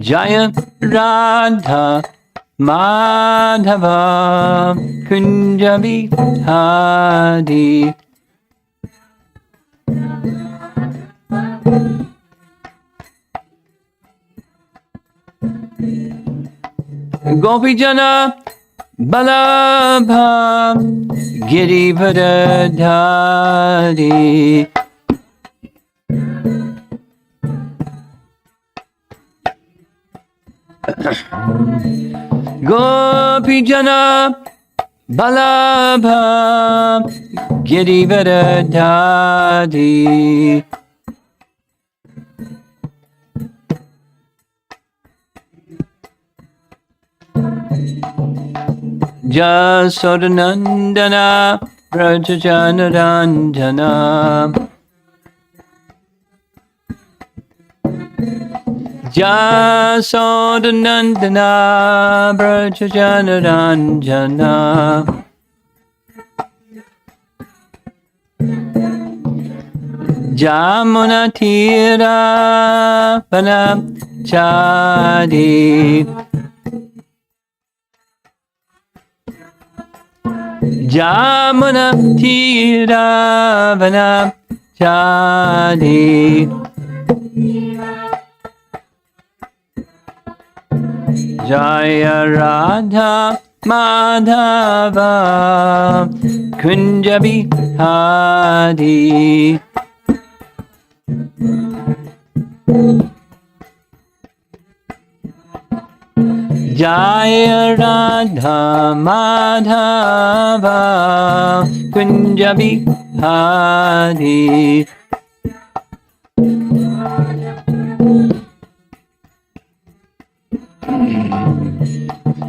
Jaya Radha Madhava Kunja Bihari. Gopijana Balabha Girivardhari. Gopijana Balabha Girivardhari. Jasodanandana Brajajanaranjana. Jasodanandana Brajajanaranjana. Jamunatira Vanachari. Jamuna Tiravana Chadi. Jaya Radha Madhava Kunja Bihari. Jaya Radha Madhava Kunja Bihari.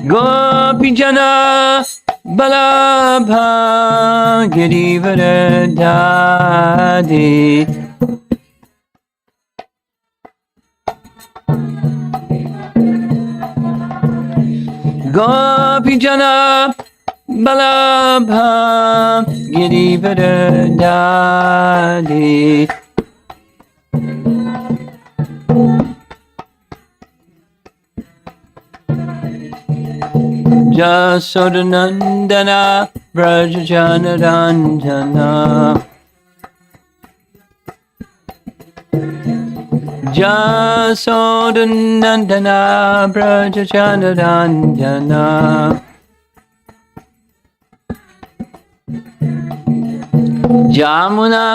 Gopijana Balabha Girivardhari. Gopijana Balabha Girivardhari. Jasodanandana Brajajanaranjana. Jasodanandana Brajajanaranjana. Jamuna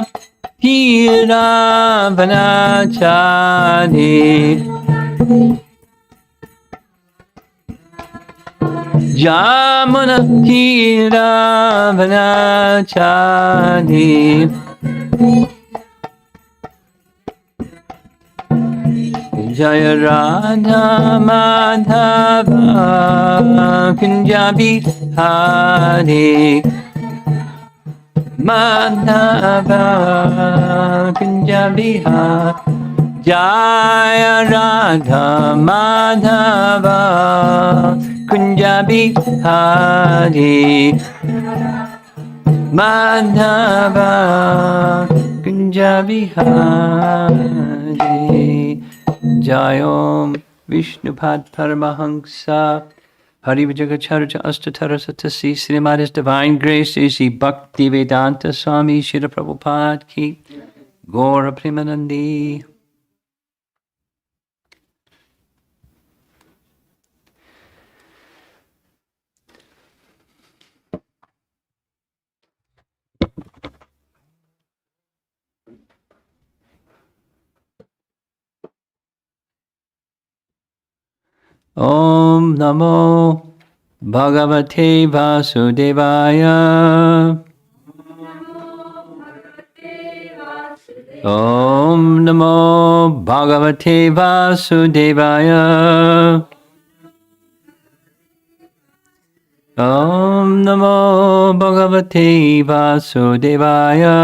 Tiravanachari. Jamuna Tiravanachari. Jaya Radha Madhava Kunja Bihari. Madhava Kunja Bihari. Jaya Radha Madhava Kunja Bihari. Madhava Kunja Bihari. Jayom Vishnupad Paramahansa Harivajagacharya Astatara Satasi Srimad His Divine Grace is Bhakti Vedanta Swami Shri Prabhupada Ki Gaura Premanandi. Om Namo Bhagavate Vasudevaya. Om Namo Bhagavate Vasudevaya. Om Namo Bhagavate Vasudevaya.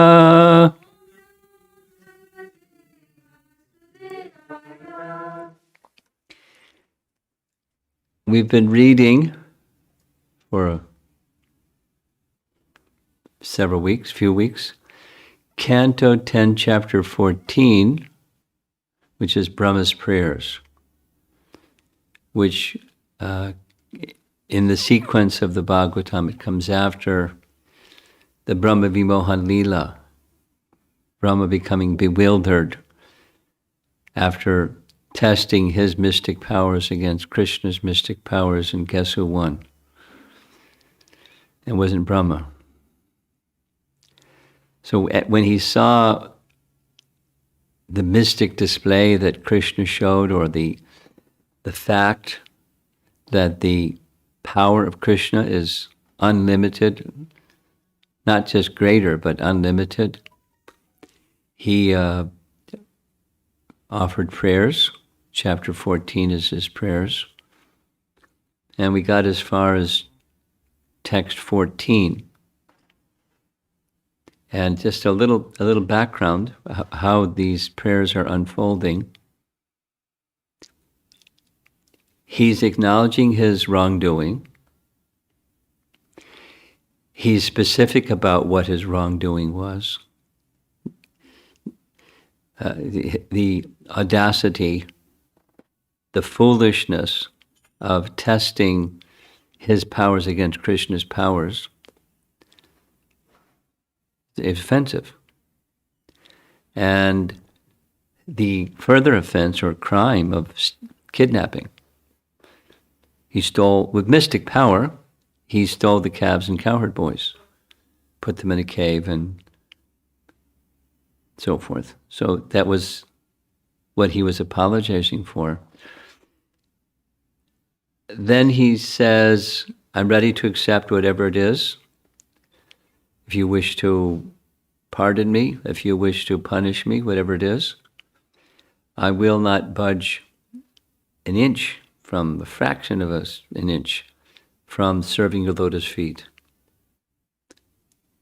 We've been reading for several weeks, few weeks, Canto 10, Chapter 14, which is Brahma's Prayers. which in the sequence of the Bhagavatam, it comes after the Brahma Vimohan Lila, Brahma becoming bewildered after testing his mystic powers against Krishna's mystic powers, and guess who won? It wasn't Brahma. So when he saw the mystic display that Krishna showed, or the fact that the power of Krishna is unlimited, not just greater, but unlimited, he offered prayers. Chapter 14 is his prayers. And we got as far as text 14. And just a little background, how these prayers are unfolding. He's acknowledging his wrongdoing. He's specific about what his wrongdoing was. The audacity, the foolishness of testing his powers against Krishna's powers is offensive. And the further offense or crime of kidnapping. He stole, with mystic power, he stole the calves and cowherd boys, put them in a cave and so forth. So that was what he was apologizing for. Then he says, I'm ready to accept whatever it is. If you wish to pardon me, if you wish to punish me, whatever it is, I will not budge an inch from a fraction of an inch from serving your lotus feet,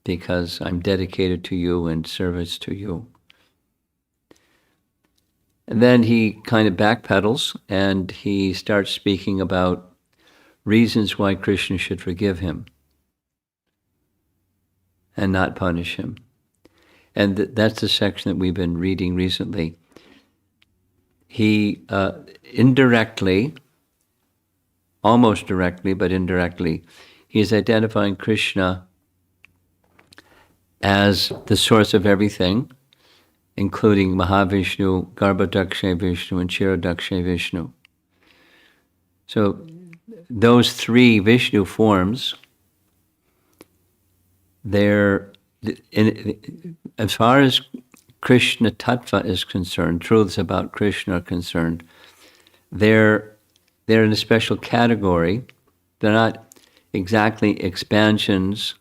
because I'm dedicated to you and service to you. And then he kind of backpedals and he starts speaking about reasons why Krishna should forgive him and not punish him. And that's the section that we've been reading recently. He indirectly, almost directly, but indirectly, he is identifying Krishna as the source of everything, including Mahavishnu, Garbhodakshay Vishnu, and Kshirodakshay Vishnu. So those three Vishnu forms, they're, as far as Krishna Tattva is concerned, truths about Krishna are concerned, they're in a special category. They're not exactly expansions,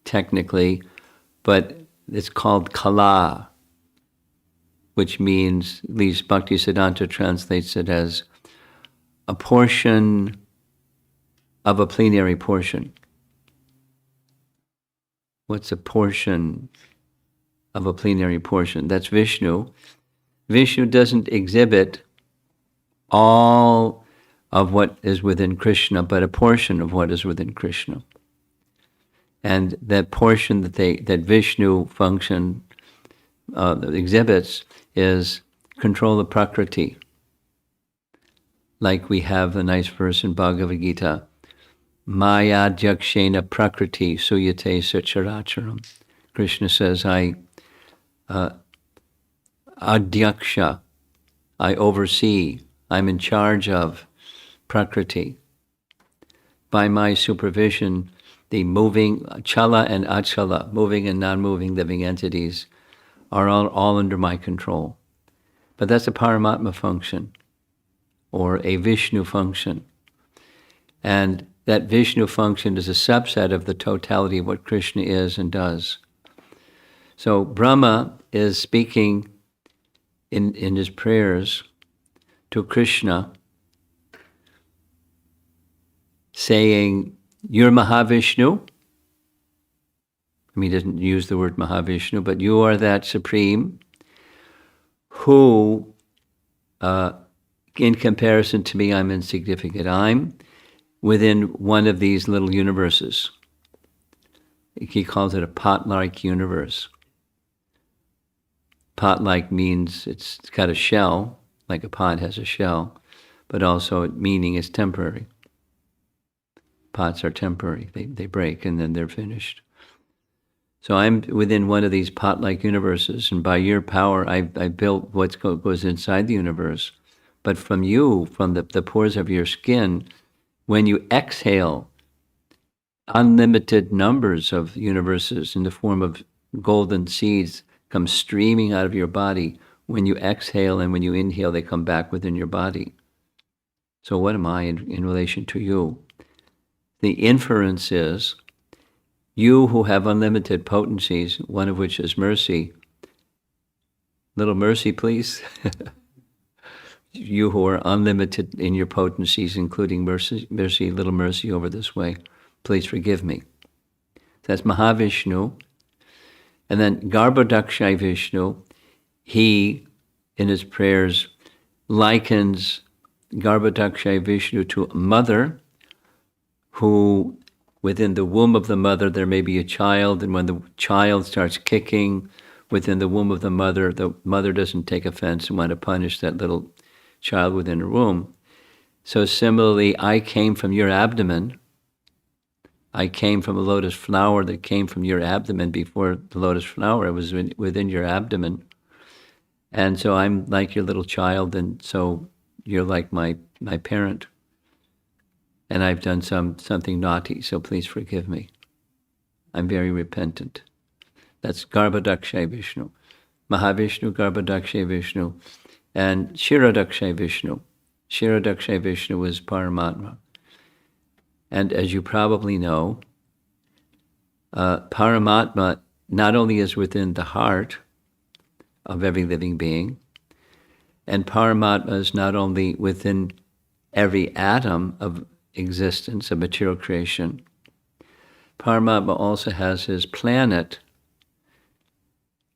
technically, but it's called Kala, which means, at least Bhaktisiddhanta translates it as a portion of a plenary portion. What's a portion of a plenary portion? That's Vishnu. Vishnu doesn't exhibit all of what is within Krishna, but a portion of what is within Krishna. And that portion that Vishnu function exhibits is control of Prakriti. Like we have the nice verse in Bhagavad Gita, Maya Dhyakshena Prakriti Suyate Sacharacharam. Krishna says, I Adhyaksha, I oversee, I'm in charge of Prakriti. By my supervision, the moving, chala and achala, moving and non-moving living entities, are all under my control. But that's a Paramatma function, or a Vishnu function. And that Vishnu function is a subset of the totality of what Krishna is and does. So Brahma is speaking in his prayers to Krishna, saying, you're Mahavishnu. I mean, he doesn't use the word Mahavishnu, but you are that supreme who, in comparison to me, I'm insignificant. I'm within one of these little universes. He calls it a pot-like universe. Pot-like means it's got a shell, like a pot has a shell, but also meaning is temporary. Pots are temporary. They break and then they're finished. So I'm within one of these pot-like universes, and by your power, I built what goes inside the universe. But from you, from the pores of your skin, when you exhale, unlimited numbers of universes in the form of golden seeds come streaming out of your body. When you exhale and when you inhale, they come back within your body. So what am I in relation to you? The inference is, you who have unlimited potencies, one of which is mercy. Little mercy, please. You who are unlimited in your potencies, including mercy, little mercy over this way. Please forgive me. That's Mahavishnu. And then Garbhodakshai Vishnu, he, in his prayers, likens Garbhodakshai Vishnu to a mother who, within the womb of the mother, there may be a child, and when the child starts kicking within the womb of the mother doesn't take offense and want to punish that little child within her womb. So similarly, I came from your abdomen. I came from a lotus flower that came from your abdomen before the lotus flower was within your abdomen. And so I'm like your little child, and so you're like my parent. And I've done something naughty, so please forgive me. I'm very repentant. That's Garbhodakshai Vishnu. Mahavishnu, Garbhodakshai Vishnu, and Kshirodakshai Vishnu. Kshirodakshai Vishnu is Paramatma. And as you probably know, Paramatma not only is within the heart of every living being, and Paramatma is not only within every atom of existence, of material creation. Paramatma also has his planet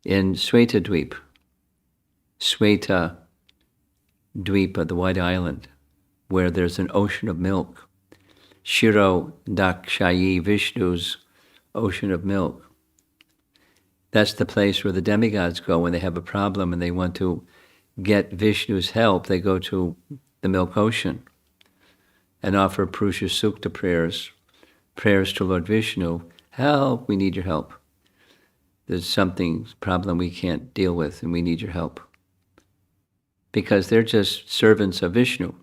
in Sweta Dweepa, the White Island, where there's an ocean of milk. Shiro Dakshayi, Vishnu's ocean of milk. That's the place where the demigods go when they have a problem and they want to get Vishnu's help. They go to the milk ocean and offer Purusha Sukta prayers to Lord Vishnu. Help, we need your help. There's problem we can't deal with, and we need your help. Because they're just servants of Vishnu.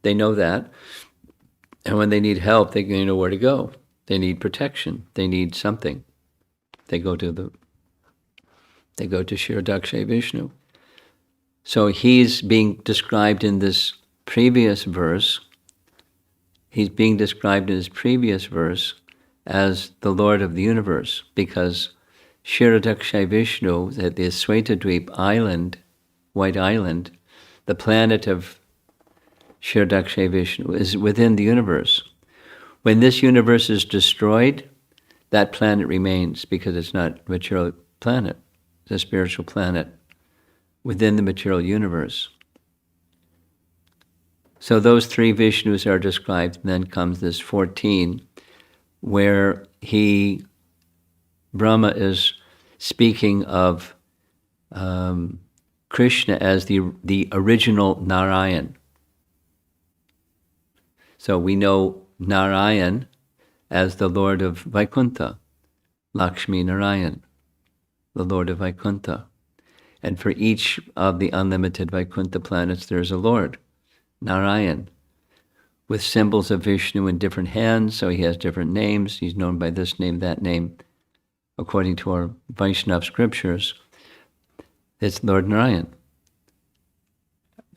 They know that. And when they need help, they know where to go. They need protection. They need something. They go to Kshirodakshay Vishnu. So he's being described in this previous verse. He's being described in his previous verse as the Lord of the universe, because Kshirodakshay Vishnu, at the Swetadweep island, White Island, the planet of Kshirodakshay Vishnu, is within the universe. When this universe is destroyed, that planet remains, because it's not a material planet. It's a spiritual planet within the material universe. So those three Vishnus are described, and then comes this 14, where Brahma is speaking of Krishna as the original Narayan. So we know Narayan as the Lord of Vaikuntha, Lakshmi Narayan, the Lord of Vaikuntha. And for each of the unlimited Vaikuntha planets, there's a Lord, Narayan, with symbols of Vishnu in different hands, so he has different names. He's known by this name, that name. According to our Vaishnava scriptures, it's Lord Narayan.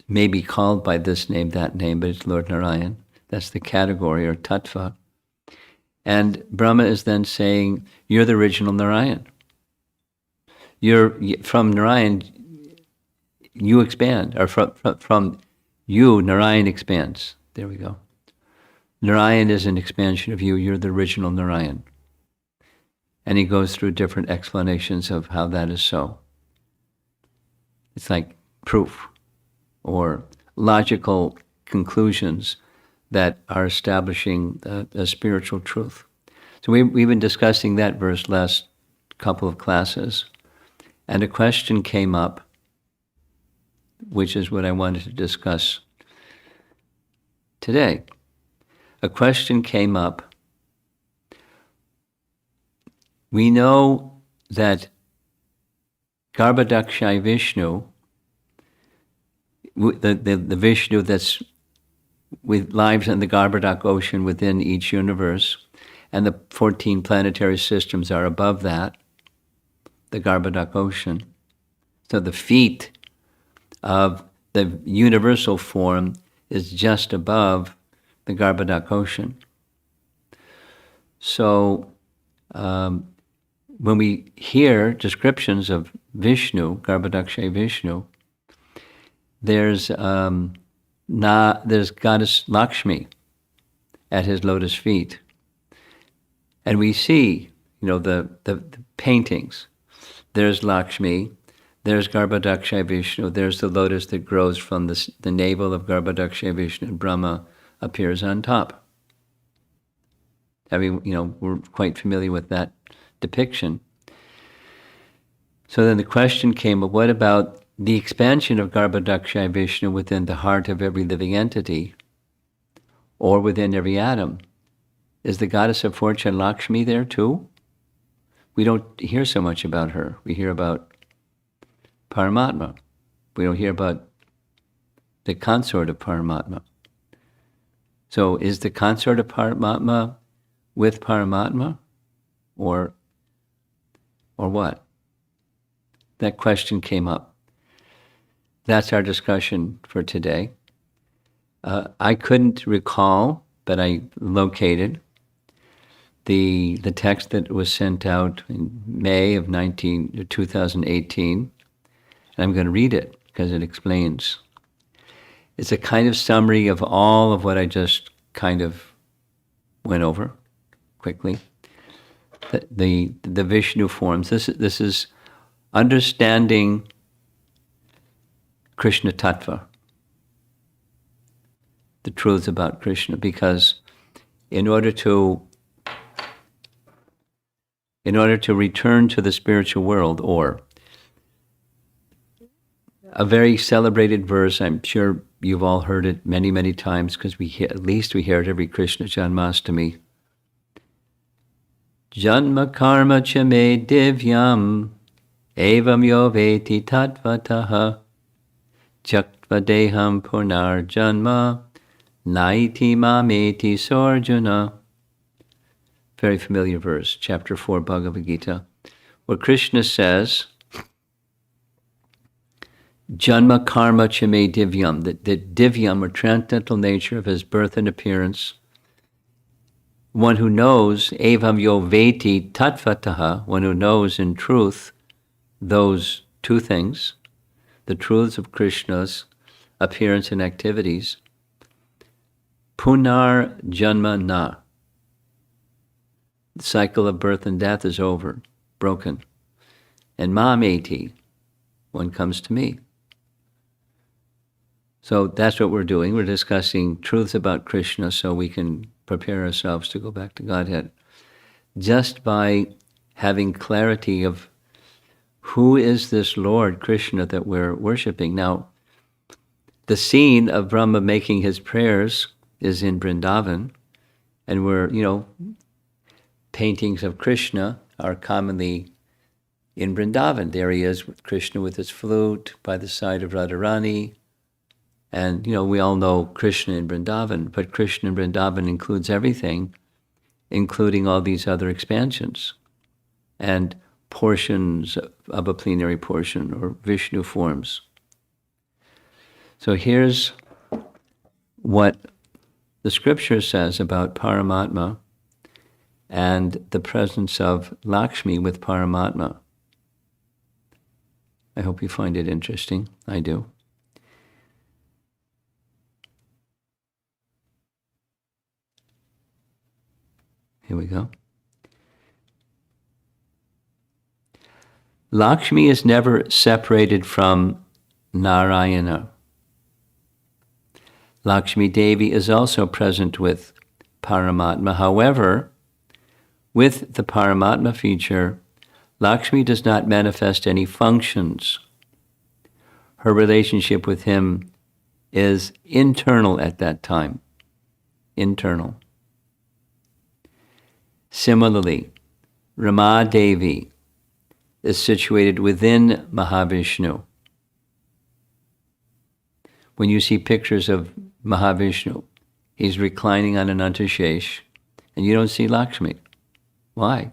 May be called by this name, that name, but it's Lord Narayan. That's the category, or tattva. And Brahma is then saying, you're the original Narayan. From Narayan, you expand, or from you, Narayan expands. There we go. Narayan is an expansion of you. You're the original Narayan. And he goes through different explanations of how that is so. It's like proof or logical conclusions that are establishing a spiritual truth. So we've been discussing that verse last couple of classes, and a question came up, which is what I wanted to discuss today. A question came up. We know that Garbhodakshay Vishnu, the Vishnu that's with lives in the Garbhodak ocean within each universe, and the 14 planetary systems are above that, the Garbhodak ocean. So the feet of the universal form is just above the Garbhodak ocean. So when we hear descriptions of Vishnu, Garbhodakshay Vishnu, there's goddess Lakshmi at his lotus feet. And we see, the paintings. There's Lakshmi, there's Garbhodakshay Vishnu, there's the lotus that grows from the navel of Garbhodakshay Vishnu, and Brahma appears on top. We're quite familiar with that depiction. So then the question came, what about the expansion of Garbhodakshay Vishnu within the heart of every living entity, or within every atom? Is the goddess of fortune Lakshmi there too? We don't hear so much about her. We hear about Paramatma. We don't hear about the consort of Paramatma. So is the consort of Paramatma with Paramatma, or what? That question came up. That's our discussion for today. I couldn't recall, but I located the text that was sent out in May of 2018, and I'm going to read it because it explains. It's a kind of summary of all of what I just kind of went over quickly. The Vishnu forms. This is understanding Krishna Tattva, the truths about Krishna, because in order to return to the spiritual world, or a very celebrated verse, I'm sure you've all heard it many, many times, because at least we hear it every Krishna Janmashtami. Janma karma cha me divyam evam yo veti tattvataha jaktva deham punar janma naiti mameti sorjuna. Very familiar verse, chapter 4, Bhagavad Gita, where Krishna says, Janma karma cha me divyam, that divyam, or transcendental nature of his birth and appearance, one who knows, evam yo veti tattvataha, one who knows in truth those two things, the truths of Krishna's appearance and activities, punar janma na, the cycle of birth and death is over, broken. And mameti, one comes to me. So that's what we're doing. We're discussing truths about Krishna so we can prepare ourselves to go back to Godhead. Just by having clarity of who is this Lord Krishna that we're worshiping. Now, the scene of Brahma making his prayers is in Vrindavan, and paintings of Krishna are commonly in Vrindavan. There he is with Krishna with his flute by the side of Radharani. And, we all know Krishna in Vrindavan, but Krishna in Vrindavan includes everything, including all these other expansions and portions of a plenary portion, or Vishnu forms. So here's what the scripture says about Paramatma and the presence of Lakshmi with Paramatma. I hope you find it interesting. I do. Here we go. Lakshmi is never separated from Narayana. Lakshmi Devi is also present with Paramatma. However, with the Paramatma feature, Lakshmi does not manifest any functions. Her relationship with him is internal at that time. internal. Similarly, Rama Devi is situated within Mahavishnu. When you see pictures of Mahavishnu, he's reclining on an Antashesh, and you don't see Lakshmi. Why?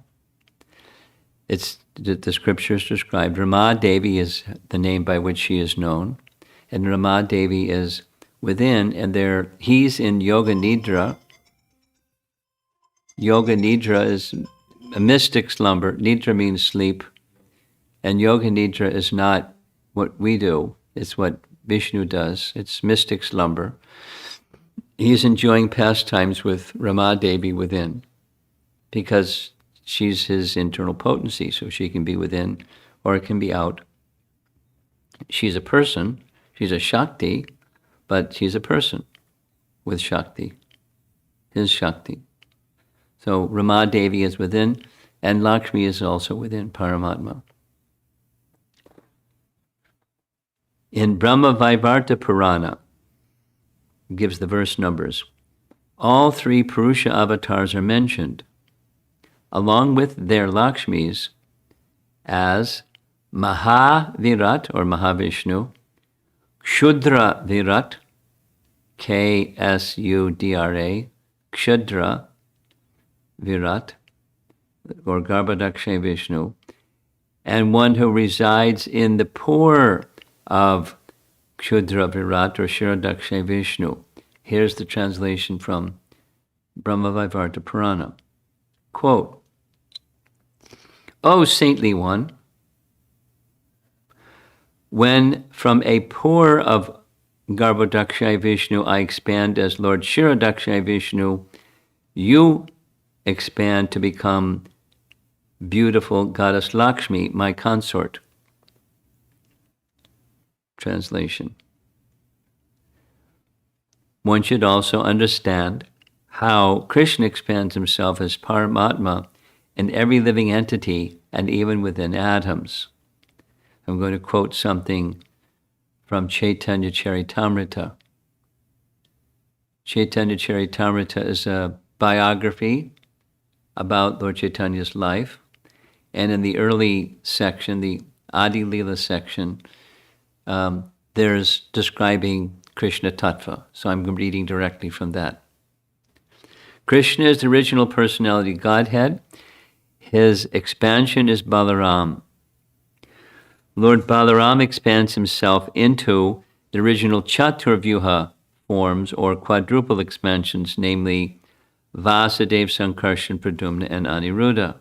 It's the scriptures described. Rama Devi is the name by which she is known, and Rama Devi is within, and he's in Yoga Nidra. Yoga Nidra is a mystic slumber. Nidra means sleep, and Yoga Nidra is not what we do. It's what Vishnu does. It's mystic slumber. He's enjoying pastimes with Rama Devi within, because she's his internal potency, so she can be within or it can be out. She's a person, she's a Shakti, but she's a person with Shakti, his Shakti. So Rama Devi is within, and Lakshmi is also within Paramatma. In Brahma Vaivarta Purana, gives the verse numbers, all three Purusha avatars are mentioned, along with their Lakshmis, as Mahavirat or Mahavishnu, Kshudra Virat, Ksudra, Kshudra Virat, or Garbhodakshay Vishnu, and one who resides in the pore of Kshudra Virat or Shirodakshay Vishnu. Here's the translation from Brahma Vaivarta Purana. Quote, O saintly one, when from a pore of Garbhodakshay Vishnu I expand as Lord Shirodakshay Vishnu, you expand to become beautiful goddess Lakshmi, my consort. Translation. One should also understand how Krishna expands himself as Paramatma in every living entity and even within atoms. I'm going to quote something from Chaitanya Charitamrita. Chaitanya Charitamrita is a biography about Lord Chaitanya's life, and in the early section, the Adi Leela section, there's describing Krishna Tattva. So I'm reading directly from that. Krishna is the original personality Godhead. His expansion is Balaram. Lord Balaram expands himself into the original Chaturvyuha forms or quadruple expansions, namely Vasudeva, Sankarshan, Pradyumna, and Aniruddha.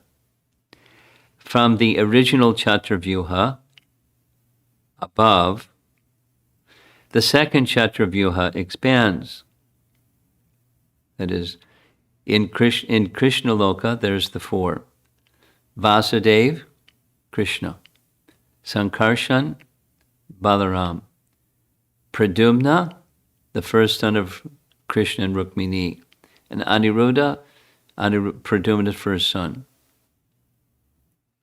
From the original Chaturvyuha above, the second Chaturvyuha expands. That is, in Krishna Loka, there's the four. Vasudeva, Krishna. Sankarshan, Balaram. Pradyumna, the first son of Krishna and Rukmini. And Aniruddha, Pradyumna's first son.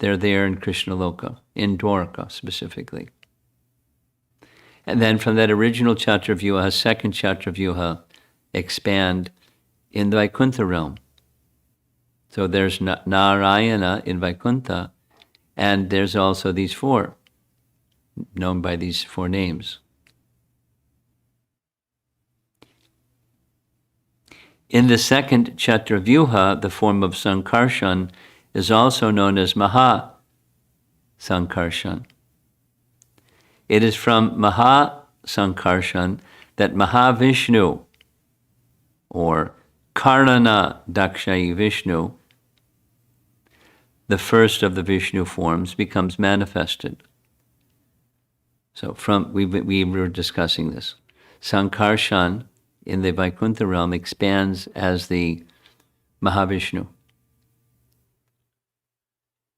They're there in Krishna Loka, in Dwarka specifically. And then from that original Chaturvyuha, second Chaturvyuha, expand in the Vaikuntha realm. So there's Narayana in Vaikuntha, and there's also these four, known by these four names. In the second Chaturvyuha, the form of Sankarshan is also known as Maha Sankarshan. It is from Maha Sankarshan that Mahavishnu, or Karnana Dakshayi Vishnu, the first of the Vishnu forms, becomes manifested. So we were discussing this. Sankarshan in the Vaikuntha realm expands as the Mahavishnu.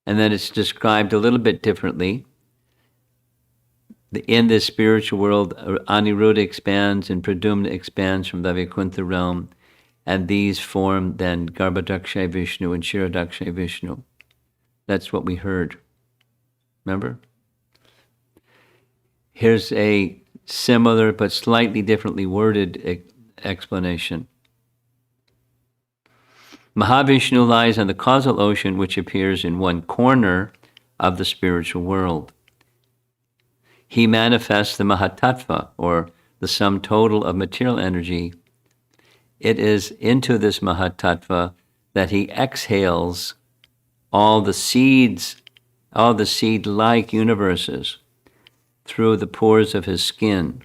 And then it's described a little bit differently. In this spiritual world, Aniruddha expands and Pradyumna expands from the Vaikuntha realm, and these form then Garbhodakshay Vishnu and Shirodakshay Vishnu. That's what we heard. Remember? Here's a similar but slightly differently worded explanation. Mahavishnu lies on the causal ocean, which appears in one corner of the spiritual world. He manifests the Mahatattva, or the sum total of material energy. It is into this Mahatattva that he exhales all the seeds, all the seed-like universes through the pores of his skin.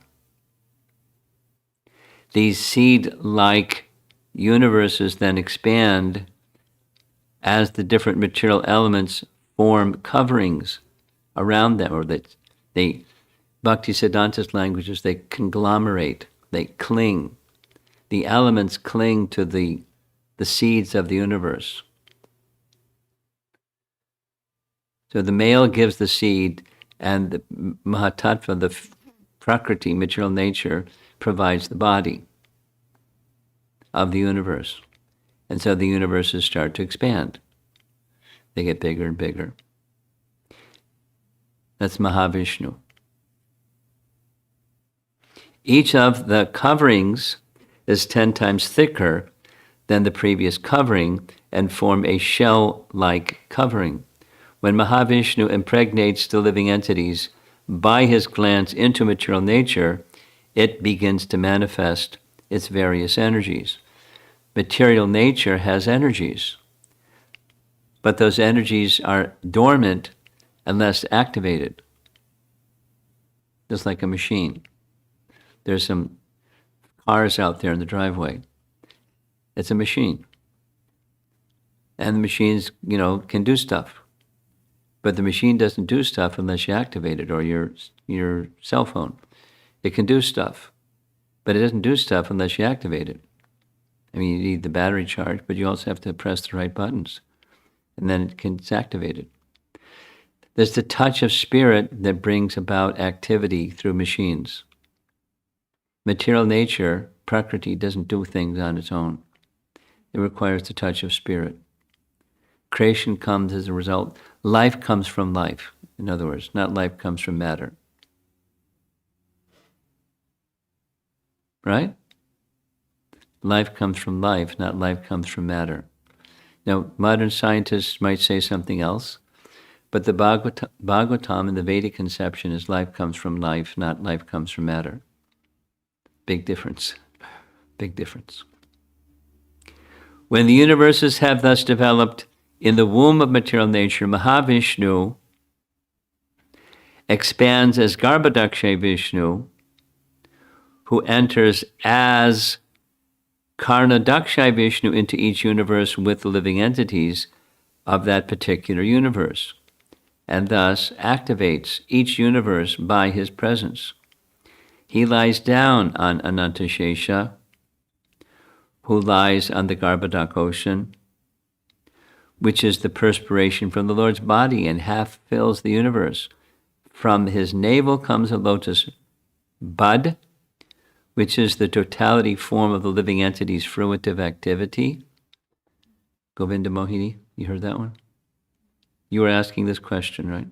These seed-like universes then expand as the different material elements form coverings around them, or that they, Bhaktisiddhanta's languages, they conglomerate, they cling. The elements cling to the seeds of the universe. So the male gives the seed, and the Mahatattva, the Prakriti, material nature, provides the body of the universe. And so the universes start to expand. They get bigger and bigger. That's Mahavishnu. Each of the coverings is 10 times thicker than the previous covering and form a shell-like covering. When Mahavishnu impregnates the living entities by his glance into material nature, it begins to manifest its various energies. Material nature has energies, but those energies are dormant unless activated, just like a machine. There's some cars out there in the driveway. It's a machine. And the machines, can do stuff. But the machine doesn't do stuff unless you activate it, or your cell phone. It can do stuff, but it doesn't do stuff unless you activate it. I mean, you need the battery charge, but you also have to press the right buttons, and then it's activated. There's the touch of spirit that brings about activity through machines. Material nature, Prakriti, doesn't do things on its own. It requires the touch of spirit. Creation comes as a result. Life comes from life. In other words, not life comes from matter. Right? Life comes from life, not life comes from matter. Now, modern scientists might say something else, but the Bhagavatam and the Vedic conception is life comes from life, not life comes from matter. Big difference. Big difference. When the universes have thus developed in the womb of material nature, Mahavishnu expands as Garbhodakshay Vishnu, who enters as Karnadakshay Vishnu into each universe with the living entities of that particular universe, and thus activates each universe by his presence. He lies down on Anantashesha, who lies on the Garbhodak ocean, which is the perspiration from the Lord's body and half fills the universe. From his navel comes a lotus bud, which is the totality form of the living entity's fruitive activity. Govinda Mohini, you heard that one? You were asking this question, right?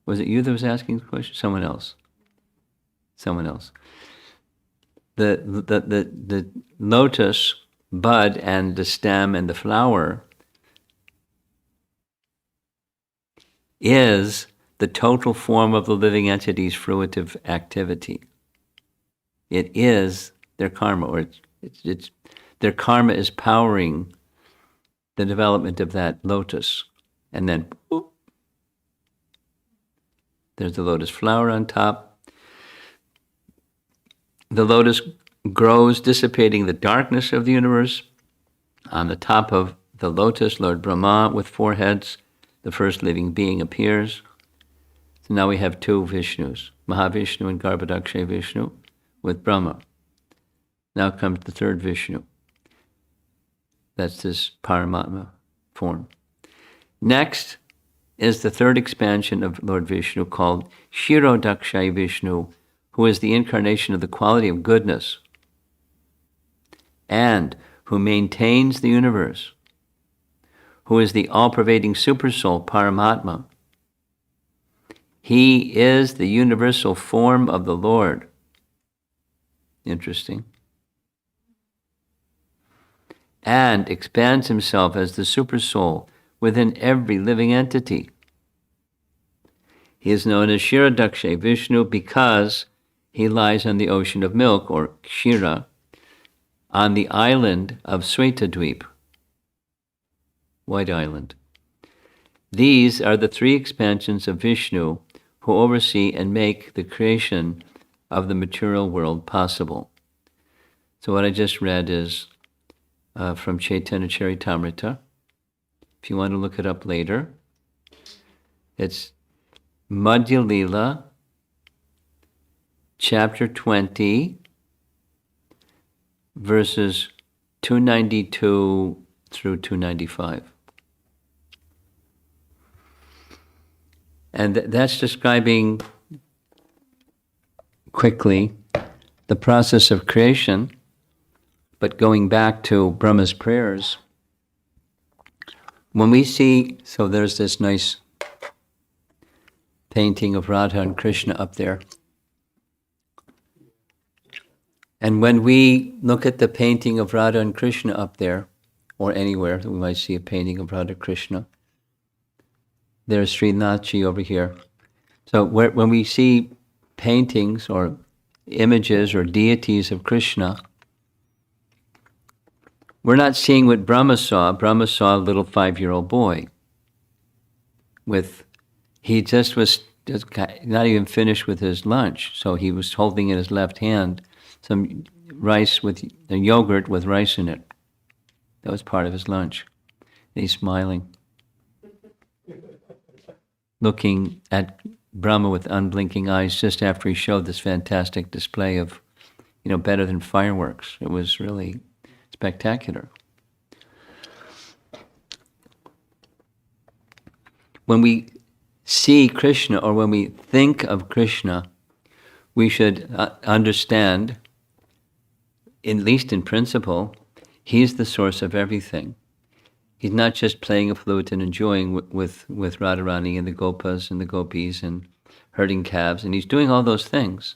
Was it you that was asking the question? Someone else. Someone else. The lotus bud and the stem and the flower is the total form of the living entity's fruitive activity. It is their karma, or it's their karma is powering the development of that lotus. And then whoop, there's the lotus flower on top. The lotus grows, dissipating the darkness of the universe. On the top of the lotus, Lord Brahma, with 4 heads, the first living being, appears. So now we have 2 Vishnus, Mahavishnu and Garbhodakshay Vishnu, with Brahma. Now comes the 3rd Vishnu. That's this Paramatma form. Next is the 3rd expansion of Lord Vishnu, called Kshirodakshay Vishnu, who is the incarnation of the quality of goodness and who maintains the universe, who is the all-pervading supersoul, Paramatma. He is the universal form of the Lord. Interesting. and expands himself as the supersoul within every living entity. He is known as Kshiradaksha Vishnu because he lies on the ocean of milk, or Kshira, on the island of Svetadweep, White Island. These are the three expansions of Vishnu who oversee and make the creation of the material world possible. So what I just read is from Chaitanya Charitamrita. If you want to look it up later, it's Madhya Lila, chapter 20, verses 292 through 295. And that's describing quickly the process of creation, but going back to Brahma's prayers, when we see, so there's this nice painting of Radha and Krishna up there. And when we look at the painting of Radha and Krishna up there, or anywhere, we might see a painting of Radha Krishna. There's Srinathji over here. So when we see paintings or images or deities of Krishna, we're not seeing what Brahma saw. Brahma saw a little 5-year-old boy he just not even finished with his lunch. So he was holding in his left hand some rice with a yogurt with rice in it. That was part of his lunch. And he's smiling, looking at Brahma with unblinking eyes just after he showed this fantastic display of, better than fireworks. It was really spectacular. When we see Krishna, or when we think of Krishna, we should understand, at least in principle, he's the source of everything. He's not just playing a flute and enjoying with Radharani and the Gopas and the Gopis and herding calves, and he's doing all those things.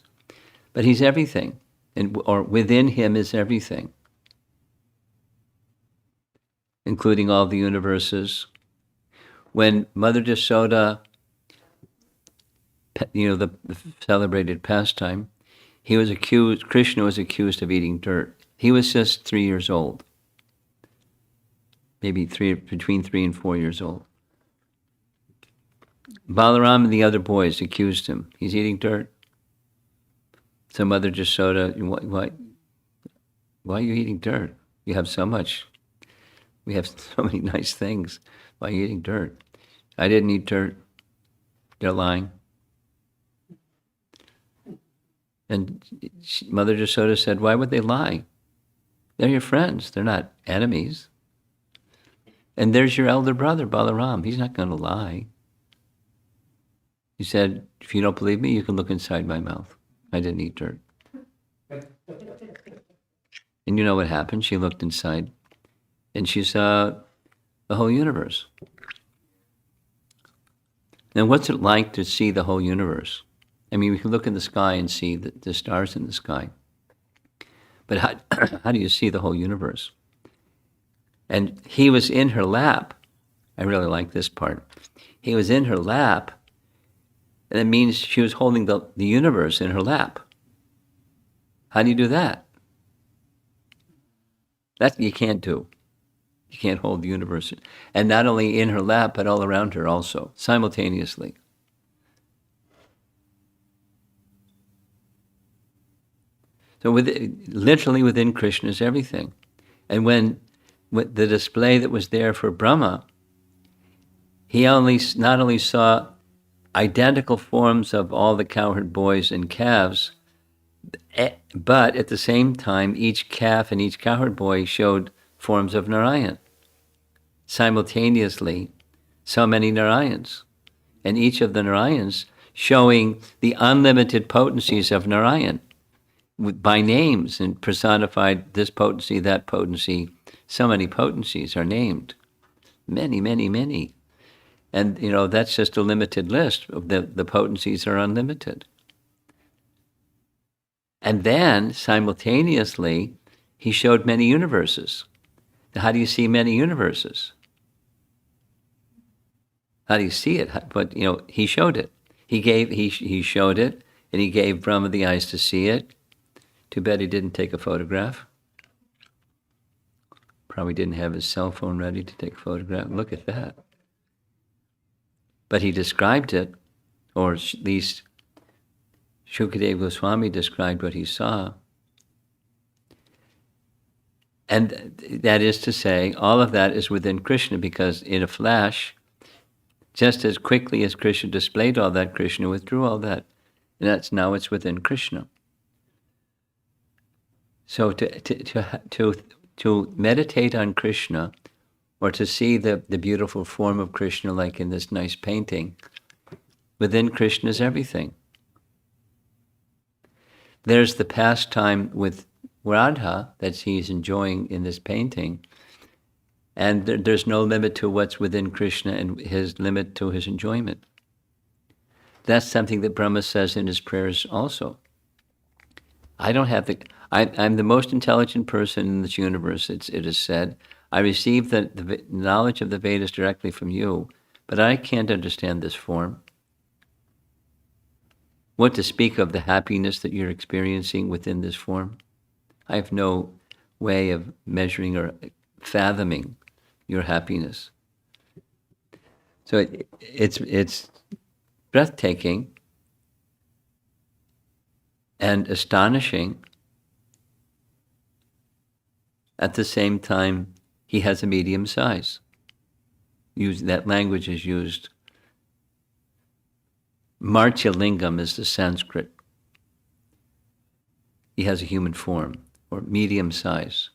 But he's everything, or within him is everything, including all the universes. When Mother Yasoda, the celebrated pastime, Krishna was accused of eating dirt. He was just 3 years old. Maybe between 3 and 4 years old. Balaram and the other boys accused him. He's eating dirt. So Mother Yasoda, why are you eating dirt? You have so much. We have so many nice things. Why are you eating dirt? I didn't eat dirt. They're lying. And Mother Yasoda said, why would they lie? They're your friends. They're not enemies. And there's your elder brother, Balaram. He's not going to lie. He said, if you don't believe me, you can look inside my mouth. I didn't eat dirt. And you know what happened? She looked inside, and she saw the whole universe. Now, what's it like to see the whole universe? I mean, we can look in the sky and see the stars in the sky. But how do you see the whole universe? And he was in her lap. I really like this part. He was in her lap, and it means she was holding the universe in her lap. How do you do that? That you can't do. You can't hold the universe. And not only in her lap, but all around her also, simultaneously. So literally within Krishna is everything. And when the display that was there for Brahma, he not only saw identical forms of all the cowherd boys and calves, but at the same time, each calf and each cowherd boy showed forms of Narayan. Simultaneously, so many Narayans. And each of the Narayans showing the unlimited potencies of Narayan by names, and personified this potency, that potency. So many potencies are named. Many, many, many. And, that's just a limited list. The potencies are unlimited. And then, simultaneously, he showed many universes. How do you see many universes? How do you see it? But he showed it. He showed it, and he gave Brahma the eyes to see it. Too bad he didn't take a photograph. Probably didn't have his cell phone ready to take a photograph. Look at that. But he described it, or at least Shukadeva Goswami described what he saw. And that is to say, all of that is within Krishna, because in a flash, just as quickly as Krishna displayed all that, Krishna withdrew all that. And now it's within Krishna. So to meditate on Krishna, or to see the beautiful form of Krishna, like in this nice painting, within Krishna is everything. There's the pastime with Radha that he's enjoying in this painting, and there's no limit to what's within Krishna and his limit to his enjoyment. That's something that Brahma says in his prayers also. I'm the most intelligent person in this universe, it is said. I received the knowledge of the Vedas directly from you, but I can't understand this form. What to speak of the happiness that you're experiencing within this form? I have no way of measuring or fathoming your happiness. So it's breathtaking and astonishing. At the same time, he has a medium size. That language is used. Martyalingam is the Sanskrit. He has a human form, or medium size.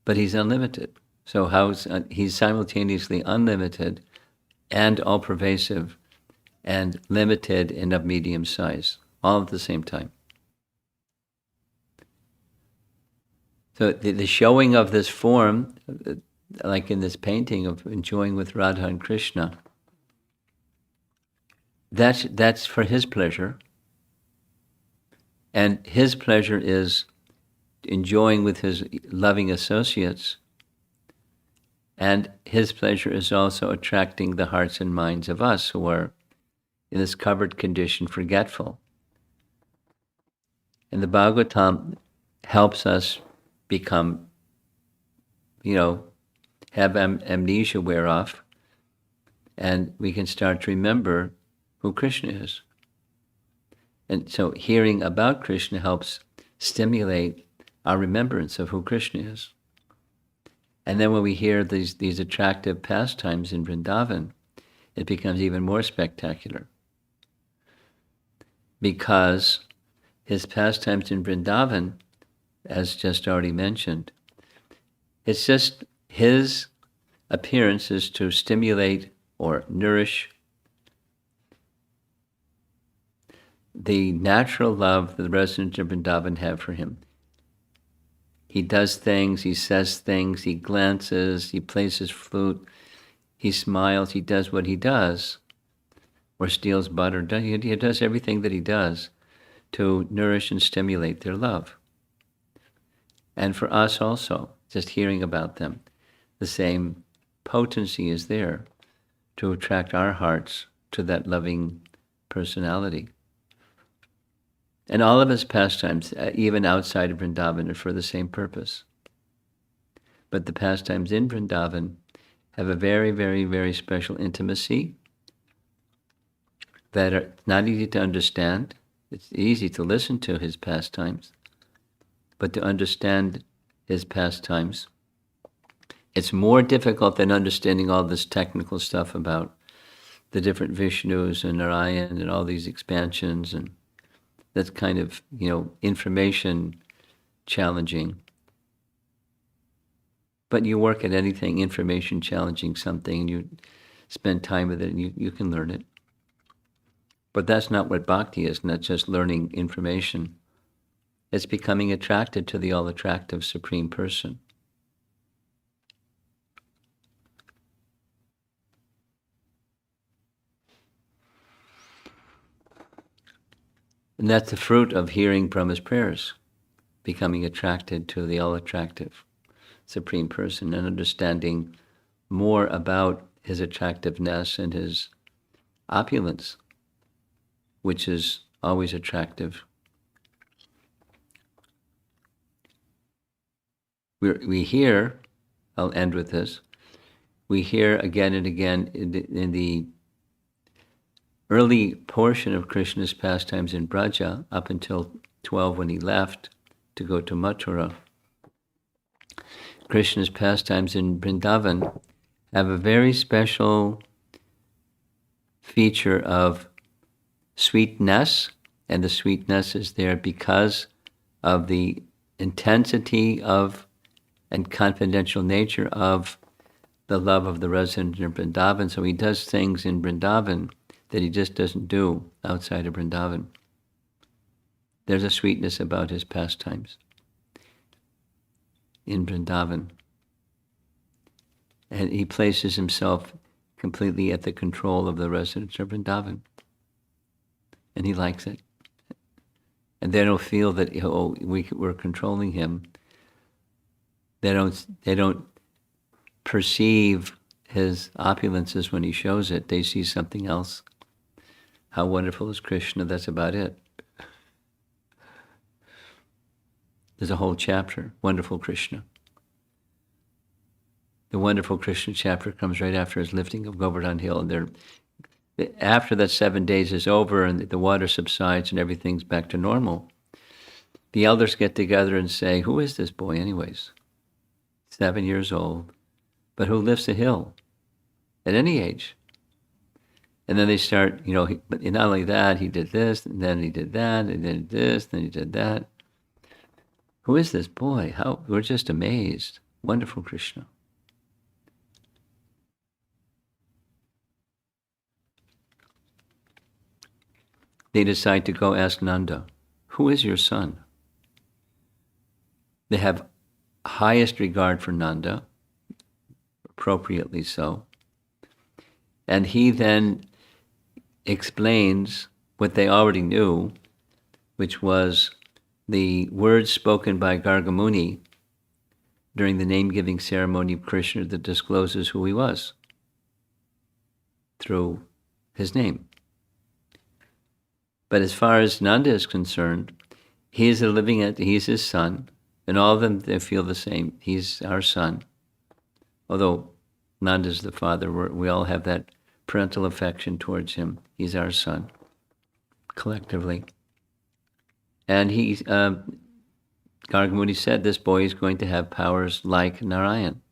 But he's unlimited. So he's simultaneously unlimited and all-pervasive and limited and of medium size, all at the same time. So the showing of this form, like in this painting of enjoying with Radha and Krishna, that's for his pleasure. And his pleasure is enjoying with his loving associates. And his pleasure is also attracting the hearts and minds of us who are in this covered condition, forgetful. And the Bhagavatam helps us become, have amnesia wear off, and we can start to remember who Krishna is. And so hearing about Krishna helps stimulate our remembrance of who Krishna is. And then when we hear these attractive pastimes in Vrindavan, it becomes even more spectacular. Because his pastimes in Vrindavan, as just already mentioned, it's just his appearance is to stimulate or nourish the natural love that the residents of Vrindavan have for him. He does things, he says things, he glances, he plays his flute, he smiles, he does what he does, or steals butter. He does everything that he does to nourish and stimulate their love. And for us also, just hearing about them, the same potency is there to attract our hearts to that loving personality. And all of his pastimes, even outside of Vrindavan, are for the same purpose. But the pastimes in Vrindavan have a very, very, very special intimacy that are not easy to understand. It's easy to listen to his pastimes, but to understand his pastimes, it's more difficult than understanding all this technical stuff about the different Vishnus and Narayan and all these expansions, and that's kind of, information challenging. But you work at anything information challenging something, and you spend time with it, and you can learn it. But that's not what bhakti is, not just learning information. It's becoming attracted to the all-attractive Supreme Person. And that's the fruit of hearing Brahma's prayers. becoming attracted to the all-attractive Supreme Person and understanding more about his attractiveness and his opulence, which is always attractive. We hear, I'll end with this, we hear again and again in the early portion of Krishna's pastimes in Braja, up until 12 when he left to go to Mathura, Krishna's pastimes in Vrindavan have a very special feature of sweetness, and the sweetness is there because of the intensity of and confidential nature of the love of the resident in Vrindavan. So he does things in Vrindavan that he just doesn't do outside of Vrindavan. There's a sweetness about his pastimes in Vrindavan. And he places himself completely at the control of the residents of Vrindavan. And he likes it. And they don't feel that, we're controlling him. They don't perceive his opulences when he shows it. They see something else. How wonderful is Krishna? That's about it. There's a whole chapter, Wonderful Krishna. The Wonderful Krishna chapter comes right after his lifting of Govardhan Hill. And after that 7 days is over and the water subsides and everything's back to normal, the elders get together and say, who is this boy anyways? 7 years old, but who lifts a hill at any age? And then they start, but not only that, he did this, and then he did that, and then he did this, then he did that. Who is this boy? We're just amazed. Wonderful Krishna. They decide to go ask Nanda, who is your son? They have highest regard for Nanda, appropriately so. And he then explains what they already knew, which was the words spoken by Gargamuni during the name-giving ceremony of Krishna that discloses who he was through his name. But as far as Nanda is concerned, he's his son, and all of them, they feel the same. He's our son. Although Nanda's the father, we all have that parental affection towards him. He's our son, collectively. And Gargamuni said, this boy is going to have powers like Narayan.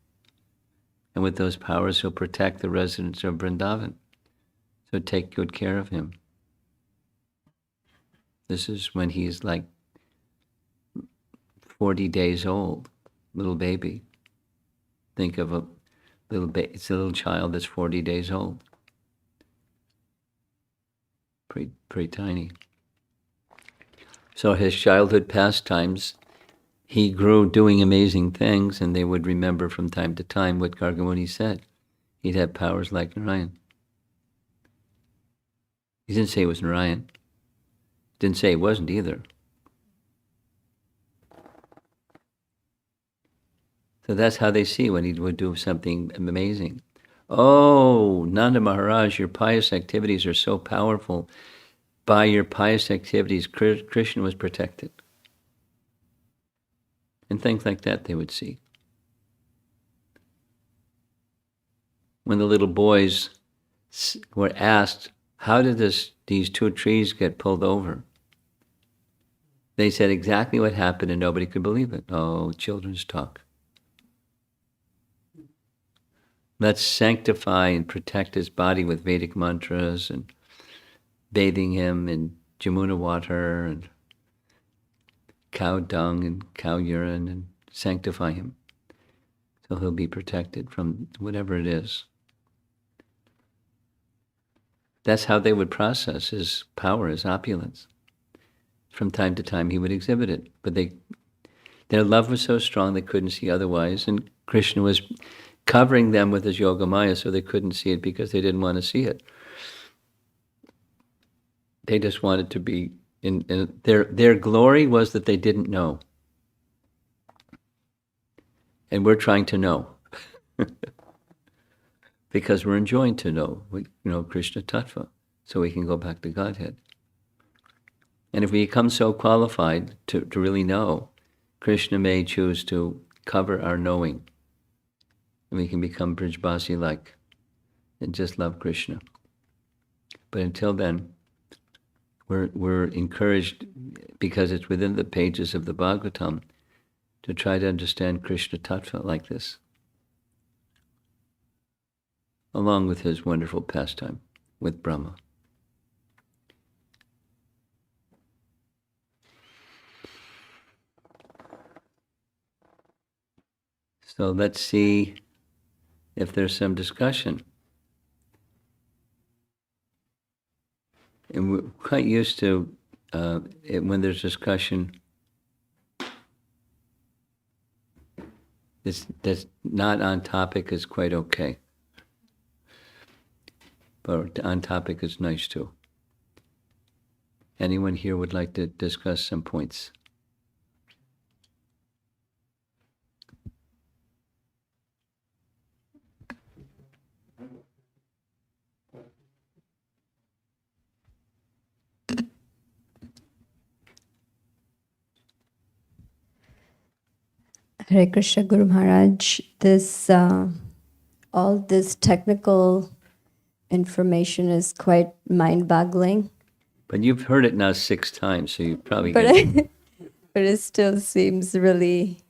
And with those powers, he'll protect the residents of Vrindavan. So take good care of him. This is when he's like 40 days old, little baby. Think of it's a little child that's 40 days old. Pretty tiny. So his childhood pastimes, he grew doing amazing things, and they would remember from time to time what Gargamuni said. He'd have powers like Narayan. He didn't say it was Narayan. Didn't say it wasn't either. So that's how they see when he would do something amazing. Oh, Nanda Maharaj, your pious activities are so powerful. By your pious activities, Krishna was protected. And things like that they would see. When the little boys were asked, how did these two trees get pulled over? They said exactly what happened and nobody could believe it. Oh, children's talk. Let's sanctify and protect his body with Vedic mantras and bathing him in Jamuna water and cow dung and cow urine and sanctify him so he'll be protected from whatever it is. That's how they would process his power, his opulence. From time to time he would exhibit it, but their love was so strong they couldn't see otherwise, and Krishna was covering them with his yoga maya so they couldn't see it because they didn't want to see it. They just wanted to be in their glory was that they didn't know. And we're trying to know. Because we're enjoying to know. We know Krishna Tattva, so we can go back to Godhead. And if we become so qualified to really know, Krishna may choose to cover our knowing. And we can become Brijbasi-like and just love Krishna. But until then, we're encouraged, because it's within the pages of the Bhagavatam, to try to understand Krishna Tattva like this, along with his wonderful pastime with Brahma. So let's see if there's some discussion. And we're quite used to when there's discussion that's not on topic is quite okay. But on topic is nice too. Anyone here would like to discuss some points? Hare Krishna Guru Maharaj, all this technical information is quite mind-boggling. But you've heard it now 6 times, so you probably But get but it still seems really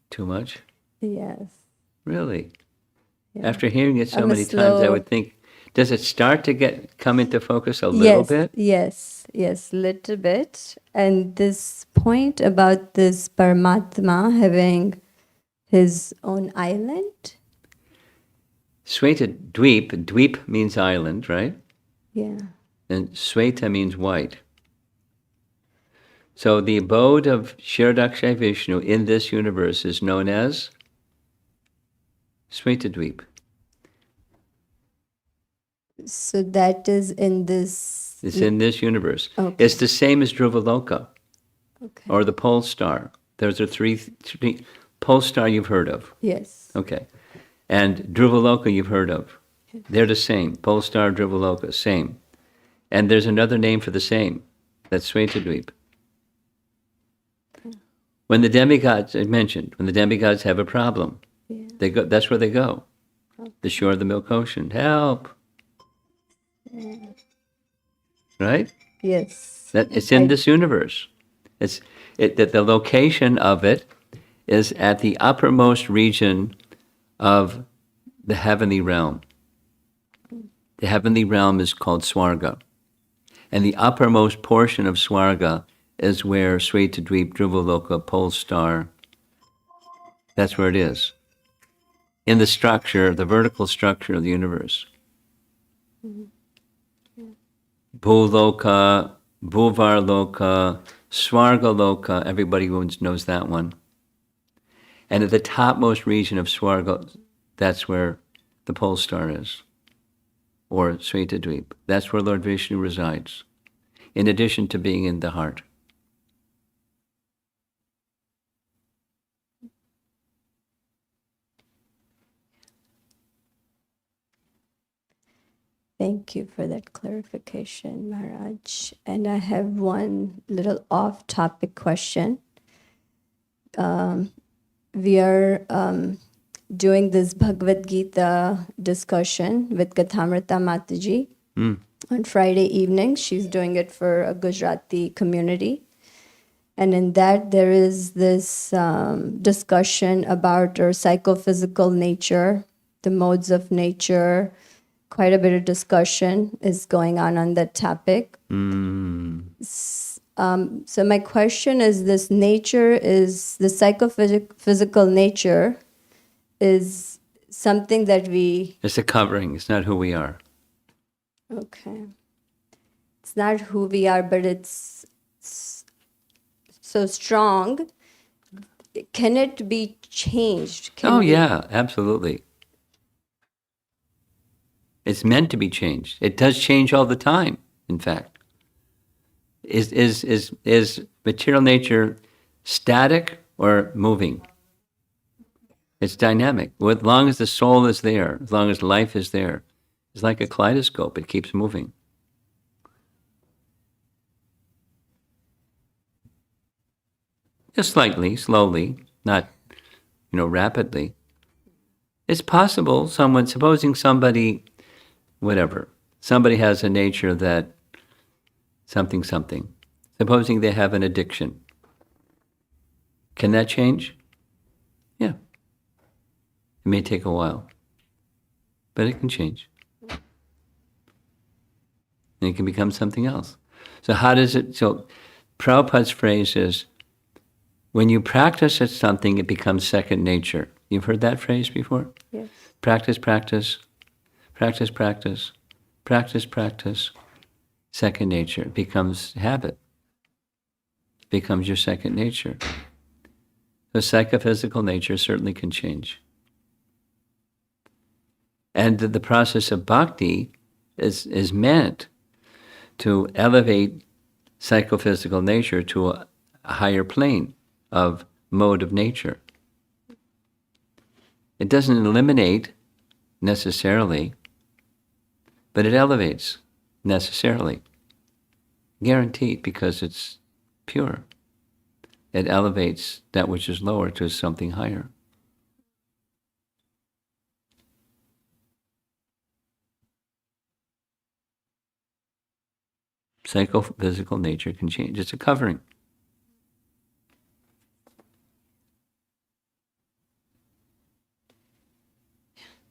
too much? yes. Really? Yeah. After hearing it so I'm a many times, I slow- would think, does it start to come into focus a little bit? Yes, little bit. And this point about this Paramatma having his own island. Sweta Dweep means island, right? Yeah. And Sweta means white. So the abode of Kshirodakshay Vishnu in this universe is known as Sweta Dweep. So that is in this. It's in this universe. Okay. It's the same as Dhruvaloka Okay. or the pole star. Those are three pole star you've heard of. Yes. Okay. And Dhruvaloka you've heard of. They're the same. Pole star, Dhruvaloka, same. And there's another name for the same. That's Swetadweep. When the demigods, I mentioned, when the demigods have a problem, they go. That's where they go. The shore of the Milk Ocean. Help. Right? Yes. That it's in this universe. That the location of it is at the uppermost region of the heavenly realm. The heavenly realm is called Swarga. And the uppermost portion of Swarga is where Swetadweep, Dhruvaloka, Pole Star, that's where it is. In the structure, the vertical structure of the universe. Bhuloka, Bhuvarloka, Swargaloka, everybody knows that one. And at the topmost region of Swarga, that's where the pole star is, or Swetadweep. That's where Lord Vishnu resides, in addition to being in the heart. Thank you for that clarification, Maharaj. And I have one little off-topic question. We are doing this Bhagavad Gita discussion with Kathamrita Mataji on Friday evening. She's doing it for a Gujarati community. And in that, there is this discussion about our psychophysical nature, the modes of nature. Quite a bit of discussion is going on that topic. So my question is, this nature is, the psychophysical nature is something that we... It's a covering. It's not who we are. Okay. It's not who we are, but it's so strong. Can it be changed? Yeah, absolutely. It's meant to be changed. It does change all the time, in fact. Is material nature static or moving? It's dynamic. As long as the soul is there, as long as life is there, it's like a kaleidoscope. It keeps moving. Just slightly, slowly, not, rapidly. It's possible supposing somebody, whatever, somebody has a nature that something, supposing they have an addiction. Can that change? Yeah. It may take a while, but it can change. And it can become something else. So Prabhupada's phrase is, when you practice at something, it becomes second nature. You've heard that phrase before? Yes. Practice, practice, practice, practice, practice, practice. Second nature. It becomes habit. It becomes your second nature. The psychophysical nature certainly can change. And the process of bhakti is meant to elevate psychophysical nature to a higher plane of mode of nature. It doesn't eliminate necessarily, but it elevates necessarily. Guaranteed, because it's pure. It elevates that which is lower to something higher. Psychophysical nature can change. It's a covering.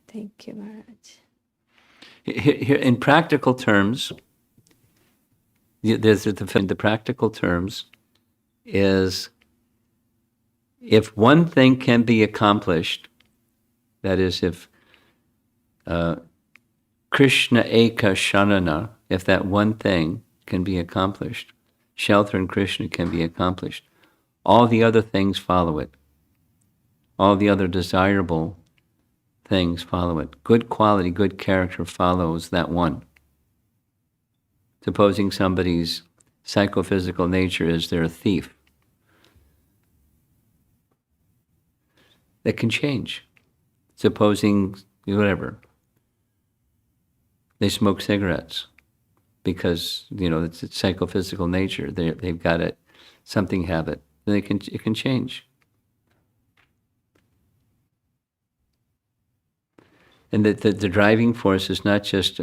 Thank you, Maharaj. Here, in practical terms, the practical terms is, if one thing can be accomplished, that is, if Krishna Eka Shanana, if that one thing can be accomplished, shelter in Krishna can be accomplished, all the other things follow it. All the other desirable things follow it. Good quality, good character follows that one. Supposing somebody's psychophysical nature is they're a thief, that can change. Supposing, whatever, they smoke cigarettes because, it's psychophysical nature. They've got it, something habit. Then it can change. And the driving force is not just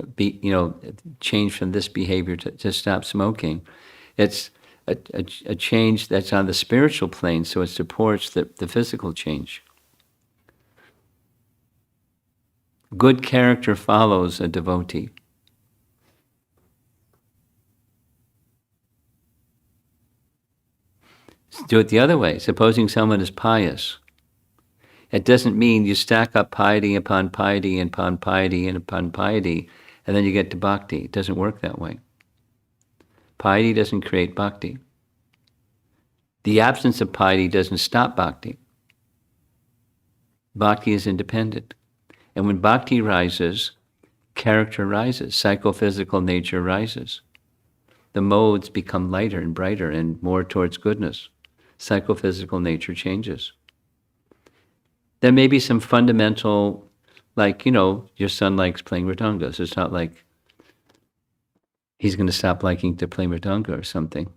change from this behavior to stop smoking. It's a change that's on the spiritual plane, so it supports the physical change. Good character follows a devotee. Do it the other way. Supposing someone is pious, it doesn't mean you stack up piety upon piety and upon piety and upon piety, and then you get to bhakti. It doesn't work that way. Piety doesn't create bhakti. The absence of piety doesn't stop bhakti. Bhakti is independent. And when bhakti rises, character rises, psychophysical nature rises. The modes become lighter and brighter and more towards goodness. Psychophysical nature changes. There may be some fundamental, like, your son likes playing mridanga, so it's not like he's going to stop liking to play mridanga or something.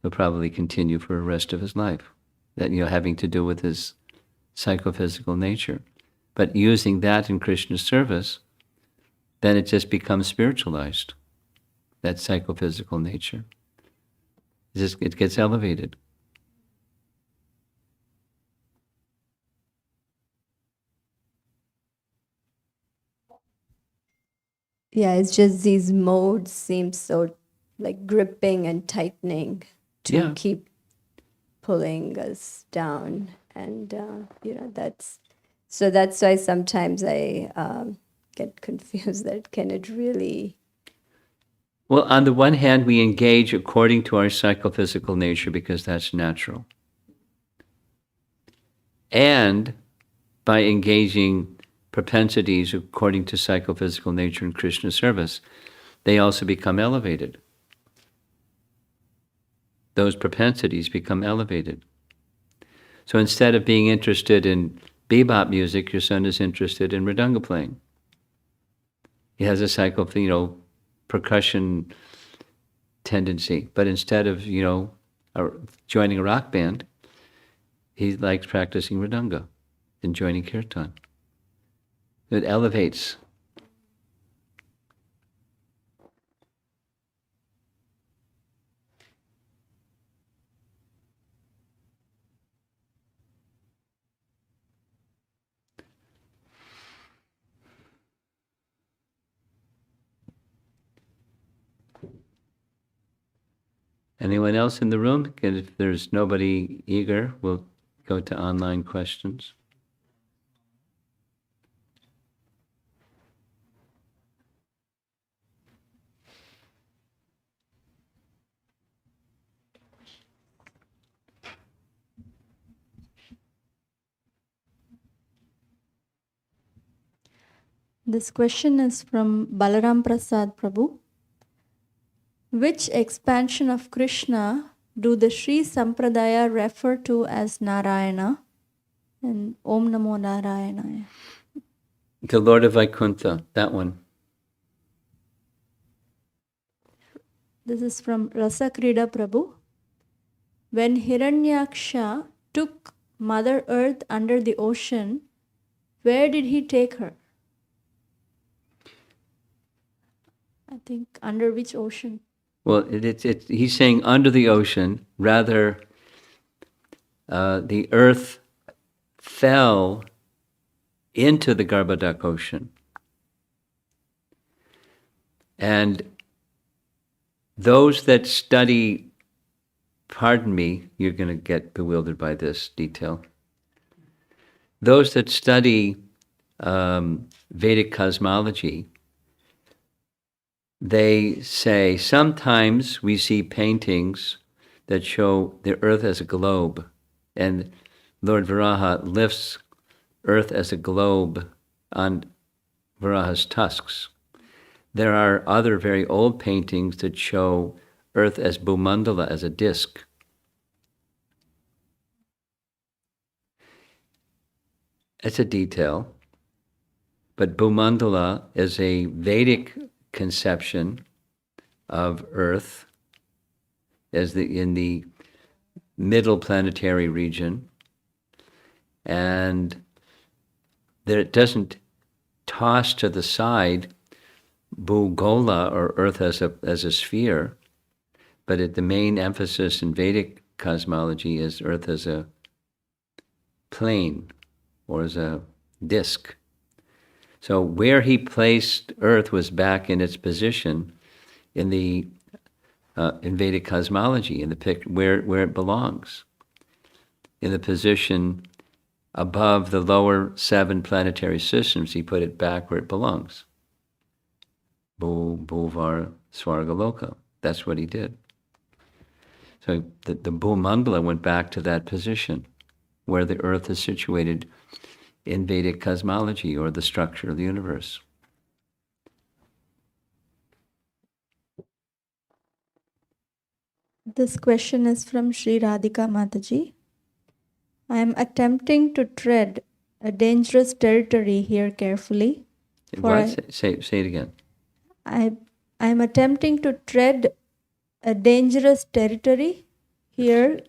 He'll probably continue for the rest of his life, that, having to do with his psychophysical nature. But using that in Krishna's service, then it just becomes spiritualized, that psychophysical nature. It gets elevated. Yeah, it's just these modes seem so like gripping and tightening to keep pulling us down. And, that's why sometimes I get confused that can it really... Well, on the one hand, we engage according to our psychophysical nature because that's natural. And by engaging propensities according to psychophysical nature in Krishna service, they also become elevated. Those propensities become elevated. So instead of being interested in bebop music, your son is interested in mridanga playing. He has a percussion tendency, but instead of, joining a rock band, he likes practicing mridanga and joining kirtan. It elevates. Anyone else in the room? And if there's nobody eager, we'll go to online questions. This question is from Balaram Prasad Prabhu. Which expansion of Krishna do the Sri Sampradaya refer to as Narayana? And Om Namo Narayana. The Lord of Vaikuntha, that one. This is from Rasakrida Prabhu. When Hiranyaksha took Mother Earth under the ocean, where did he take her? I think under which ocean? Well, he's saying under the ocean, rather, the earth fell into the Garbhodak ocean. And those that study, pardon me, you're going to get bewildered by this detail. Those that study Vedic cosmology, they say sometimes we see paintings that show the earth as a globe, and Lord Varaha lifts earth as a globe on Varaha's tusks. There are other very old paintings that show earth as Bhumandala, as a disk. It's a detail, but Bhumandala is a Vedic conception of Earth as in the middle planetary region, and that it doesn't toss to the side Bhugola, or Earth as a sphere, but the main emphasis in Vedic cosmology is Earth as a plane or as a disk. So where he placed Earth was back in its position in the in Vedic cosmology, in the where it belongs, in the position above the lower 7 planetary systems. He put it back where it belongs. Bhuvar Svargaloka. That's what he did. So the Bhumandala went back to that position where the Earth is situated in Vedic cosmology, or the structure of the universe. This question is from Sri Radhika Mataji. I am attempting to tread a dangerous territory here carefully. Say it again. I am attempting to tread a dangerous territory here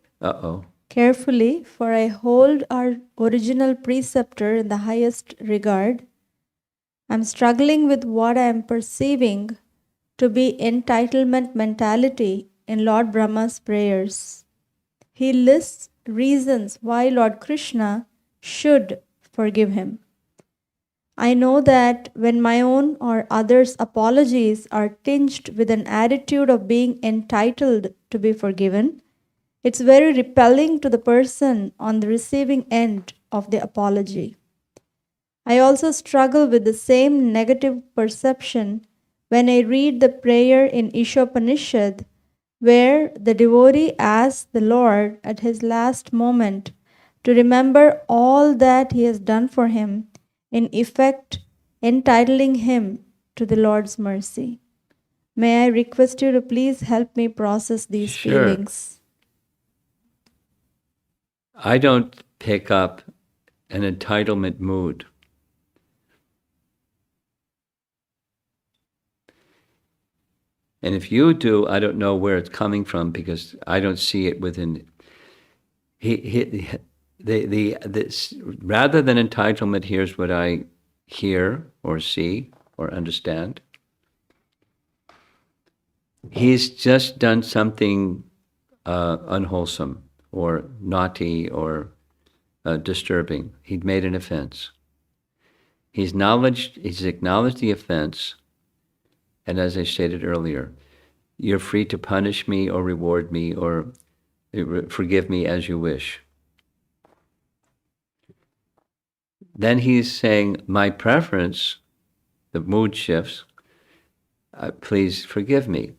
carefully, for I hold our original preceptor in the highest regard. I am struggling with what I am perceiving to be entitlement mentality in Lord Brahma's prayers. He lists reasons why Lord Krishna should forgive him. I know that when my own or others' apologies are tinged with an attitude of being entitled to be forgiven, it's very repelling to the person on the receiving end of the apology. I also struggle with the same negative perception when I read the prayer in Ishopanishad, where the devotee asks the Lord at his last moment to remember all that he has done for him, in effect entitling him to the Lord's mercy. May I request you to please help me process these feelings? I don't pick up an entitlement mood. And if you do, I don't know where it's coming from because I don't see it within. This, rather than entitlement, here's what I hear or see or understand. He's just done something unwholesome or naughty or disturbing. He'd made an offense. He's acknowledged the offense, and as I stated earlier, you're free to punish me or reward me or forgive me as you wish. Then he's saying, my preference, the mood shifts, please forgive me.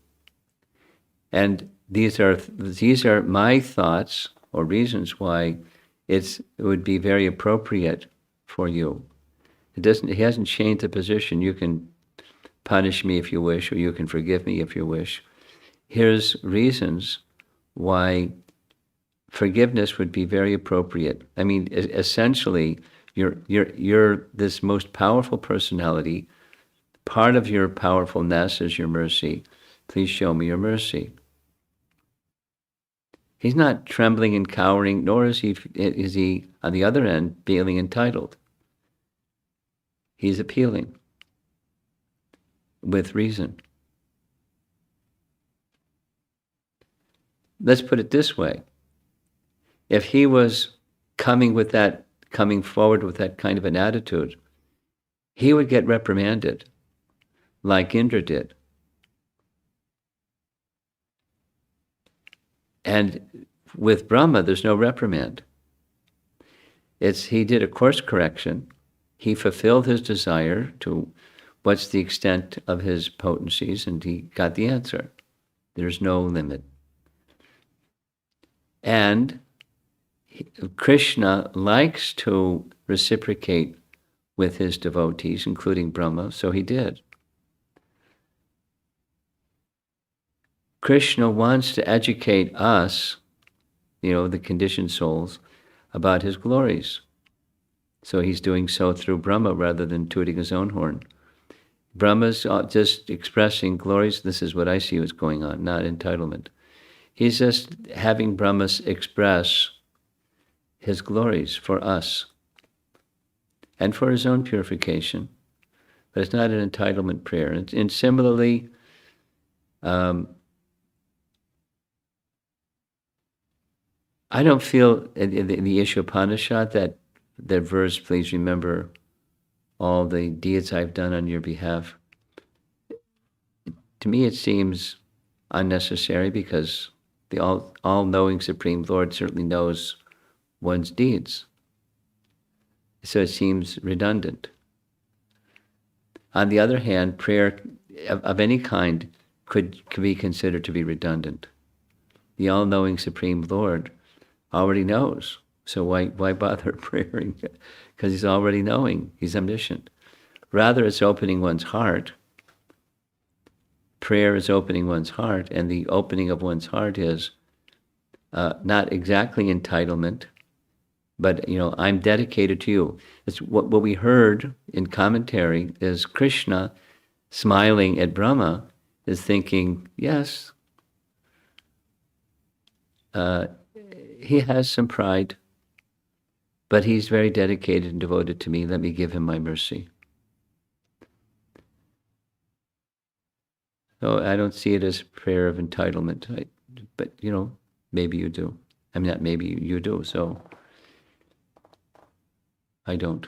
And these are my thoughts or reasons why it would be very appropriate for you. He hasn't changed the position. You can punish me if you wish, or you can forgive me if you wish. Here's reasons why forgiveness would be very appropriate. I mean, essentially, you're this most powerful personality. Part of your powerfulness is your mercy. Please show me your mercy. He's not trembling and cowering, nor is he on the other end feeling entitled. He's appealing with reason. Let's put it this way. If he was coming forward with that kind of an attitude, he would get reprimanded like Indra did. And with Brahma, there's no reprimand. He did a course correction. He fulfilled his desire to what's the extent of his potencies, and he got the answer. There's no limit. And Krishna likes to reciprocate with his devotees, including Brahma, so he did. Krishna wants to educate us, the conditioned souls, about his glories. So he's doing so through Brahma rather than tooting his own horn. Brahma's just expressing glories. This is what I see what's going on, not entitlement. He's just having Brahma express his glories for us and for his own purification. But it's not an entitlement prayer. And similarly, I don't feel in the Ishopanishad that verse, please remember all the deeds I've done on your behalf. To me, it seems unnecessary because the all-knowing Supreme Lord certainly knows one's deeds. So it seems redundant. On the other hand, prayer of any kind could be considered to be redundant. The all-knowing Supreme Lord already knows. So why bother praying? Because he's already knowing. He's omniscient. Rather, it's opening one's heart. Prayer is opening one's heart, and the opening of one's heart is not exactly entitlement, but I'm dedicated to you. It's what we heard in commentary is Krishna smiling at Brahma is thinking, yes, he has some pride, but he's very dedicated and devoted to me. Let me give him my mercy. So I don't see it as a prayer of entitlement, but maybe you do. I mean, not maybe you do, so I don't.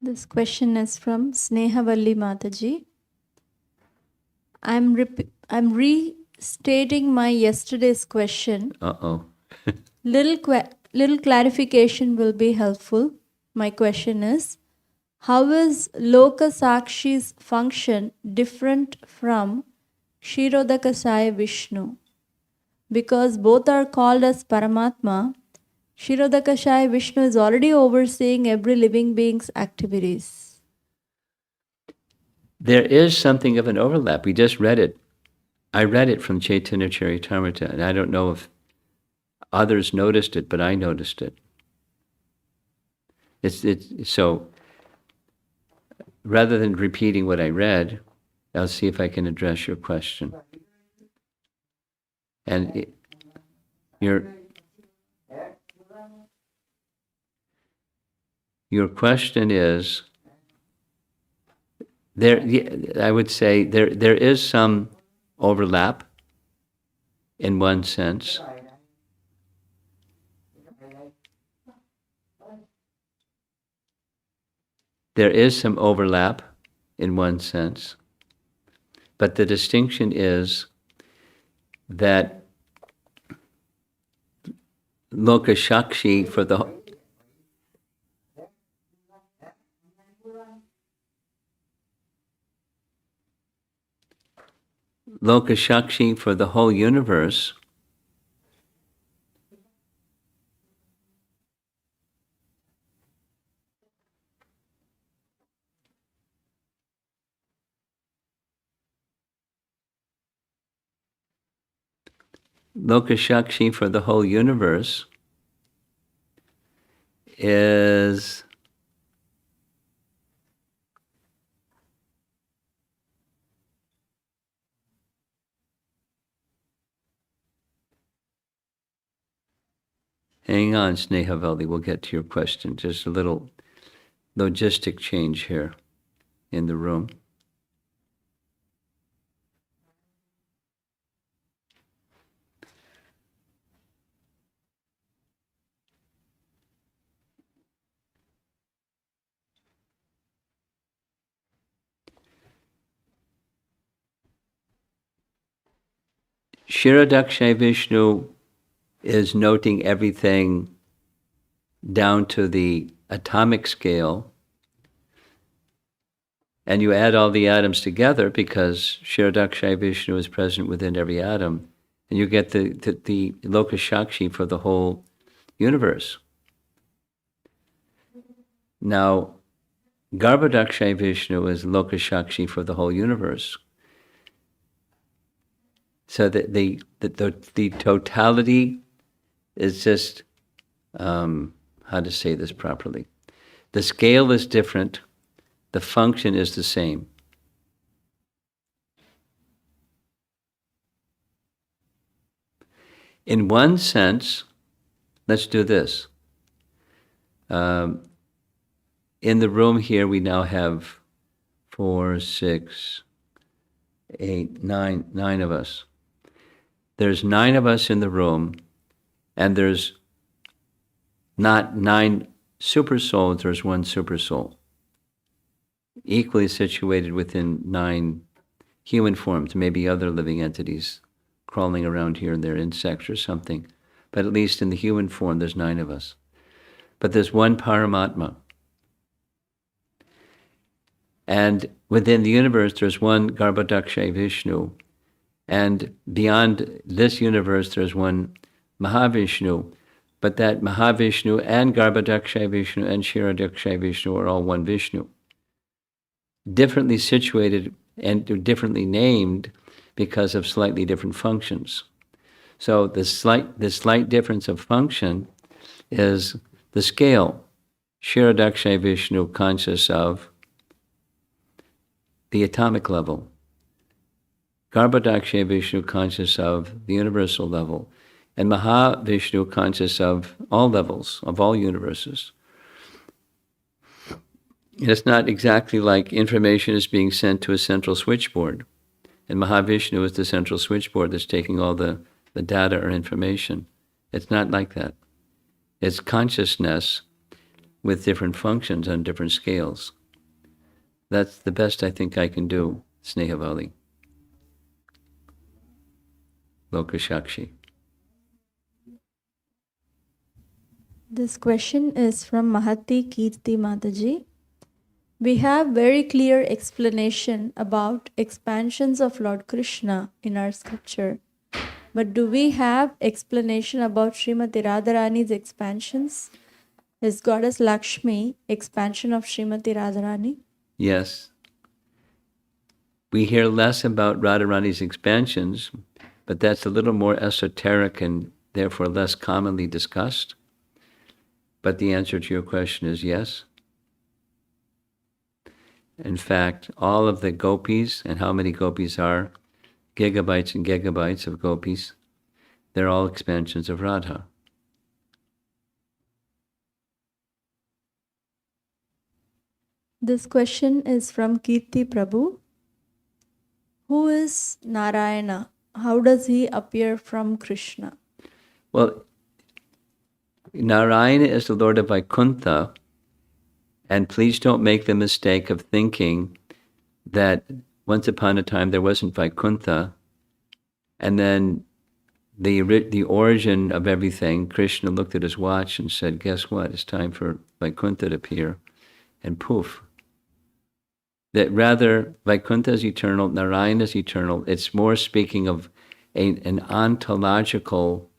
This question is from Snehavalli Mataji. I'm restating my yesterday's question. Little clarification will be helpful. My question is, how is Loka Sakshi's function different from Kshirodakasaya Vishnu? Because both are called as Paramatma, Kshirodakasaya Vishnu is already overseeing every living being's activities. There is something of an overlap. We just read it. I read it from Chaitanya Charitamrita, and I don't know if others noticed it, but I noticed it. So rather than repeating what I read, I'll see if I can address your question. And your question is, I would say there is some overlap in one sense. There is some overlap in one sense, but the distinction is that Lokashakshi for the whole universe Lokashakshi for the whole universe is hang on, Snehavalli, we'll get to your question. Just a little logistic change here in the room. Shiradakshay Vishnu is noting everything down to the atomic scale, and you add all the atoms together because Shiradakshay Vishnu is present within every atom, and you get the Lokashakshi for the whole universe. Now, Garbhodakshay Vishnu is Lokashakshi for the whole universe. So that the totality is just, how to say this properly. The scale is different, the function is the same. In one sense, let's do this. In the room here, we now have 4, 6, 8, 9 of us. There's 9 of us in the room, and there's not 9 super souls, there's 1 super soul, equally situated within 9 human forms, maybe other living entities crawling around here and there, insects or something. But at least in the human form, there's 9 of us. But there's 1 Paramatma. And within the universe, there's 1 Garbhodakshay Vishnu. And beyond this universe, there's 1 Mahavishnu. But that Mahavishnu and Garbhodakshay Vishnu and Shiradakshay Vishnu are all 1 Vishnu. Differently situated and differently named because of slightly different functions. So the slight difference of function is the scale. Shiradakshay Vishnu conscious of the atomic level. Garbhodakshay Vishnu conscious of the universal level. And Mahavishnu conscious of all levels, of all universes. And it's not exactly like information is being sent to a central switchboard. And Mahavishnu is the central switchboard that's taking all the data or information. It's not like that. It's consciousness with different functions on different scales. That's the best I think I can do, Snehavalli. Lokashakshi. This question is from Mahati Kirti Mataji. We have very clear explanation about expansions of Lord Krishna in our scripture. But do we have explanation about Srimati Radharani's expansions? Is Goddess Lakshmi expansion of Srimati Radharani? Yes. We hear less about Radharani's expansions, but that's a little more esoteric and therefore less commonly discussed. But the answer to your question is yes. In fact, all of the gopis, and how many gopis are, gigabytes and gigabytes of gopis, they're all expansions of Radha. This question is from Kirti Prabhu. Who is Narayana? How does he appear from Krishna? Well, Narayana is the Lord of Vaikuntha, and please don't make the mistake of thinking that once upon a time there wasn't Vaikuntha, and then the origin of everything, Krishna looked at his watch and said, guess what, it's time for Vaikuntha to appear, and poof. That rather, Vaikuntha is eternal, Narayana is eternal. It's more speaking of an ontological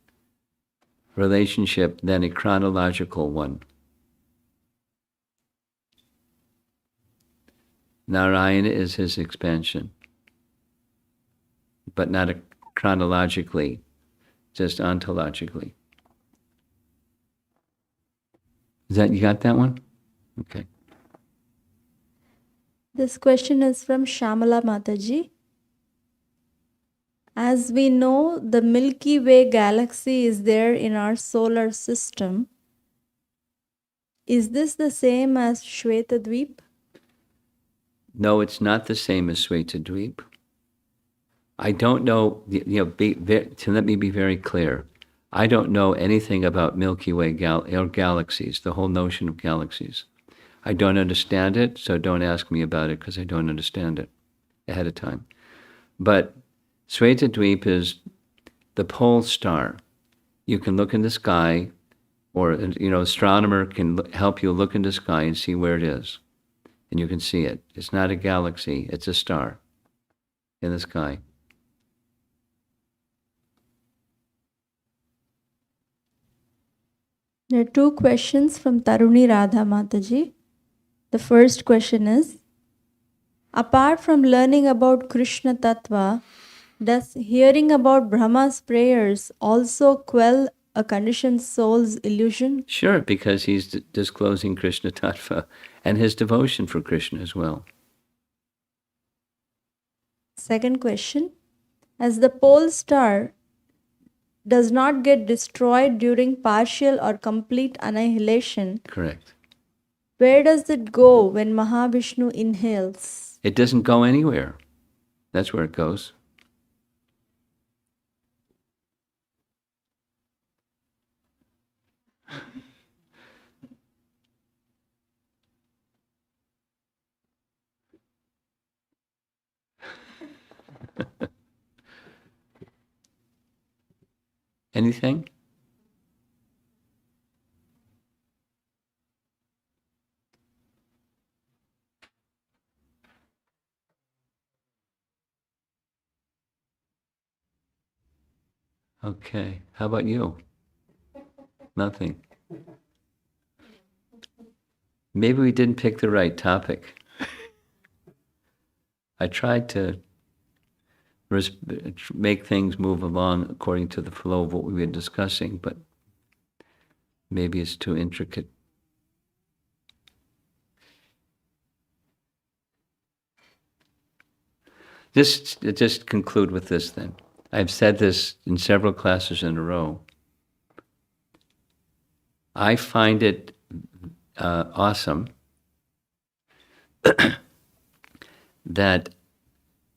relationship than a chronological one. Narayana is his expansion, but not chronologically, just ontologically. You got that one? Okay. This question is from Shamala Mataji. As we know, the Milky Way galaxy is there in our solar system. Is this the same as Shvetadweep? No, it's not the same as Shvetadweep. I don't know, let me be very clear. I don't know anything about Milky Way or galaxies, the whole notion of galaxies. I don't understand it, so don't ask me about it because I don't understand it ahead of time. But Shvetadweep is the pole star. You can look in the sky, or astronomer can help you look in the sky and see where it is. And you can see it. It's not a galaxy, it's a star in the sky. There are two questions from Taruni Radha Mataji. The first question is, apart from learning about Krishna Tattva, does hearing about Brahma's prayers also quell a conditioned soul's illusion? Sure, because he's disclosing Krishna Tattva and his devotion for Krishna as well. Second question, as the pole star does not get destroyed during partial or complete annihilation, Correct. Where does it go when Mahavishnu inhales? It doesn't go anywhere. That's where it goes. Anything? Okay. How about you? Nothing. Maybe we didn't pick the right topic. I tried to make things move along according to the flow of what we were discussing, but maybe it's too intricate. Just conclude with this then. I've said this in several classes in a row. I find it awesome that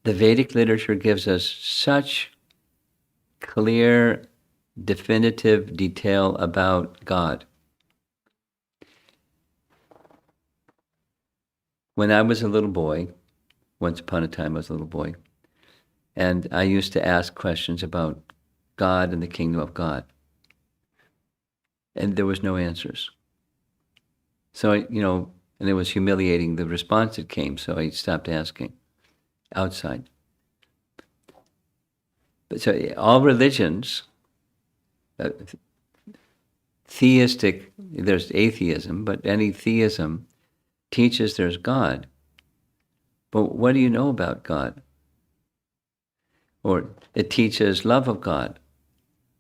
the Vedic literature gives us such clear, definitive detail about God. When I was a little boy, once upon a time I was a little boy, and I used to ask questions about God and the kingdom of God. And there was no answers. So, and it was humiliating, the response that came, so I stopped asking outside. But so all religions, theistic, there's atheism, but any theism teaches there's God. But what do you know about God? Or it teaches love of God.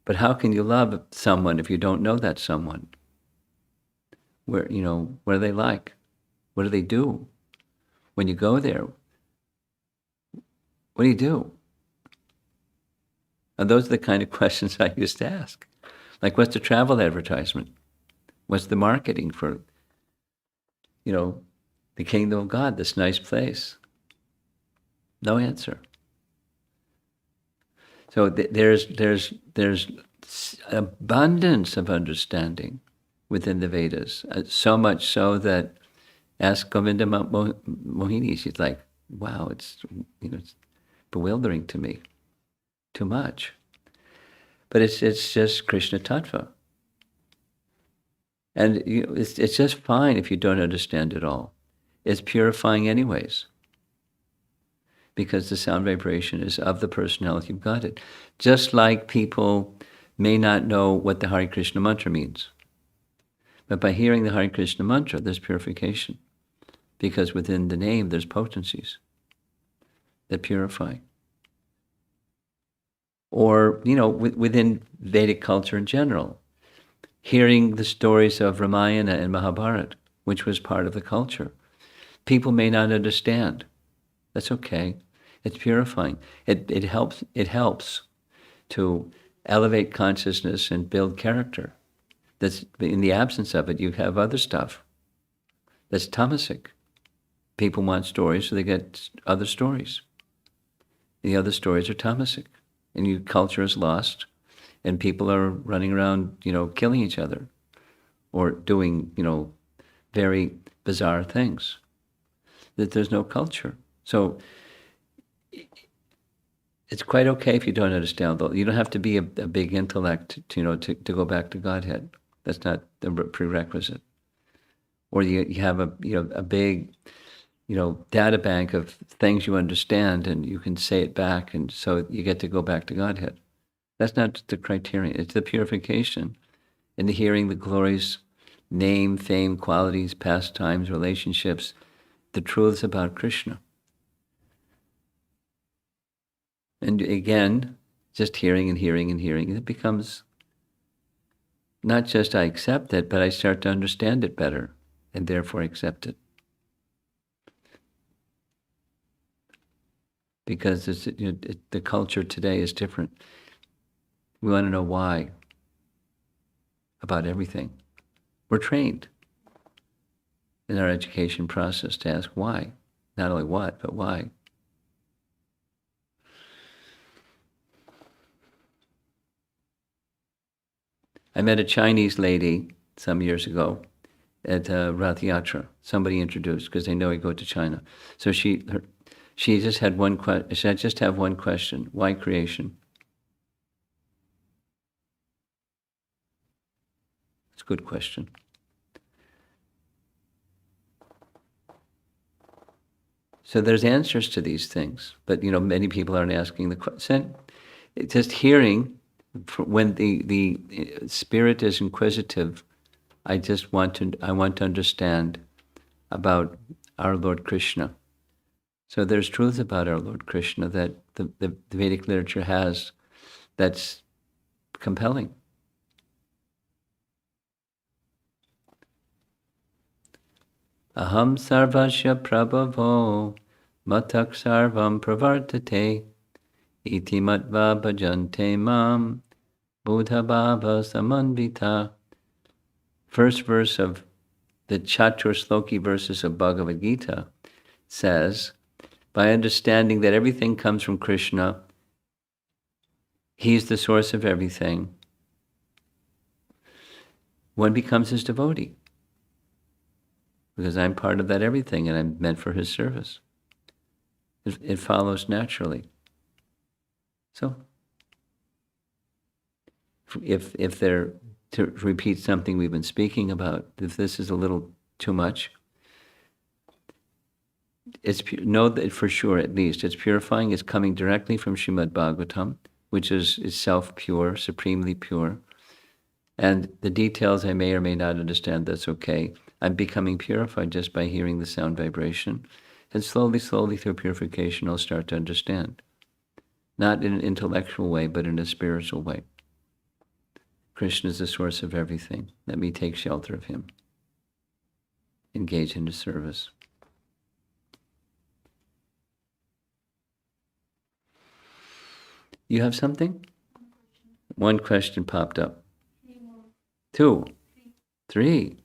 But how can you love someone if you don't know that someone? What are they like? What do they do? When you go there, what do you do? And those are the kind of questions I used to ask. Like, what's the travel advertisement? What's the marketing for, the kingdom of God, this nice place? No answer. So there's abundance of understanding within the Vedas. So much so that ask Govinda Mohini, she's like, wow, it's bewildering to me. Too much. But it's just Krishna Tattva. And it's just fine if you don't understand it all. It's purifying anyways. Because the sound vibration is of the personality of Godhead. Just like people may not know what the Hare Krishna mantra means. But by hearing the Hare Krishna mantra, there's purification. Because within the name, there's potencies that purify. Or, within Vedic culture in general, hearing the stories of Ramayana and Mahabharata, which was part of the culture. People may not understand. That's okay. It's purifying. It helps to elevate consciousness and build character. That's in the absence of it, you have other stuff. That's tamasic. People want stories, so they get other stories. The other stories are tamasic. And your culture is lost, and people are running around, killing each other, or doing, very bizarre things. That there's no culture. So it's quite okay if you don't understand, though. You don't have to be a big intellect, to go back to Godhead. That's not the prerequisite. Or you have a big, data bank of things you understand, and you can say it back, and so you get to go back to Godhead. That's not the criterion. It's the purification and the hearing the glories, name, fame, qualities, pastimes, relationships, the truths about Krishna. And again, just hearing and hearing and hearing, it becomes not just I accept it, but I start to understand it better, and therefore accept it. Because the culture today is different. We want to know why about everything. We're trained in our education process to ask why. Not only what, but why. I met a Chinese lady some years ago at Rath Yatra. Somebody introduced, because they know I go to China. So she just had one question. I just have one question. Why creation? It's a good question. So there's answers to these things, but many people aren't asking the question. Just hearing, when the spirit is inquisitive, I want to understand about our Lord Krishna. So there's truths about our Lord Krishna that the Vedic literature has that's compelling. Aham sarvasya prabhavo matak sarvam pravartate iti matva bhajante mam buddha bhava samanvita. First verse of the Chatur Sloki verses of Bhagavad Gita says, by understanding that everything comes from Krishna, He's the source of everything, one becomes His devotee. Because I'm part of that everything, and I'm meant for His service. It follows naturally. So, if they're, to repeat something we've been speaking about, if this is a little too much, know that for sure, at least, it's purifying. It's coming directly from Srimad Bhagavatam, which is itself pure, supremely pure. And the details I may or may not understand, that's okay. I'm becoming purified just by hearing the sound vibration. And slowly, slowly through purification, I'll start to understand. Not in an intellectual way, but in a spiritual way. Krishna is the source of everything. Let me take shelter of him. Engage in his service. You have something? One question popped up. 2. 3.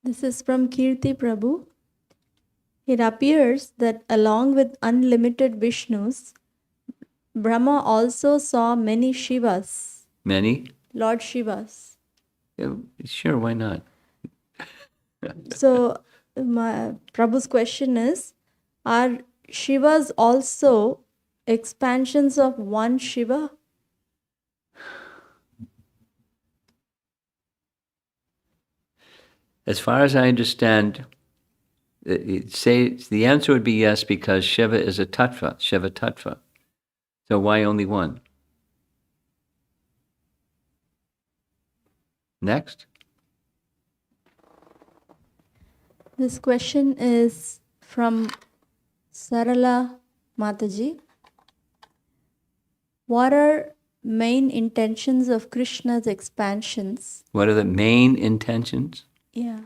This is from Kirti Prabhu. It appears that along with unlimited Vishnus, Brahma also saw many Shivas. Many? Lord Shivas. Yeah, sure, why not? So, my Prabhu's question is, are Shivas also expansions of one Shiva? As far as I understand, the answer would be yes, because Shiva is a tattva, Shiva tattva. So why only one? Next. This question is from Sarala Mataji. What are main intentions of Krishna's expansions? What are the main intentions? Yeah.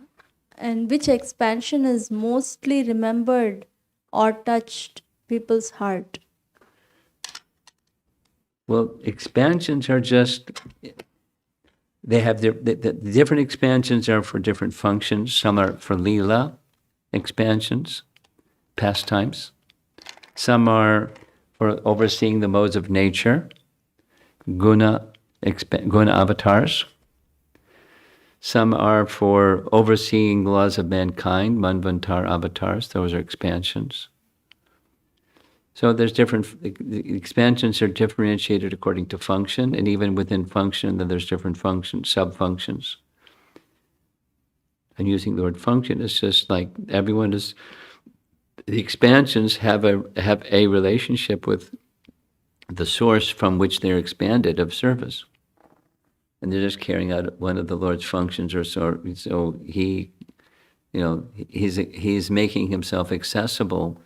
And which expansion is mostly remembered or touched people's heart? Well, expansions are just, they have the different expansions are for different functions. Some are for Leela expansions, pastimes. Some are for overseeing the modes of nature, guna avatars. Some are for overseeing the laws of mankind, manvantar avatars. Those are expansions. So there's different, the expansions are differentiated according to function, and even within function, then there's different functions, sub-functions. I'm using the word function, it's just like everyone is, the expansions have a relationship with the source from which they're expanded of service. And they're just carrying out one of the Lord's functions, or so he, he's making himself accessible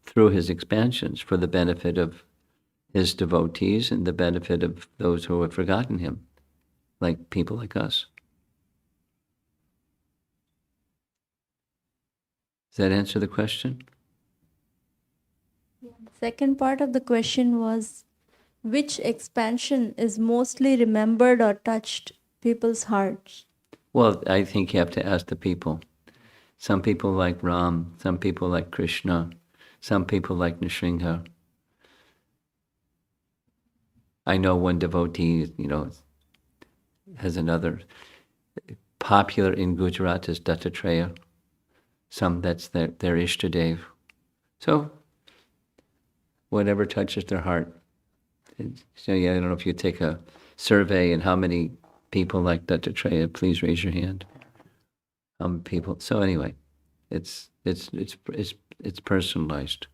through his expansions for the benefit of his devotees and the benefit of those who have forgotten him, like people like us. Does that answer the question? Second part of the question was, which expansion is mostly remembered or touched people's hearts? Well, I think you have to ask the people. Some people like Ram, some people like Krishna, some people like Nrsimha. I know one devotee, has another. Popular in Gujarat is Dattatreya. Some, that's their Ishtadev. So, whatever touches their heart. So, yeah, I don't know if you take a survey and how many people like Dattatreya, please raise your hand. People. So anyway, it's personalized.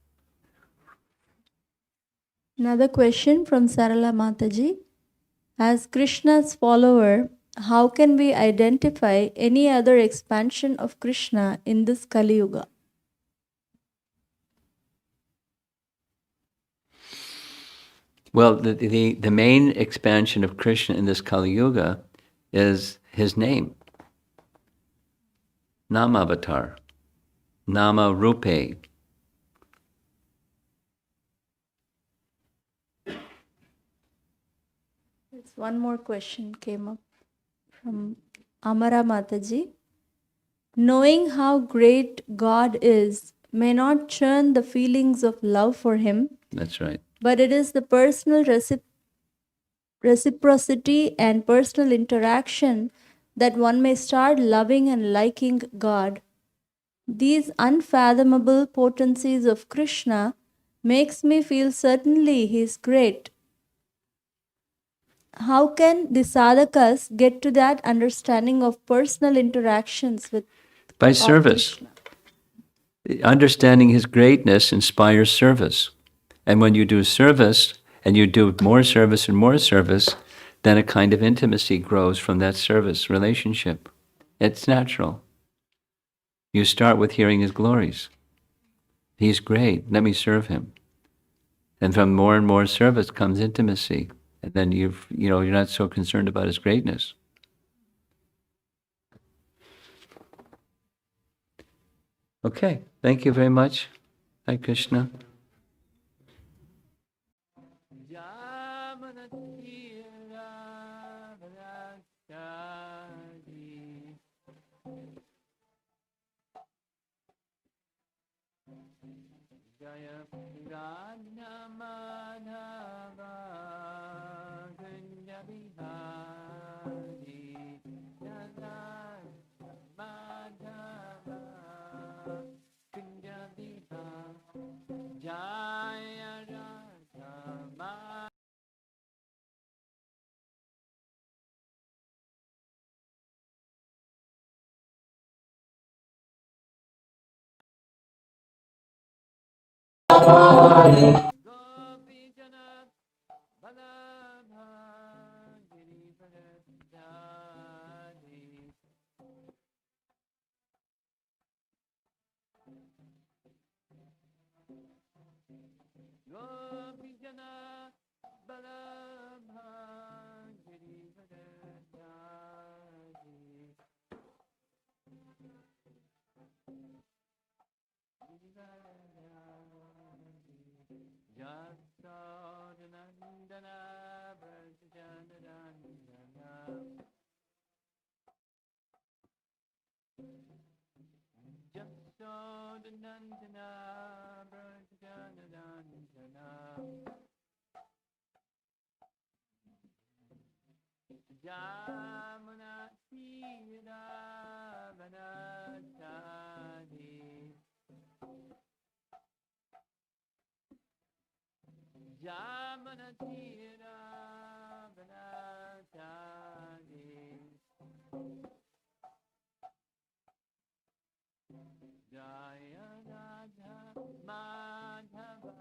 Another question from Sarala Mataji. As Krishna's follower, how can we identify any other expansion of Krishna in this Kali Yuga? Well, the main expansion of Krishna in this Kali Yuga is his name. Namavatar. Nama Rupe. One more question came up from Amara Mataji. Knowing how great God is may not churn the feelings of love for him. That's right. But it is the personal reciprocity and personal interaction that one may start loving and liking God. These unfathomable potencies of Krishna makes me feel certainly he is great. How can the sadhakas get to that understanding of personal interactions with by service? Krishna? Understanding his greatness inspires service. And when you do service, and you do more service and more service, then a kind of intimacy grows from that service relationship. It's natural. You start with hearing his glories. He's great. Let me serve him. And from more and more service comes intimacy. And then you're not so concerned about his greatness. Okay, thank you very much. Hare Krishna. Jaya Radha Madhava Kunja Bihari Radha Madhava Kunja Bihari Jaya Radha Madhava. Gopi Jana Balabha Girivardhari Gopi Jana Balabha Girivardhari Jasodanandana Brajanandana Jasodanandana Brajanandana Jamuna Sira Vanachadi Jamuna Sira Vanachadi Jaya Radha Madhava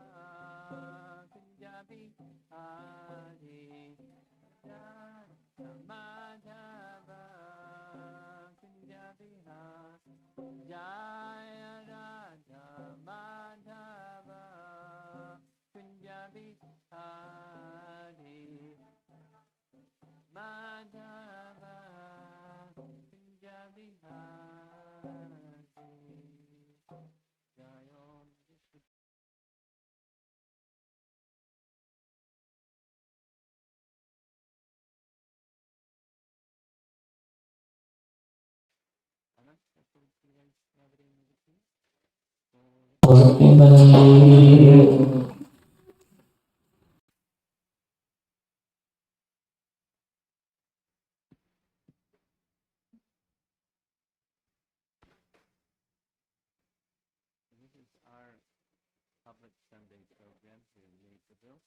Kunjabi Hari Radha Madhava Kunjabi Hari Jaya Radha Madhava Kunjabi Hari Madhava Kunjabi Hari Jaya This is our public Sunday program here in Naperville.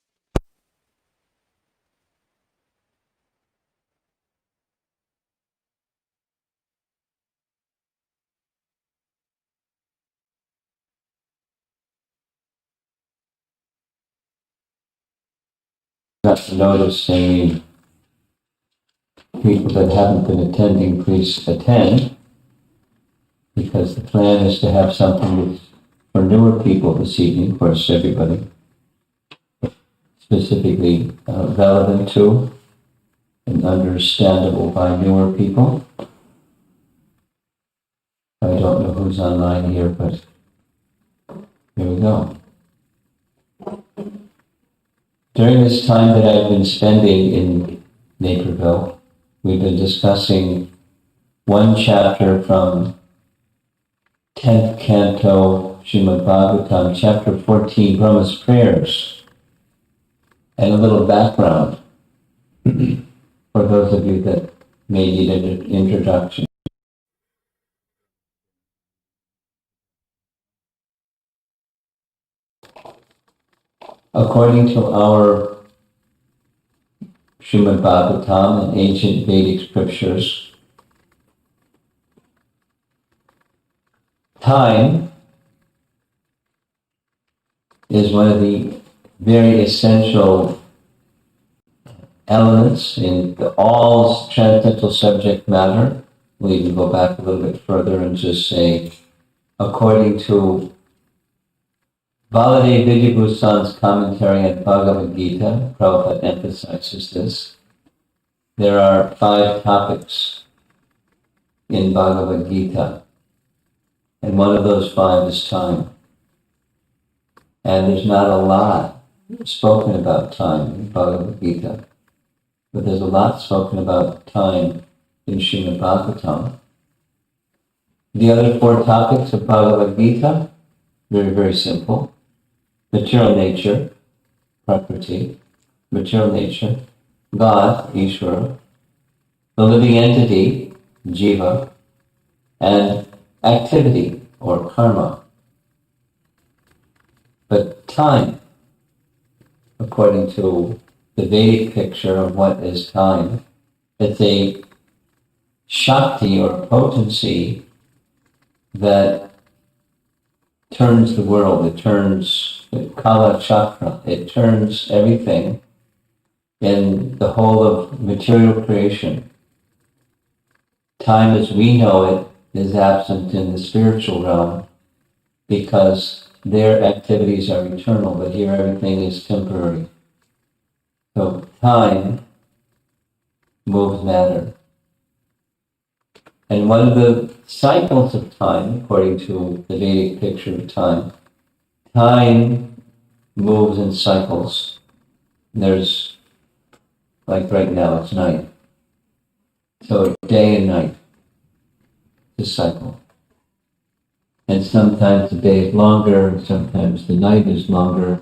Not noticing people that haven't been attending, please attend, because the plan is to have something for newer people this evening, of course, everybody, specifically relevant to and understandable by newer people. I don't know who's online here, but here we go. During this time that I've been spending in Naperville, we've been discussing one chapter from 10th Canto, Srimad Bhagavatam, chapter 14, Brahma's Prayers, and a little background for those of you that may need an introduction. According to our Srimad Bhagavatam and ancient Vedic scriptures, time is one of the very essential elements in all transcendental subject matter. We'll even go back a little bit further and just say according to Baladev Vidyabhusan's commentary on Bhagavad Gita, Prabhupada emphasizes this. There are 5 topics in Bhagavad Gita, and one of those 5 is time. And there's not a lot spoken about time in Bhagavad Gita, but there's a lot spoken about time in Srimad Bhagavatam. The other 4 topics of Bhagavad Gita, very, very simple. Material nature, Prakriti, material nature, God, Ishvara, the living entity, Jiva, and activity, or karma. But time, according to the Vedic picture of what is time, it's a Shakti or potency that turns the world, it turns the Kala Chakra, it turns everything in the whole of material creation. Time as we know it is absent in the spiritual realm because their activities are eternal, but here everything is temporary. So time moves matter. And one of the cycles of time, according to the Vedic picture of time, time moves in cycles. There's, like right now, it's night. So day and night is a cycle. And sometimes the day is longer, and sometimes the night is longer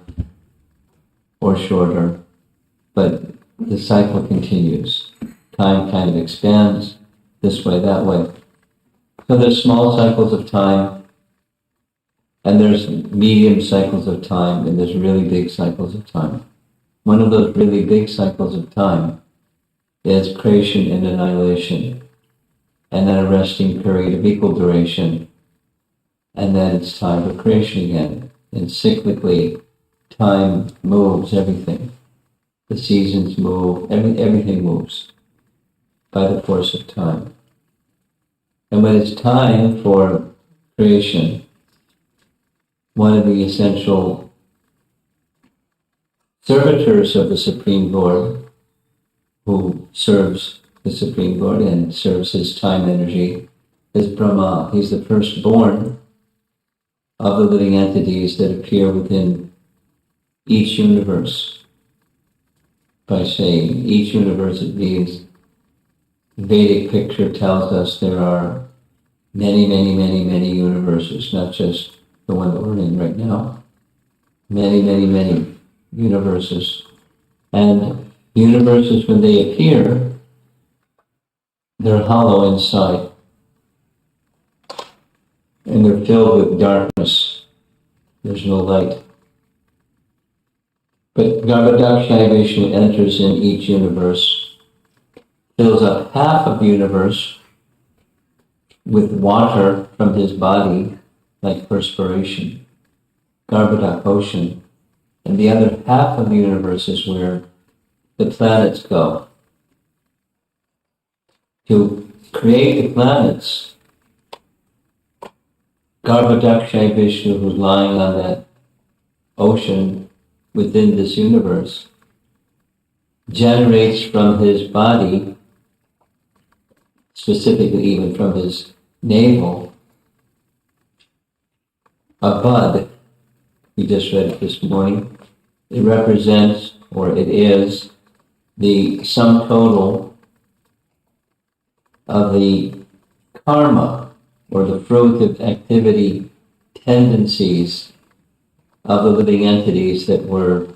or shorter, but the cycle continues. Time kind of expands this way, that way. So there's small cycles of time, and there's medium cycles of time, and there's really big cycles of time. One of those really big cycles of time is creation and annihilation, and then a resting period of equal duration, and then it's time for creation again. And cyclically, time moves everything. The seasons move, everything moves by the force of time. And when it's time for creation, one of the essential servitors of the Supreme Lord, who serves the Supreme Lord and serves his time energy, is Brahma. He's the firstborn of the living entities that appear within each universe. By saying each universe, it means Vedic picture tells us there are many, many, many, many universes, not just the one that we're in right now. Many, many, many universes. And universes, when they appear, they're hollow inside. And they're filled with darkness. There's no light. But Garbhodakshaya Vishnu enters in each universe, fills up half of the universe with water from his body, like perspiration, Garbhodak ocean, and the other half of the universe is where the planets go. To create the planets, Garbhodakshaya Vishnu, who's lying on that ocean within this universe, generates from his body, specifically even from his navel, a bud. We just read it this morning. It represents, or it is, the sum total of the karma, or the fruit of activity tendencies of the living entities that were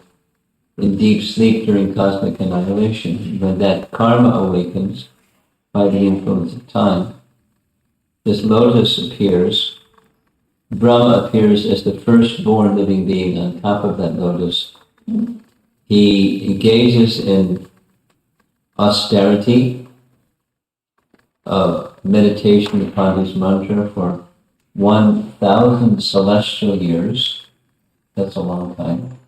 in deep sleep during cosmic annihilation. When that karma awakens by the influence of time, this lotus appears. Brahma appears as the firstborn living being on top of that lotus. He engages in austerity of meditation upon his mantra for 1,000 celestial years. That's a long time.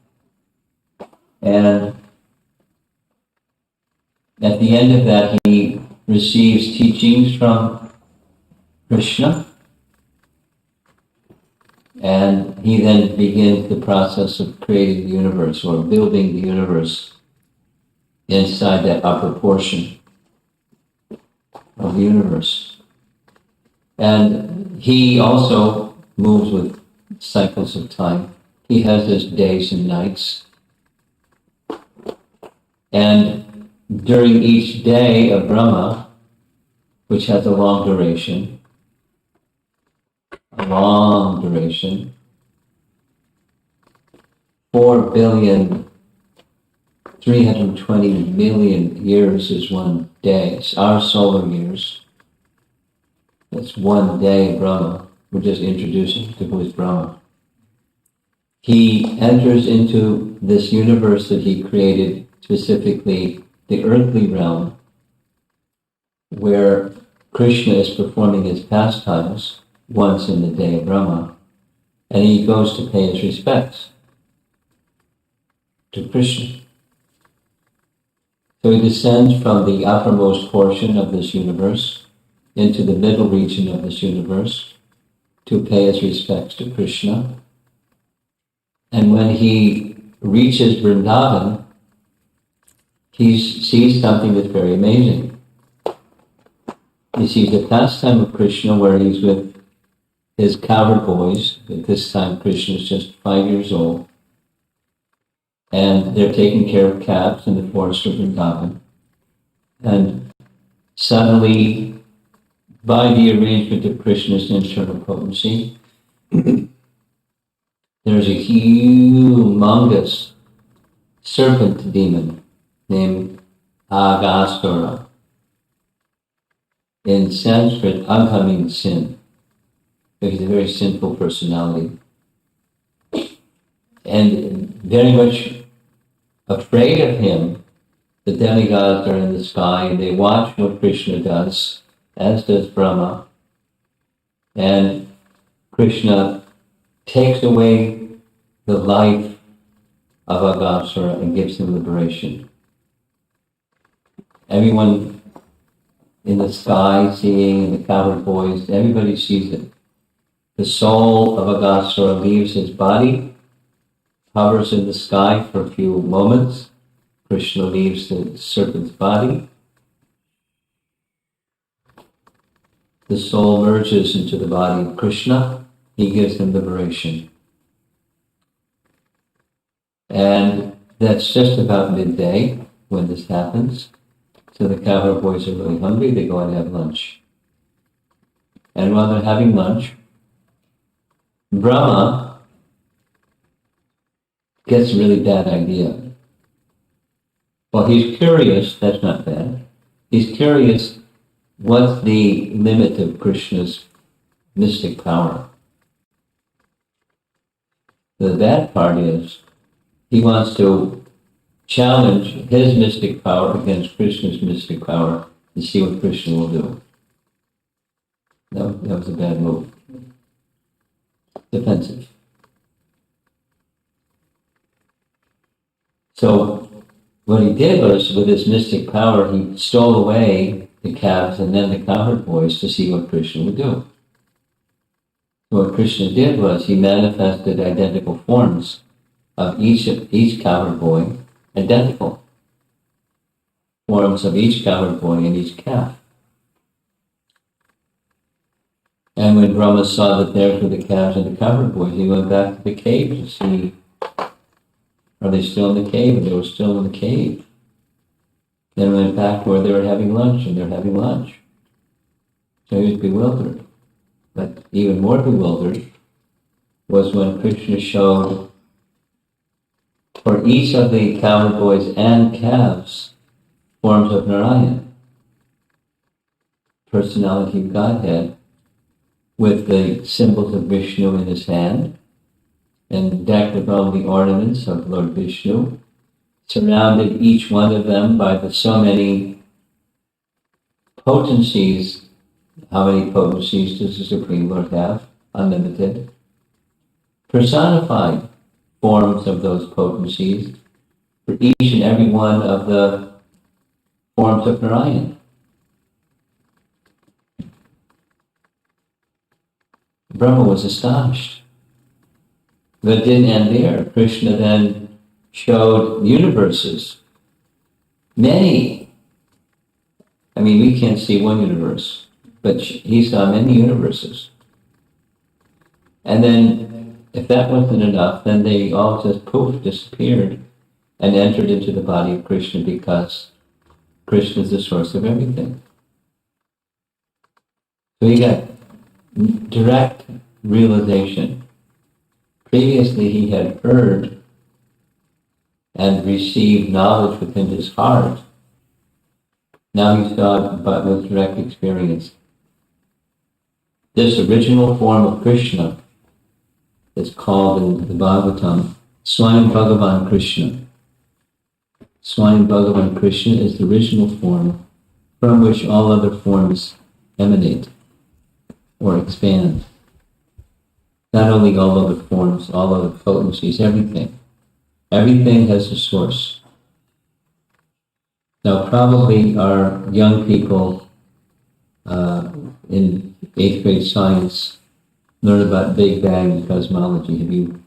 And at the end of that, he receives teachings from Krsna, And he then begins the process of creating the universe or building the universe inside that upper portion of the universe. And he also moves with cycles of time. He has his days and nights. And during each day of Brahma, which has a long duration, 4,320,000,000 years is one day. It's our solar years. That's one day Brahma. We're just introducing to who is Brahma. He enters into this universe that he created, specifically the earthly realm, where Krishna is performing his pastimes once in the day of Brahma, and he goes to pay his respects to Krishna. So he descends from the uppermost portion of this universe into the middle region of this universe to pay his respects to Krishna. And when he reaches Vrindavan, he sees something that's very amazing. He sees the pastime of Krishna where he's with his cowherd boys. At this time, Krishna is just 5 years old. And they're taking care of calves in the forest of Vrindavan. And suddenly, by the arrangement of Krishna's internal potency, there's a humongous serpent demon named Aghasura. In Sanskrit, Agha means sin. He's a very sinful personality. And very much afraid of him, the demigods are in the sky and they watch what Krishna does, as does Brahma. And Krishna takes away the life of Aghasura and gives him liberation. Everyone in the sky seeing, the cowherd boys, everybody sees it. The soul of Aghasura leaves his body, hovers in the sky for a few moments. Krishna leaves the serpent's body. The soul merges into the body of Krishna. He gives him liberation. And that's just about midday when this happens. So the cowherd boys are really hungry. They go and have lunch. And while they're having lunch, Brahma gets a really bad idea. Well, he's curious, that's not bad. He's curious what's the limit of Krishna's mystic power. The bad part is he wants to challenge his mystic power against Krishna's mystic power and see what Krishna will do. That was a bad move. Defensive. So what he did was, with his mystic power, he stole away the calves and then the cowherd boys to see what Krishna would do. So what Krishna did was he manifested identical forms of each cowherd boy, identical forms of each cowherd boy and each calf. And when Brahma saw that there were the calves and the cowherd boys, he went back to the cave to see, are they still in the cave? And they were still in the cave. Then went back where they were having lunch, and they're having lunch. So he was bewildered. But even more bewildered was when Krishna showed for each of the cowherd boys and calves forms of Narayan, personality of Godhead, with the symbols of Vishnu in his hand, and decked with all the ornaments of Lord Vishnu, surrounded each one of them by the so many potencies. How many potencies does the Supreme Lord have? Unlimited. Personified forms of those potencies for each and every one of the forms of Narayan. Brahma was astonished. But it didn't end there. Krishna then showed universes. Many. I mean, we can't see one universe, but he saw many universes. And then, if that wasn't enough, then they all just poof, disappeared and entered into the body of Krishna because Krishna is the source of everything. So he got direct realization. Previously he had heard and received knowledge within his heart. Now he saw it but with direct experience. This original form of Krishna is called in the Bhagavatam Swayam Bhagavan Krishna. Swayam Bhagavan Krishna is the original form from which all other forms emanate or expand. Not only all other forms, all other potencies, everything. Everything has a source. Now probably our young people in 8th grade science learn about Big Bang cosmology. Have you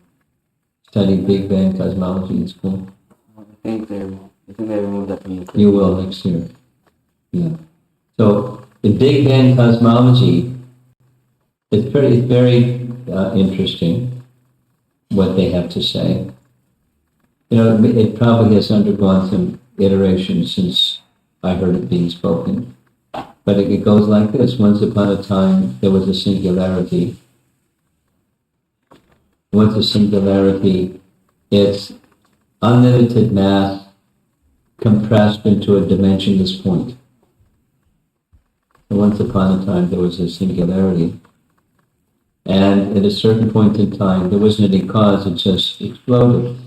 studied Big Bang cosmology in school? I think they removed that from the curriculum. You will next year. Yeah. So in Big Bang cosmology, it's very interesting what they have to say. You know, it probably has undergone some iterations since I heard it being spoken. But it goes like this. Once upon a time, there was a singularity. What's a singularity? It's unlimited mass compressed into a dimensionless point. So once upon a time, there was a singularity. And at a certain point in time, there wasn't any cause, it just exploded.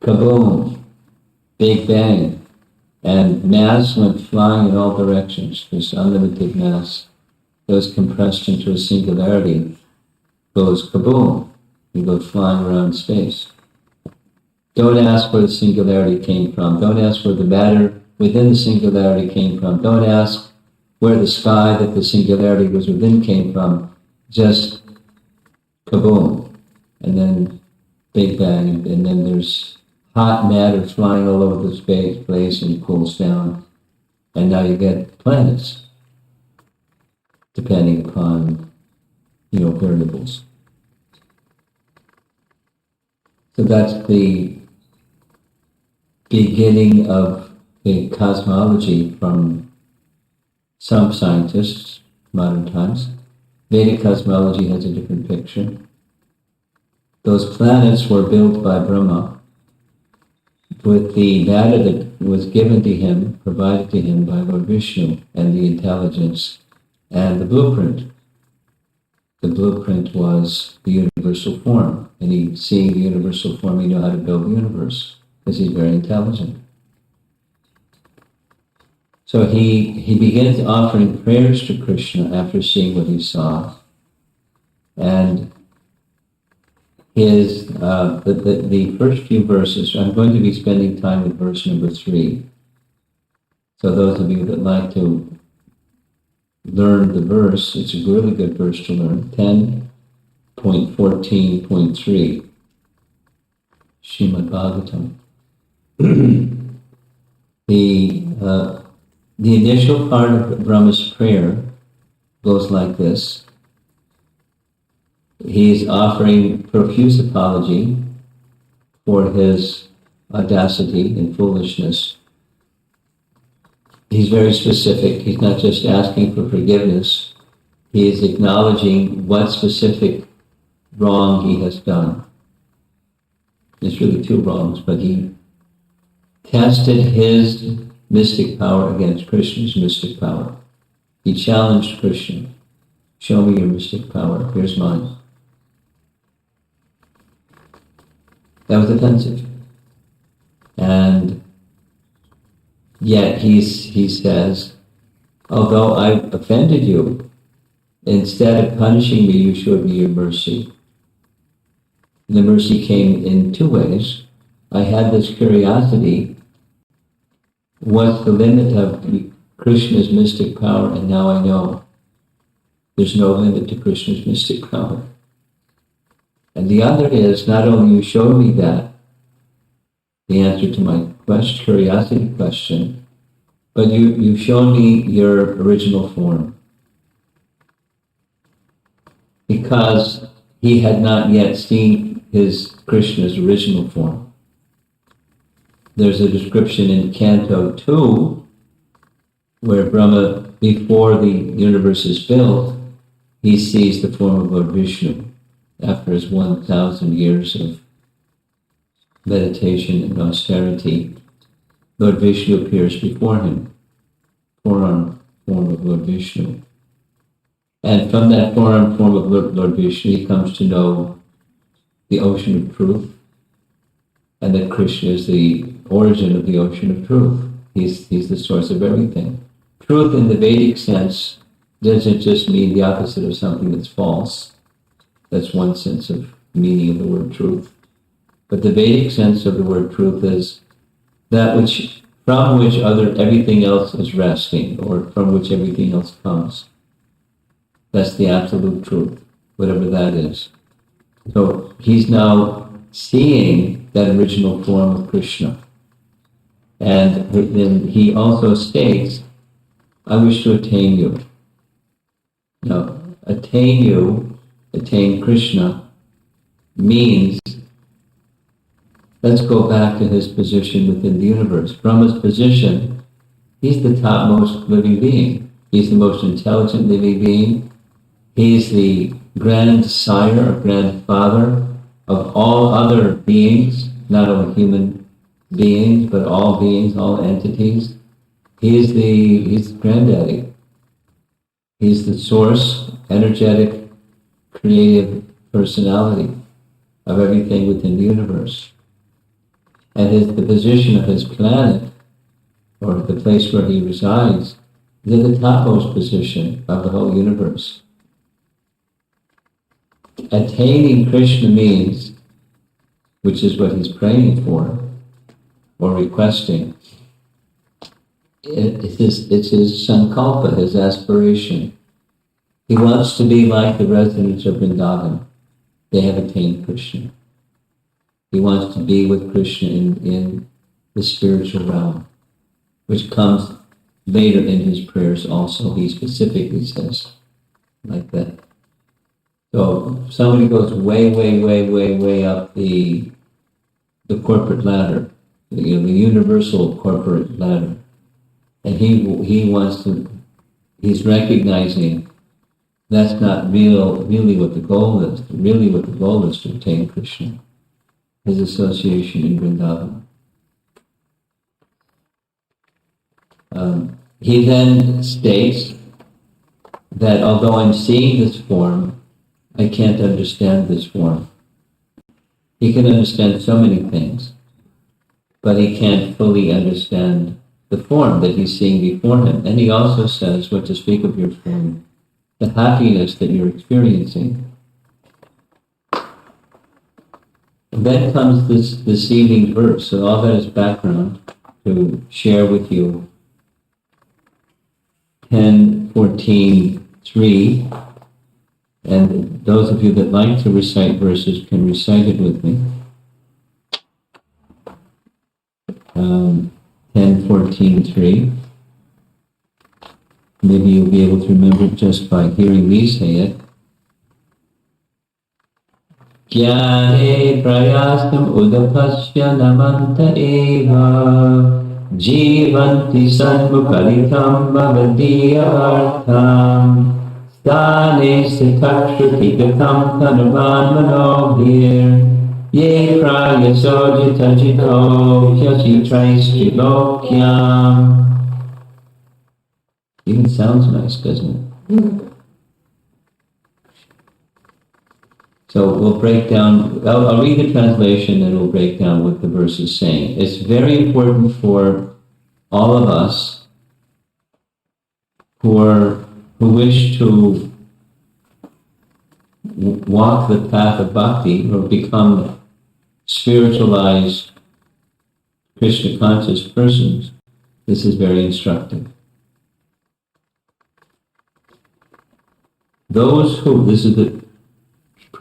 Kaboom! Big Bang. And mass went flying in all directions. This unlimited mass that was compressed into a singularity goes kaboom. You go flying around space. Don't ask where the singularity came from. Don't ask where the matter within the singularity came from. Don't ask where the sky that the singularity was within came from. Just kaboom. And then Big Bang. And then there's hot matter flying all over the space place and it cools down. And now you get planets, depending upon, variables. So that's the beginning of the cosmology from some scientists, modern times. Vedic cosmology has a different picture. Those planets were built by Brahma with the matter that was given to him, provided to him by Lord Vishnu, and the intelligence and the blueprint. The blueprint was the universal form, and seeing the universal form, he knew how to build the universe, because he's very intelligent. So he begins offering prayers to Krishna after seeing what he saw, and the first few verses, I'm going to be spending time with verse number 3. So those of you that like to learn the verse, it's a really good verse to learn. 10.14.3 Srimad Bhagavatam. The initial part of Brahma's prayer goes like this. He's offering profuse apology for his audacity and foolishness. He's very specific. He's not just asking for forgiveness. He is acknowledging what specific wrong he has done. There's really 2 wrongs, but he tested his mystic power against Krishna's mystic power. He challenged Krishna. Show me your mystic power. Here's mine. That was offensive. And yet he says, although I offended you, instead of punishing me, you showed me your mercy. And the mercy came in 2 ways. I had this curiosity, what's the limit of Krishna's mystic power, and now I know there's no limit to Krishna's mystic power. And the other is, not only you showed me that, the answer to my curiosity question, but you've shown me your original form. Because he had not yet seen his Krishna's original form. There's a description in Canto 2 where Brahma, before the universe is built, he sees the form of Lord Vishnu after his 1,000 years of meditation and austerity. Lord Vishnu appears before him, forearm form of Lord Vishnu. And from that forearm form of Lord Vishnu, he comes to know the ocean of truth, and that Krishna is the origin of the ocean of truth. He's the source of everything. Truth in the Vedic sense doesn't just mean the opposite of something that's false. That's one sense of meaning of the word truth. But the Vedic sense of the word truth is that from which everything else is resting, or from which everything else comes. That's the absolute truth, whatever that is. So he's now seeing that original form of Krishna. And then he also states, I wish to attain you. Now, attain Krishna, means, let's go back to his position within the universe. Brahma's position, he's the topmost living being. He's the most intelligent living being. He's the grandsire or grandfather of all other beings, not only human beings, but all beings, all entities. He's the granddaddy. He's the source, energetic, creative personality of everything within the universe. And the position of his planet, or the place where he resides, is at the topmost position of the whole universe. Attaining Krishna means, which is what he's praying for, or requesting, it's his sankalpa, his aspiration. He wants to be like the residents of Vrindavan. They have attained Krishna. He wants to be with Krishna in the spiritual realm, which comes later in his prayers also. He specifically says like that. So if somebody goes way up the corporate ladder, the universal corporate ladder, and he's recognizing that's not really what the goal is. Really what the goal is to attain Krishna, his association in Vrindavan. He then states that although I'm seeing this form, I can't understand this form. He can understand so many things, but he can't fully understand the form that he's seeing before him. And he also says, what to speak of your form, the happiness that you're experiencing. And then comes this deceiving verse. So all that is background to share with you. 10:14:3. And those of you that like to recite verses can recite it with me. 10:14:3. Maybe you'll be able to remember it just by hearing me say it. Jnane prayastam udapasya namanta eva jivanti sanmukalitam bhavadiya artham Stane sitakshruti gatam tanuvan manobhir ye praya sojita jito yasi traistrilokyam. Even sounds nice, doesn't it? So we'll break down, I'll read the translation and we'll break down what the verse is saying. It's very important for all of us who wish to walk the path of bhakti or become spiritualized, Krishna conscious persons. This is very instructive. This is the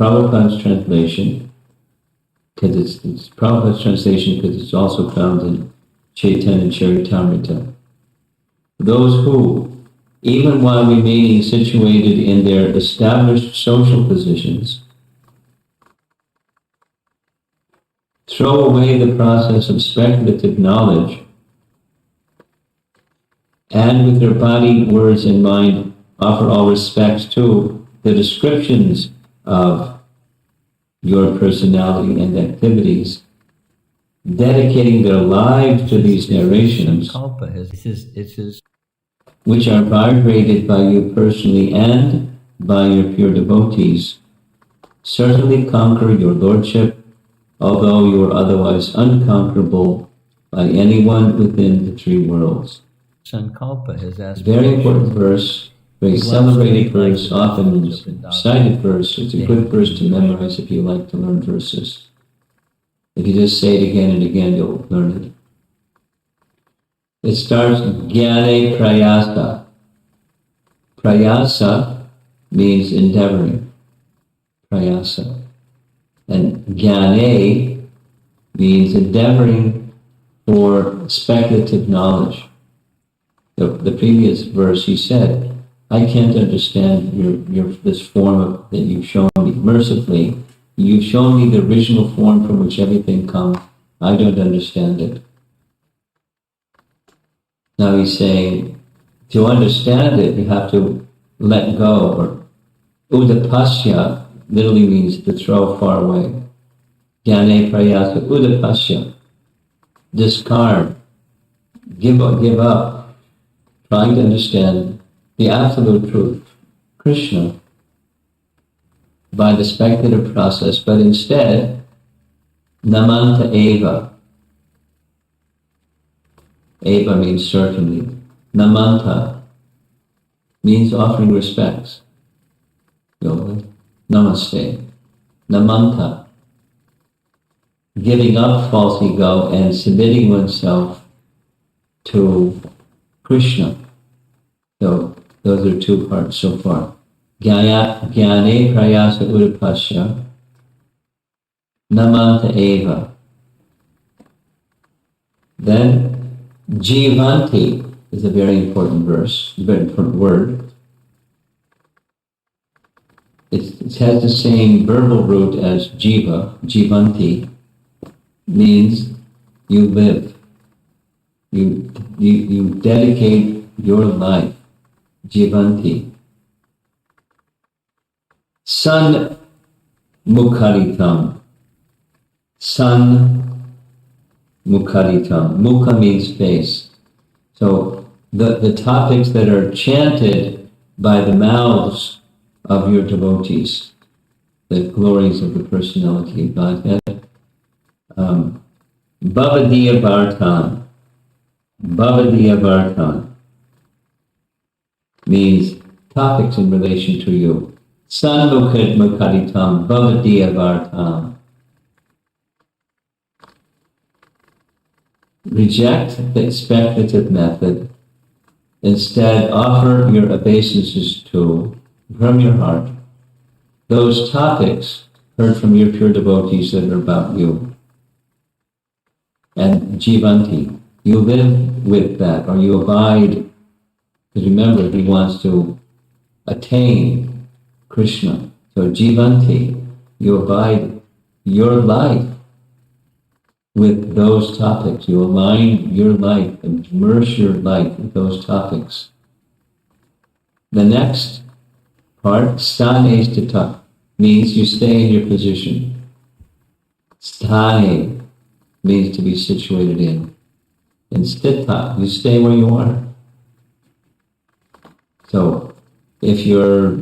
Prabhupada's translation, because it's Prabhupada's translation because it's also found in Chaitanya Charitamrita. Those who, even while remaining situated in their established social positions, throw away the process of speculative knowledge and with their body, words, and mind offer all respects to the descriptions of your personality and activities, dedicating their lives to these narrations, which are vibrated by you personally and by your pure devotees, certainly conquer your lordship, although you are otherwise unconquerable by anyone within the three worlds. Sankalpa has asked. Very important verse, very celebrated verse, often cited verse. It's a good verse to memorize if you like to learn verses. If you just say it again and again, you'll learn it. It starts Jnane Prayasa. Prayasa means endeavoring. Prayasa. And Jnane means endeavoring for speculative knowledge. The previous verse, he said, I can't understand your this form that you've shown me. Mercifully, you've shown me the original form from which everything comes. I don't understand it. Now he's saying, to understand it, you have to let go. Or udapasya literally means to throw far away. Jnane prayasa udapasya. Discard. Give up. Trying to understand the absolute truth, Krishna, by the speculative process, but instead, namanta eva. Eva means certainly. Namanta means offering respects. Namaste. Namanta. Giving up false ego and submitting oneself to Krishna. So those are two parts so far. Jnane prayasa udapasya namanta eva. Then jivanti is a very important verse, a very important word. It has the same verbal root as jiva. Jivanti means you live. You dedicate your life, jivanti. San mukharitam. San mukharitam. Mukha means face. So the topics that are chanted by the mouths of your devotees, the glories of the personality of Godhead, Bhavadiya Vartan. Bhavadiya Vartan means topics in relation to you. Sanmukhat Mukharitam Bhavadiya Vartam. Reject the speculative method. Instead, offer your obeisances to, from your heart, those topics heard from your pure devotees that are about you. And jivanti. You live with that, or you abide, because remember, he wants to attain Krishna. So jivanti, you abide your life with those topics. You align your life, immerse your life with those topics. The next part, sthane stita, means you stay in your position. Sthane means to be situated in. And stita, you stay where you are. So, if you're,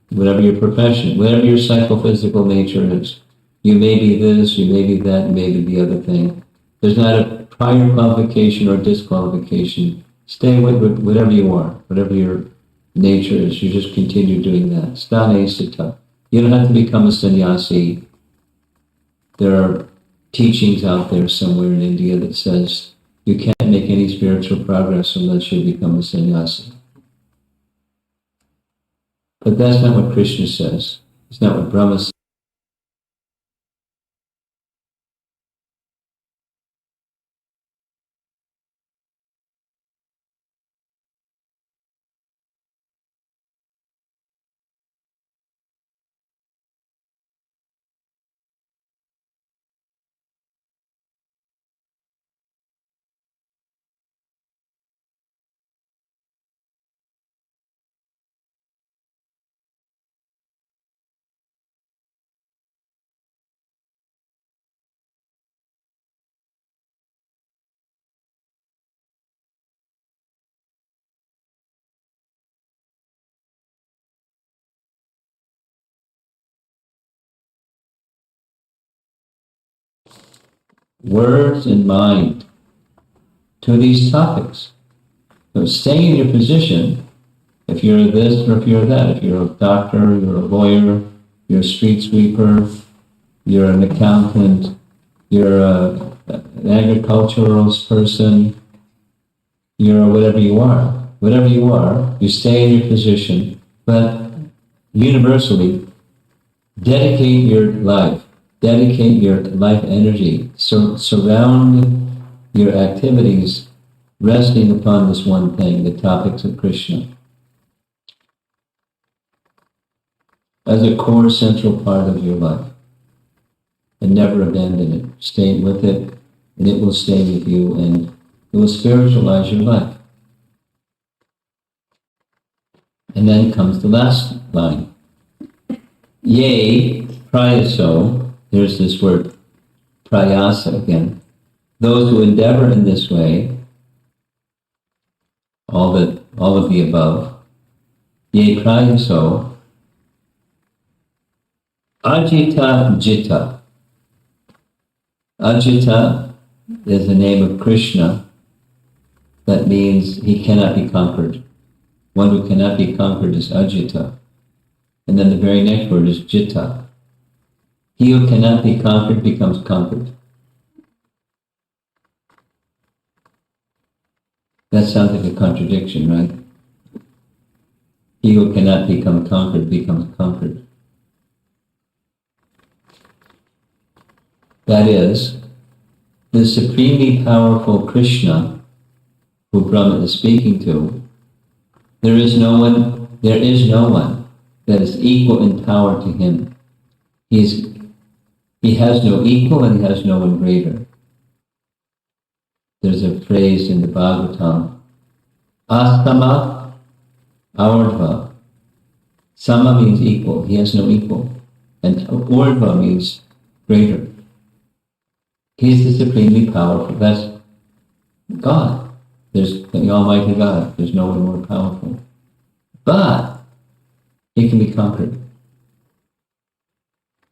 whatever your profession, whatever your psychophysical nature is, you may be this, you may be that, you may be the other thing. There's not a prior qualification or disqualification. Stay with whatever you are, whatever your nature is, you just continue doing that. Sthane stita. You don't have to become a sannyasi. There are teachings out there somewhere in India that says you can't make any spiritual progress unless you become a sannyasi. But that's not what Krishna says. Isn't that what Brahma said? Words and mind to these topics. So stay in your position. If you're this or if you're that, if you're a doctor, you're a lawyer, you're a street sweeper, you're an accountant, you're an agricultural person, you're whatever you are. Whatever you are, you stay in your position, but universally, dedicate your life energy, so surround your activities resting upon this one thing, the topics of Krishna, as a core central part of your life. And never abandon it. Stay with it, and it will stay with you, and it will spiritualize your life. And then comes the last line. Yea, prayaso, here's this word, prayasa again. Those who endeavor in this way, all of the above, yea, prayaso, ajita jita. Ajita is the name of Krishna. That means he cannot be conquered. One who cannot be conquered is ajita. And then the very next word is jita. He who cannot be conquered becomes conquered. That sounds like a contradiction, right? He who cannot become conquered becomes conquered. That is, the supremely powerful Krishna, who Brahma is speaking to, there is no one that is equal in power to him. He has no equal and he has no one greater. There's a phrase in the Bhagavatam, Astama Urdhva. Sama means equal, he has no equal. And Urdhva means greater. He's the supremely powerful, that's God. There's the Almighty God, there's no one more powerful. But he can be conquered.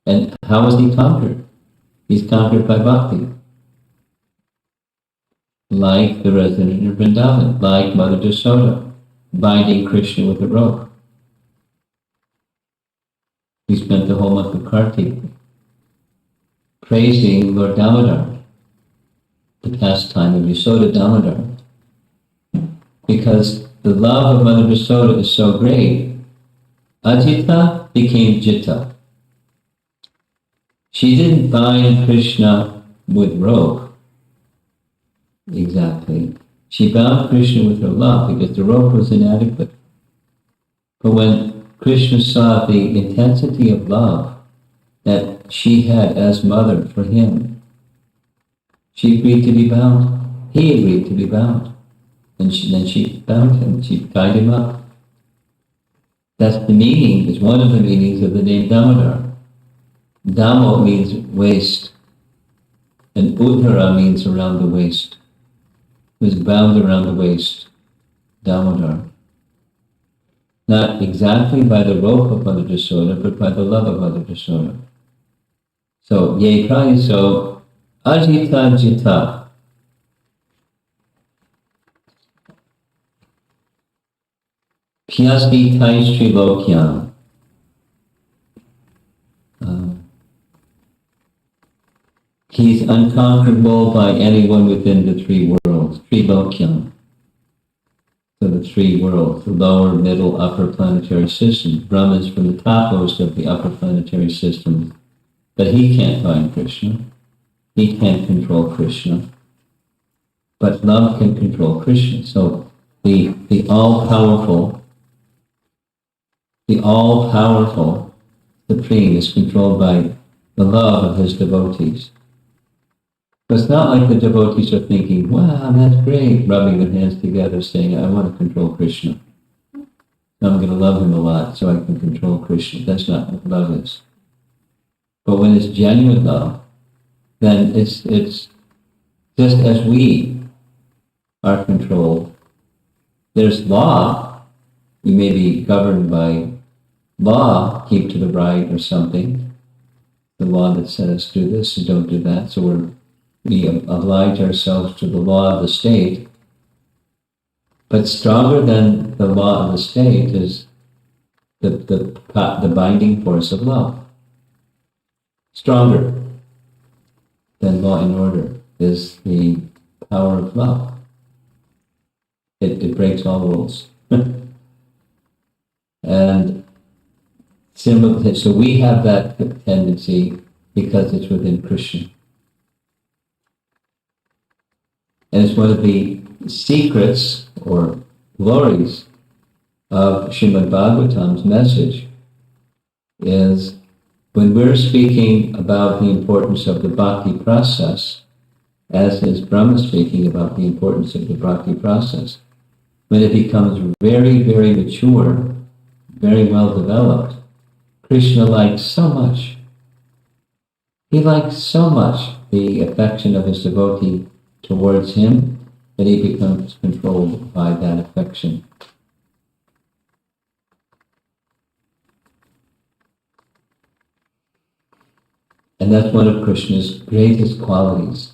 And how is he conquered? He's conquered by bhakti. Like the resident of Vrindavan, like Mother Yasoda, binding Krishna with a rope. We spent the whole month of Kartik praising Lord Damodar, the pastime of Yasoda Damodar, because the love of Mother Yasoda is so great, Ajita became Jita. She didn't bind Krishna with rope, exactly. She bound Krishna with her love because the rope was inadequate. But when Krishna saw the intensity of love that she had as mother for him, she agreed to be bound. He agreed to be bound. And then she bound him. She tied him up. That's the meaning, is one of the meanings of the name Damodar. Damo means waist, and Uddhara means around the waist. It was bound around the waist, Damodar. Not exactly by the rope of Mother Yasoda, but by the love of Mother Yasoda. So, ye prayaso ajita jita. Pyasdi taistri lokyam. He's unconquerable by anyone within the three worlds, Trilokyam. So the three worlds, the lower, middle, upper planetary systems. Brahma is from the topmost of the upper planetary system, but he can't find Krishna. He can't control Krishna. But love can control Krishna. So the all-powerful Supreme is controlled by the love of his devotees. But it's not like the devotees are thinking, wow, that's great, rubbing their hands together saying, I want to control Krishna. I'm going to love him a lot so I can control Krishna. That's not what love is. But when it's genuine love, then it's just as we are controlled. There's law. You may be governed by law, keep to the right or something. The law that says do this and don't do that. So we oblige ourselves to the law of the state. But stronger than the law of the state is the binding force of love. Stronger than law and order is the power of love. It breaks all rules. And similar, so we have that tendency because it's within Krishna. And it's one of the secrets or glories of Srimad Bhagavatam's message is when we're speaking about the importance of the bhakti process, as is Brahma speaking about the importance of the bhakti process, when it becomes very, very mature, very well developed, Krishna likes so much. He likes so much the affection of his devotee towards him that he becomes controlled by that affection. And that's one of Krishna's greatest qualities.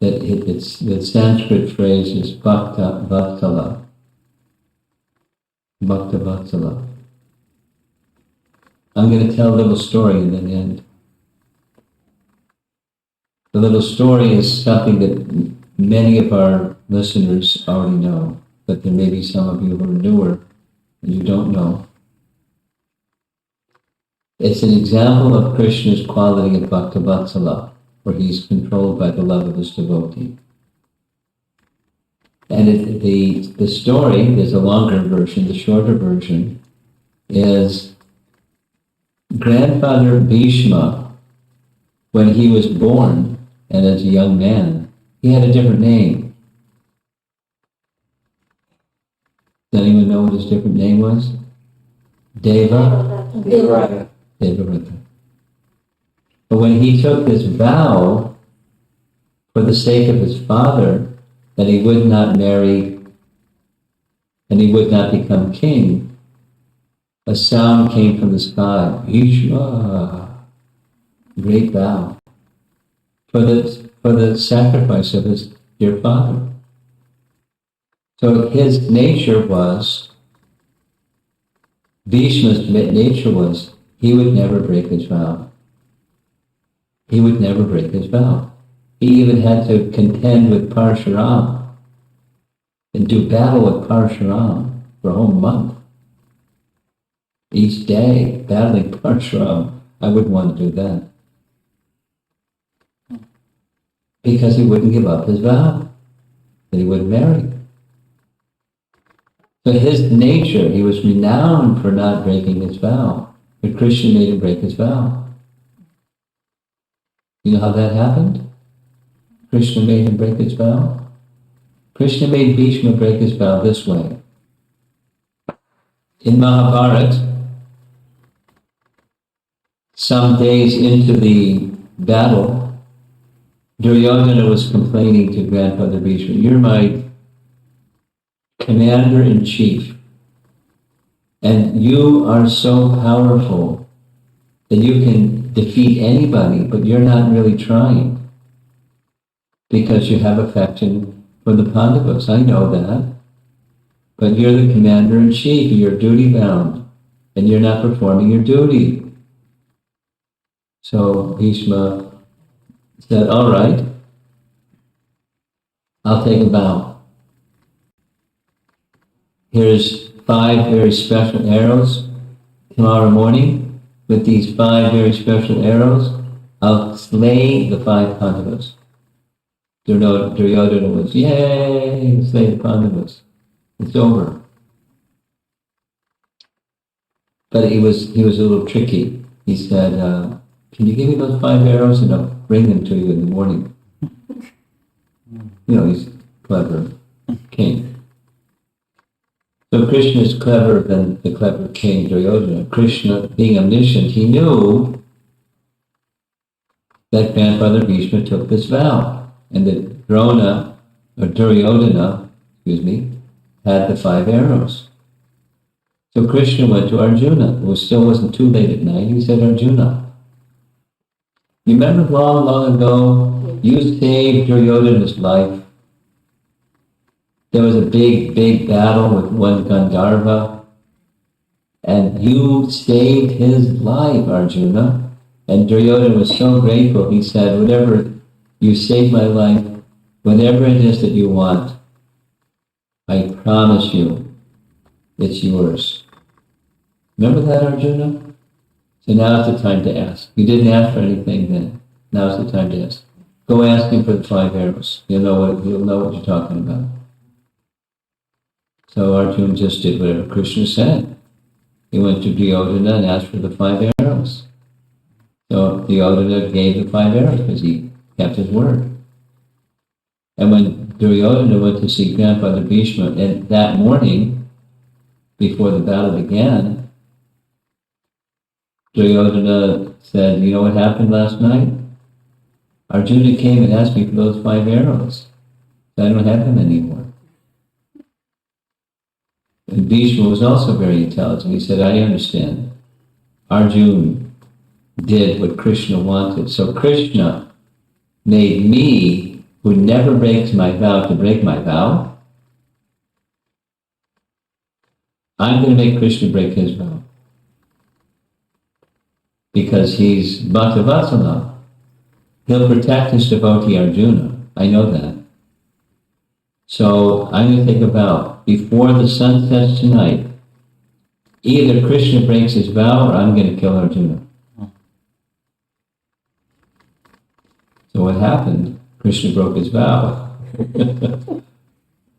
The Sanskrit phrase is Bhakta Vatsala. Bhakta Vatsala. I'm going to tell a little story and then end. The little story is something that many of our listeners already know, but there may be some of you who are newer and you don't know. It's an example of Krishna's quality of Bhakta Vatsala, where he's controlled by the love of his devotee. And the story, there's a longer version, the shorter version, is grandfather Bhishma, when he was born, and as a young man, he had a different name. Does anyone know what his different name was? Devarata. But when he took this vow for the sake of his father that he would not marry and he would not become king, a sound came from the sky, Bhishma, great vow, for the sacrifice of his dear father. So his nature was, Bhishma's nature was, he would never break his vow. He would never break his vow. He even had to contend with Parshuram and do battle with Parshuram for a whole month. Each day, battling Parshuram. I wouldn't want to do that. Because he wouldn't give up his vow, that he wouldn't marry. So his nature, he was renowned for not breaking his vow, but Krishna made him break his vow. You know how that happened? Krishna made him break his vow? Krishna made Bhishma break his vow this way. In Mahabharata, some days into the battle, Duryodhana was complaining to grandfather Bhishma, you're my commander-in-chief, and you are so powerful that you can defeat anybody, but you're not really trying because you have affection for the Pandavas. I know that. But you're the commander-in-chief, you're duty-bound, and you're not performing your duty. So Bhishma said, all right, I'll take a vow. here's 5 very special arrows. Tomorrow morning, with these 5 very special arrows, I'll slay the 5 Pandavas. Duryodhana was, yay, slay the Pandavas. It's over. But he was a little tricky. He said, can you give me those 5 arrows and I'll bring them to you in the morning? He's clever king. So Krishna is cleverer than the clever king Duryodhana. Krishna, being omniscient, he knew that grandfather Bhishma took this vow, and that Duryodhana, had the 5 arrows. So Krishna went to Arjuna. It still wasn't too late at night. He said, Arjuna, you remember long, long ago, you saved Duryodhana's life. There was a big, big battle with one Gandharva, and you saved his life, Arjuna. And Duryodhana was so grateful. He said, whatever, you saved my life, whatever it is that you want, I promise you, it's yours. Remember that, Arjuna? So now's the time to ask. You didn't ask for anything then. Now's the time to ask. Go ask him for the 5 arrows. You'll know what you're talking about. So Arjuna just did whatever Krishna said. He went to Duryodhana and asked for the 5 arrows. So Duryodhana gave the 5 arrows because he kept his word. And when Duryodhana went to see grandfather Bhishma, and that morning, before the battle began, Duryodhana said, you know what happened last night? Arjuna came and asked me for those 5 arrows. So I don't have them anymore. And Bhishma was also very intelligent. He said, I understand. Arjuna did what Krishna wanted. So Krishna made me, who never breaks my vow, to break my vow. I'm going to make Krishna break his vow. Because he's Bhaktavatsala. He'll protect his devotee Arjuna. I know that. So I'm going to take a vow. Before the sun sets tonight, either Krishna breaks his vow or I'm going to kill Arjuna. So what happened? Krishna broke his vow.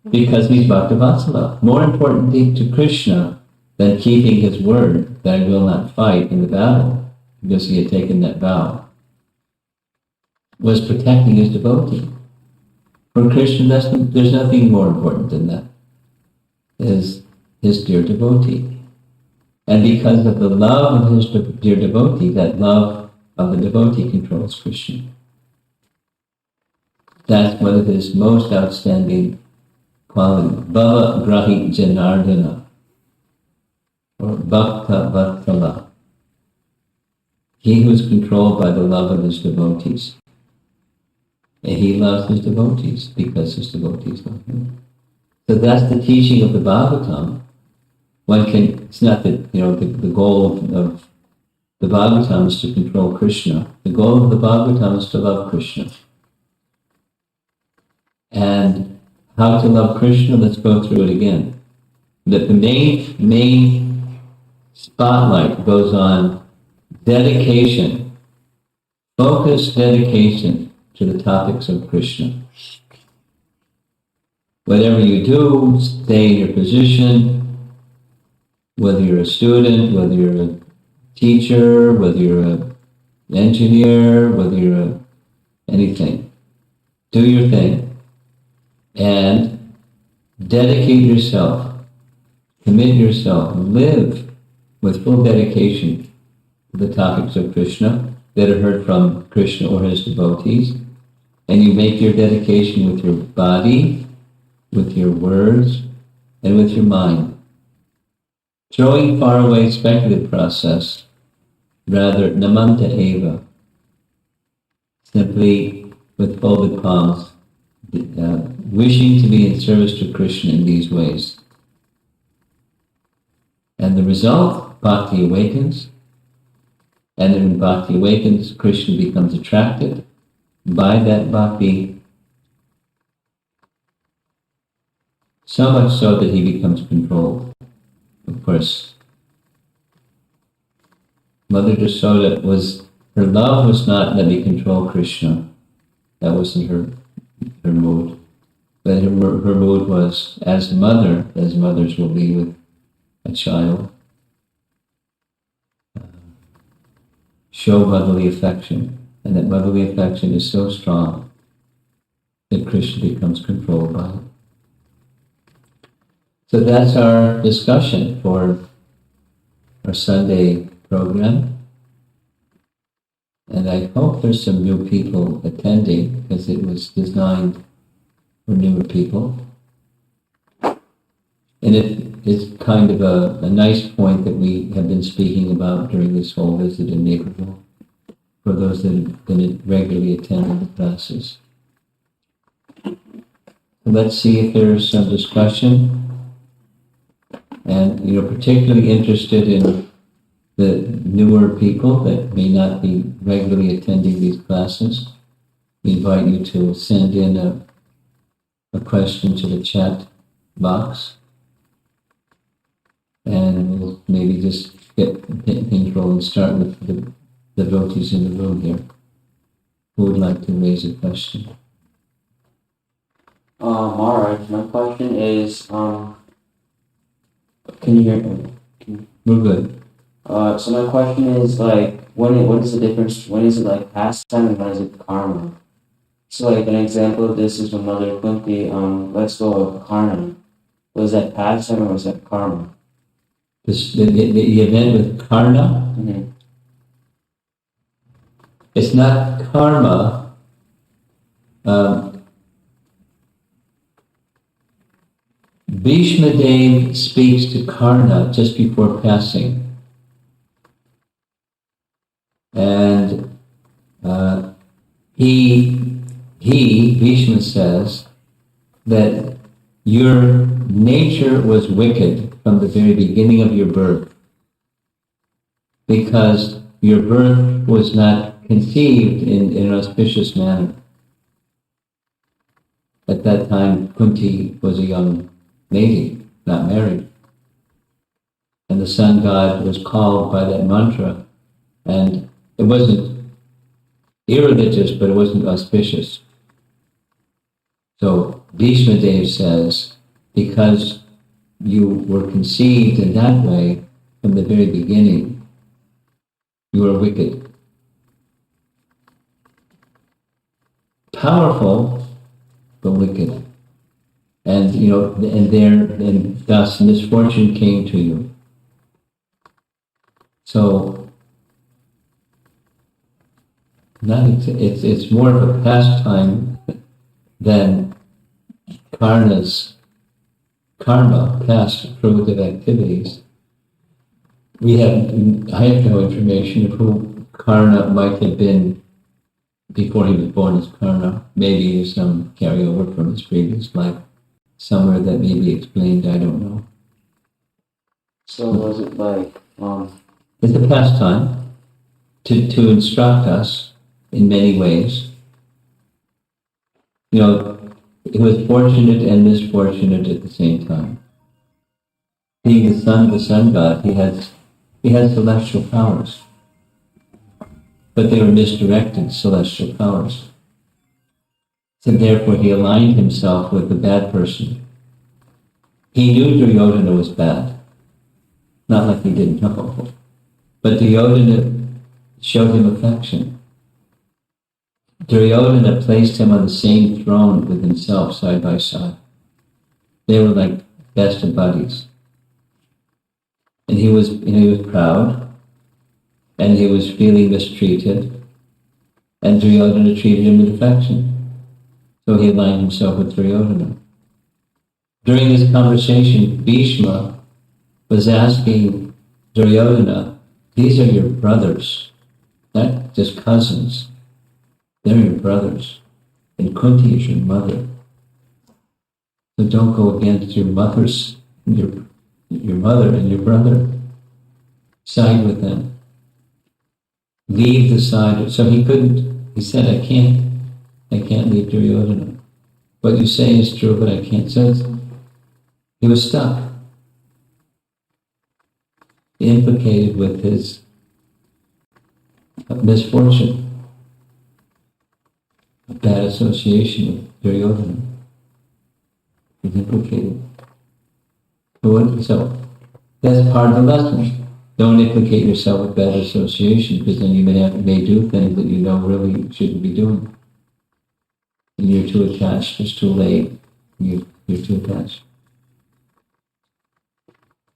Because he's Bhaktavatsala. More important thing to Krishna than keeping his word that I will not fight in the battle, because he had taken that vow, was protecting his devotee. For Krishna, there's nothing more important than that, is his dear devotee. And because of the love of his dear devotee, that love of the devotee controls Krishna. That's one of his most outstanding qualities. Bhava Grahi Janardana, or Bhakta Vatala. He who is controlled by the love of his devotees. And he loves his devotees because his devotees love him. So that's the teaching of the Bhagavatam. It's not that, the goal of the Bhagavatam is to control Krishna. The goal of the Bhagavatam is to love Krishna. And how to love Krishna, let's go through it again. That the main spotlight goes on dedication, focused dedication to the topics of Krishna. Whatever you do, stay in your position, whether you're a student, whether you're a teacher, whether you're an engineer, whether you're anything. Do your thing and dedicate yourself, commit yourself, live with full dedication to the topics of Krishna that are heard from Krishna or his devotees. And you make your dedication with your body, with your words, and with your mind. Throwing far away speculative process, rather namanta eva, simply with folded palms, wishing to be in service to Krishna in these ways. And the result, bhakti awakens, and when bhakti awakens, Krishna becomes attracted by that bhakti, So much so that he becomes controlled. Of course, Mother Jasoda her love was not, let me control Krishna. That wasn't her mood. But her mood was, as mother, as mothers will be with a child, show motherly affection. And that motherly affection is so strong that Krishna becomes controlled by it. So that's our discussion for our Sunday program. And I hope there's some new people attending, because it was designed for newer people. And it's kind of a nice point that we have been speaking about during this whole visit in Naperville, for those that have been regularly attending the classes. So let's see if there's some discussion. And, particularly interested in the newer people that may not be regularly attending these classes. We invite you to send in a question to the chat box. And we'll maybe just get things rolling, start with the devotees in the room here. Who would like to raise a question? Maharaj, my question is, can you hear me? We're good. So my question is, what is the difference, when is it pastime and when is it karma? So an example of this is when Mother Kunti lets go of Krsna. Was that pastime or was that karma? The event with Krsna, Mm-hmm. it's not karma. Bhishma Dev speaks to Krsna just before passing. And Bhishma says that your nature was wicked from the very beginning of your birth, because your birth was not conceived in an auspicious manner. At that time, Kunti was a young lady, not married. And the sun god was called by that mantra, and it wasn't irreligious, but it wasn't auspicious. So Bhishma Dev says, because you were conceived in that way from the very beginning, you are wicked. Powerful, but wicked. And and thus misfortune came to you. So it's more of a pastime than Krsna's karma, past fruitive activities. I have no information of who Krsna might have been before he was born as Krsna. Maybe there's some carryover from his previous life, somewhere that may be explained, I don't know. So was it It's a pastime to instruct us in many ways. He was fortunate and misfortunate at the same time. Being the son of the sun god, he had celestial powers, but they were misdirected celestial powers. So therefore he aligned himself with the bad person. He knew Duryodhana was bad. Not like he didn't know. But Duryodhana showed him affection. Duryodhana placed him on the same throne with himself, side by side. They were like best of buddies. And he was proud, and he was feeling mistreated, and Duryodhana treated him with affection. So he aligned himself with Duryodhana. During this conversation, Bhishma was asking Duryodhana, these are your brothers, not just cousins. They're your brothers. And Kunti is your mother. So don't go against your mother and your brother. Side with them. Leave the side. So he said, I can't leave Duryodhana. What you say is true, but I can't. So He was stuck, implicated with his misfortune, a bad association with Duryodhana. He's implicated. So that's part of the lesson. Don't implicate yourself with bad association, because then you may do things that you know really shouldn't be doing. And you're too attached, it's too late, you're too attached.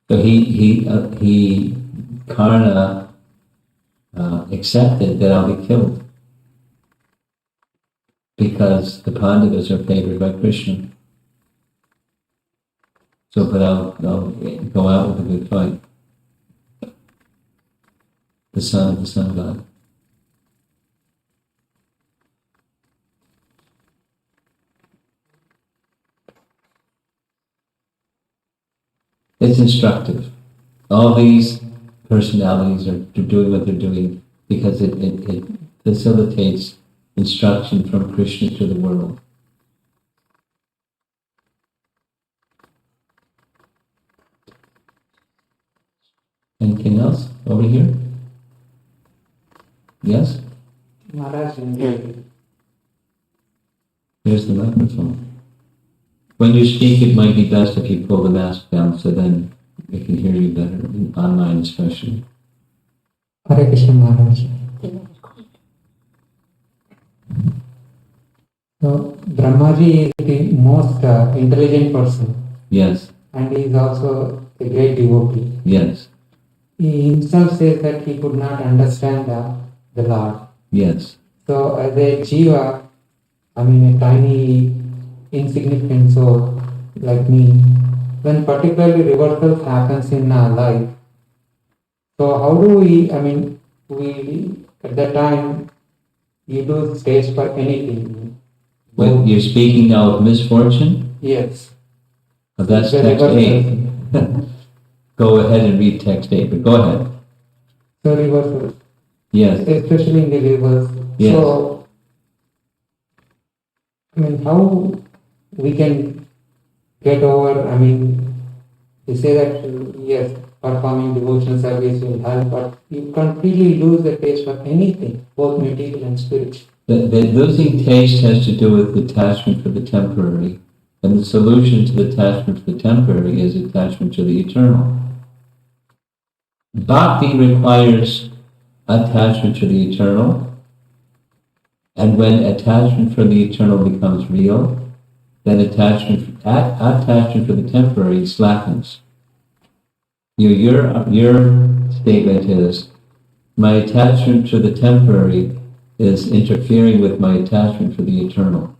So Karna accepted that I'll be killed because the Pandavas are favored by Krishna. So, but I'll go out with a good fight. The son of the sun god. It's instructive. All these personalities are doing what they're doing because it facilitates instruction from Krishna to the world. Anything else over here? Yes? Maharaj, Here's the microphone. When you speak, it might be best if you pull the mask down so then we can hear you better, online especially. Hare Krishna Maharaj. So, Brahmaji is the most intelligent person. Yes. And he is also a great devotee. Yes. He himself says that he could not understand the Lord. Yes. So, as a jiva, I mean a tiny, insignificant soul like me, when particularly reversals happens in our life, so how do we at that time, you do space for anything. When you're speaking now of misfortune? Yes. Oh, that's The text reversals. 8. Go ahead and read text 8, but go ahead. So reversals. Yes. Especially in the reverse. Yes. So, how we can get over, you say that, yes, performing devotional service will help, but you completely lose the taste for anything, both material and spiritual. The losing taste has to do with attachment for the temporary, and the solution to the attachment for the temporary is attachment to the eternal. Bhakti requires attachment to the eternal, and when attachment for the eternal becomes real, then attachment for the temporary slackens. Your statement is, my attachment to the temporary is interfering with my attachment for the eternal.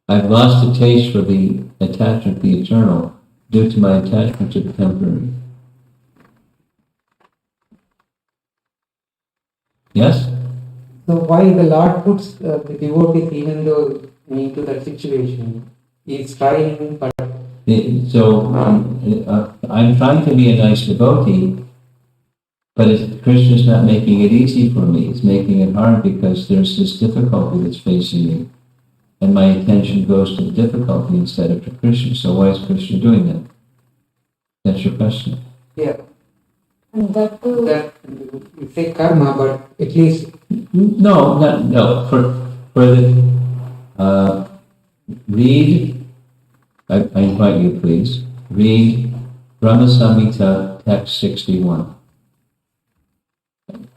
I've lost a taste for the attachment to the eternal due to my attachment to the temporary. Yes? So why the Lord puts the devotees even though into that situation? He's trying, but I'm trying to be a nice devotee, but Krishna's not making it easy for me. He's making it hard because there's this difficulty that's facing me. And my attention goes to the difficulty instead of to Krishna. So why is Krishna doing that? That's your question. yeah. And that you say karma, but at least No. For the read. I invite you, please. Read Brahma Samhita, text 61,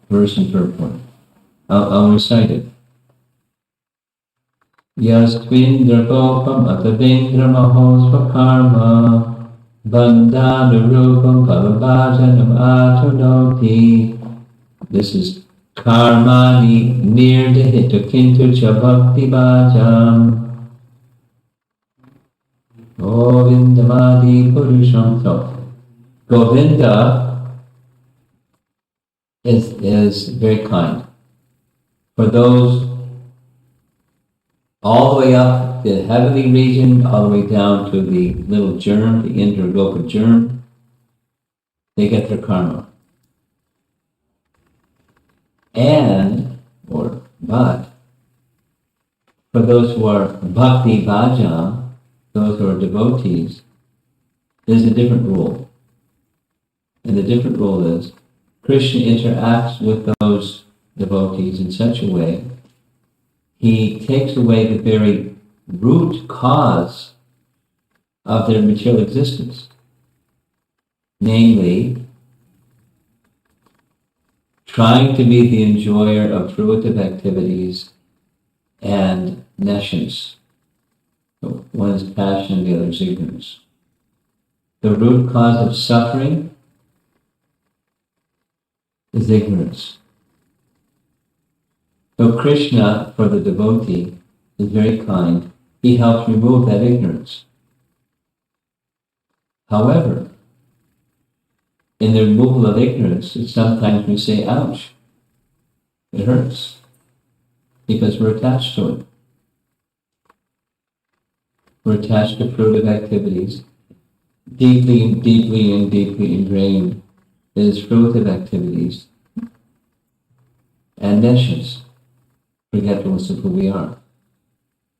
verse and purport. I'll recite it. Yastvindra gopam atavindra mahosva karma bandhanurupam pavabhajanam atunoti. This is karmani nirdhita kintu cha bhakti bhajam Govindamadi purusham. So Govinda is very kind. For those all the way up the heavenly region, all the way down to the little germ, the Indragopa germ, they get their karma. But for those who are bhakti bhajam, those who are devotees, there's a different rule. And the different rule is Krishna interacts with those devotees in such a way, he takes away the very root cause of their material existence. Namely, trying to be the enjoyer of fruitive activities and nescience. One is passion, the other is ignorance. The root cause of suffering is ignorance. So Krishna, for the devotee, is very kind. He helps remove that ignorance. However, in the removal of ignorance, sometimes we say, ouch, it hurts, because we're attached to it. We're attached to fruitive activities, deeply ingrained is fruitive activities and nescience, forgetfulness of who we are,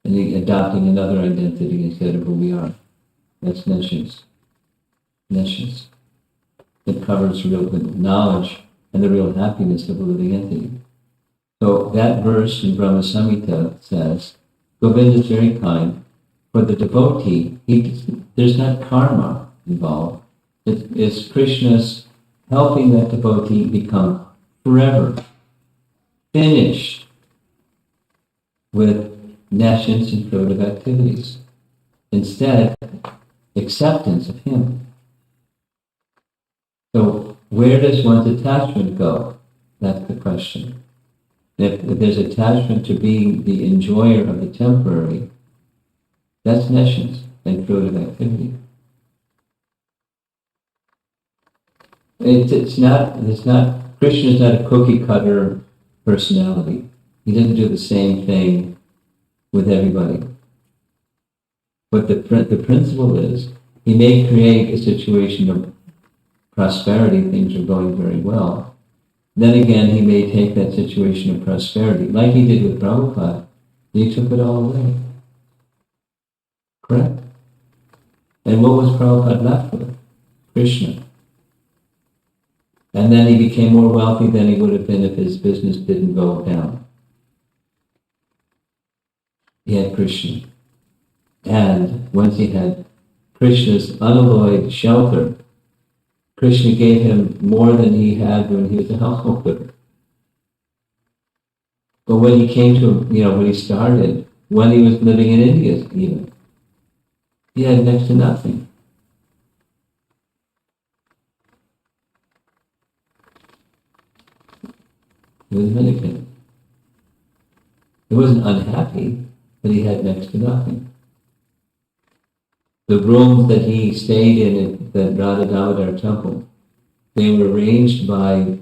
and adopting another identity instead of who we are. That's nescience. Nescience. It covers real knowledge and the real happiness of a living entity. So that verse in Brahma Samhita says, Govinda is very kind. For the devotee, there's not karma involved. It's Krishna's helping that devotee become forever finished with nescience and fruitive activities. Instead, acceptance of him. So where does one's attachment go? That's the question. If there's attachment to being the enjoyer of the temporary, that's nescience and fruitive activity. Krishna's not a cookie cutter personality. He doesn't do the same thing with everybody. But the principle is, he may create a situation of prosperity, things are going very well. Then again, he may take that situation of prosperity, like he did with Prabhupada. He took it all away. Correct? And what was Prabhupada left with? Krishna. And then he became more wealthy than he would have been if his business didn't go down. He had Krishna. And once he had Krishna's unalloyed shelter, Krishna gave him more than he had when he was a householder. But when he came to, when he started, when he was living in India even, he had next to nothing. He was mendicant. He wasn't unhappy, but he had next to nothing. The rooms that he stayed in at the Radha Damodar temple, they were arranged by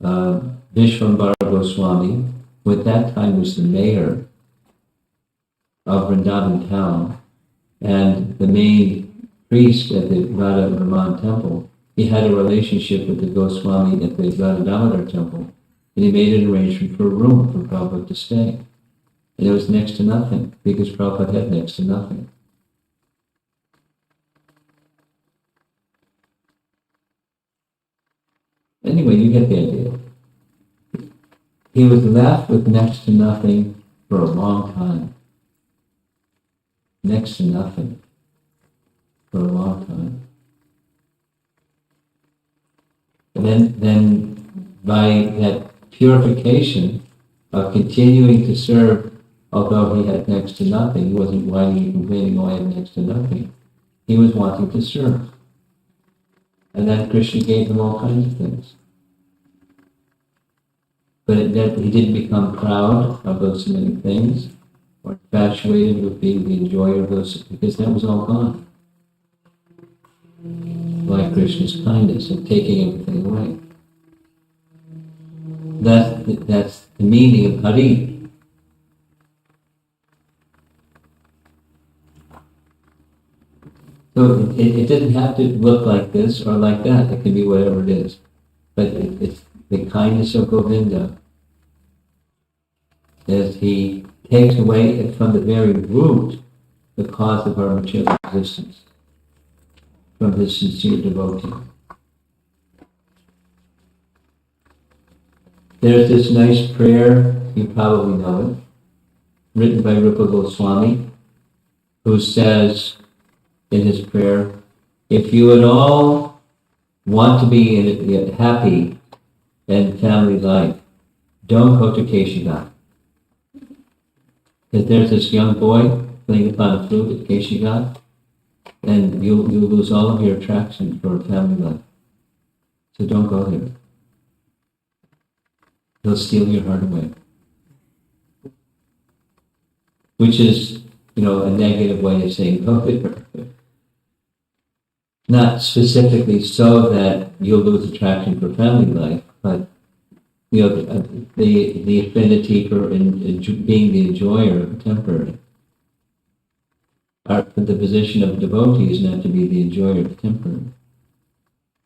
Vishwambara Goswami, who at that time was the mayor of Vrindavan town, and the main priest at the Radha Raman temple. He had a relationship with the Goswami at the Radha Damodar temple, and he made an arrangement for a room for Prabhupada to stay. And it was next to nothing, because Prabhupada had next to nothing. Anyway, you get the idea. He was left with next to nothing for a long time. Next to nothing for a long time. And then by that purification of continuing to serve, although he had next to nothing, he wasn't whining and complaining, oh, I have next to nothing. He was wanting to serve. And then Krishna gave him all kinds of things. But he didn't become proud of those many things, or infatuated with being the enjoyer of those, because that was all gone. Like Krishna's kindness of taking everything away. That's the meaning of Hari. So it doesn't have to look like this or like that. It can be whatever it is. But it's the kindness of Govinda as he takes away it from the very root the cause of our material existence from his sincere devotee. There's this nice prayer, you probably know it, written by Rupa Goswami, who says in his prayer, if you at all want to be happy in family life, don't go to Keshigarh. Because there's this young boy playing upon a flute at Keshigarh, and you'll lose all of your attraction for family life. So don't go there. He'll steal your heart away. Which is, a negative way of saying go there. Not specifically so that you'll lose attraction for family life, but the affinity for being the enjoyer of temporary. The position of devotee is not to be the enjoyer of temporary.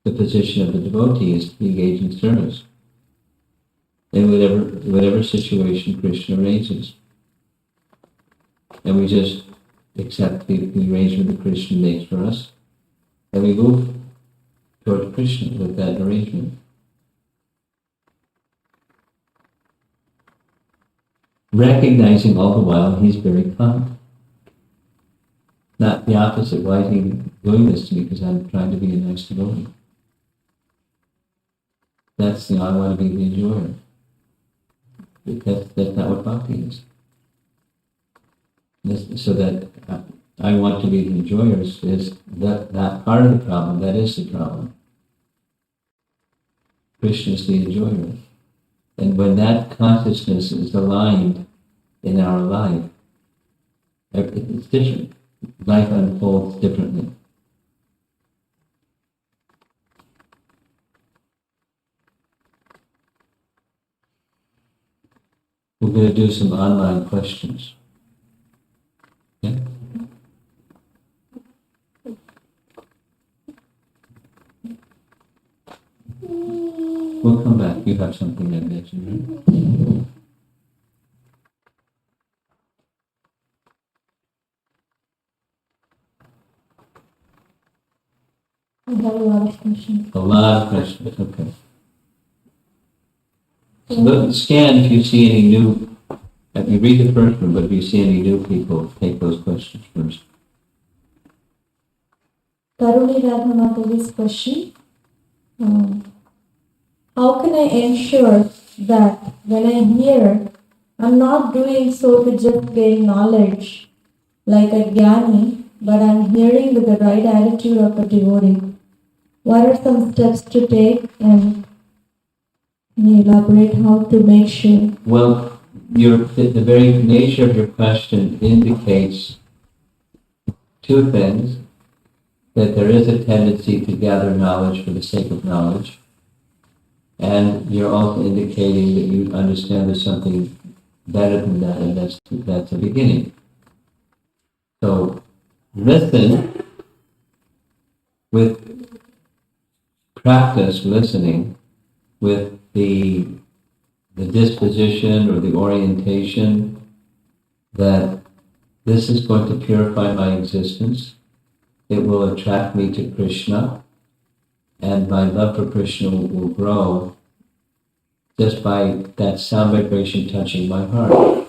The position of the devotee is to engage in service in whatever situation Krishna arranges. And we just accept the arrangement that Krishna makes for us, and we move toward Krishna with that arrangement. Recognizing all the while he's very kind. Not the opposite. Why is he doing this to me? Because I'm trying to be a nice devotee. That's, I want to be the enjoyer. That's not what bhakti is. So that I want to be the enjoyer is that part of the problem. That is the problem. Krishna is the enjoyer. And when that consciousness is aligned in our life, it's different. Life unfolds differently. We're going to do some online questions. Yeah? We'll come back. You have something I mentioned, right? I have a lot of questions. A lot of questions, okay. So look, scan if you see any new, you read the first one, but if you see any new people, take those questions first. Karuni Radhamatavi's question. How can I ensure that when I hear, I'm not doing so to just gain knowledge like a jnani, but I'm hearing with the right attitude of a devotee? What are some steps to take, and can you elaborate how to make sure? Well, the very nature of your question indicates two things. That there is a tendency to gather knowledge for the sake of knowledge. And you're also indicating that you understand there's something better than that, and that's a beginning. So listen with practice, listening with the disposition or the orientation that this is going to purify my existence. It will attract me to Krishna, and my love for Krishna will grow just by that sound vibration touching my heart.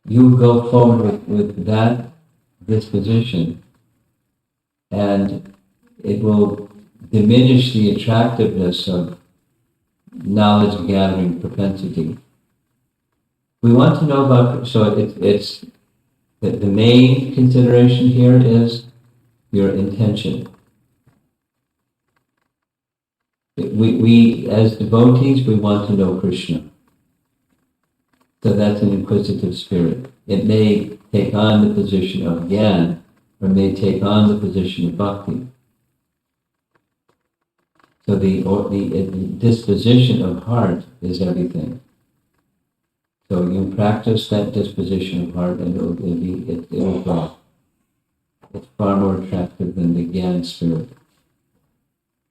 You go forward with that disposition, and it will diminish the attractiveness of knowledge gathering propensity. We want to know about, so it's the main consideration here is your intention. We as devotees, we want to know Krishna. So that's an inquisitive spirit. It may take on the position of jnana, or may take on the position of bhakti. So the disposition of heart is everything. So you practice that disposition of heart, and it will grow. It's far more attractive than the jnana spirit.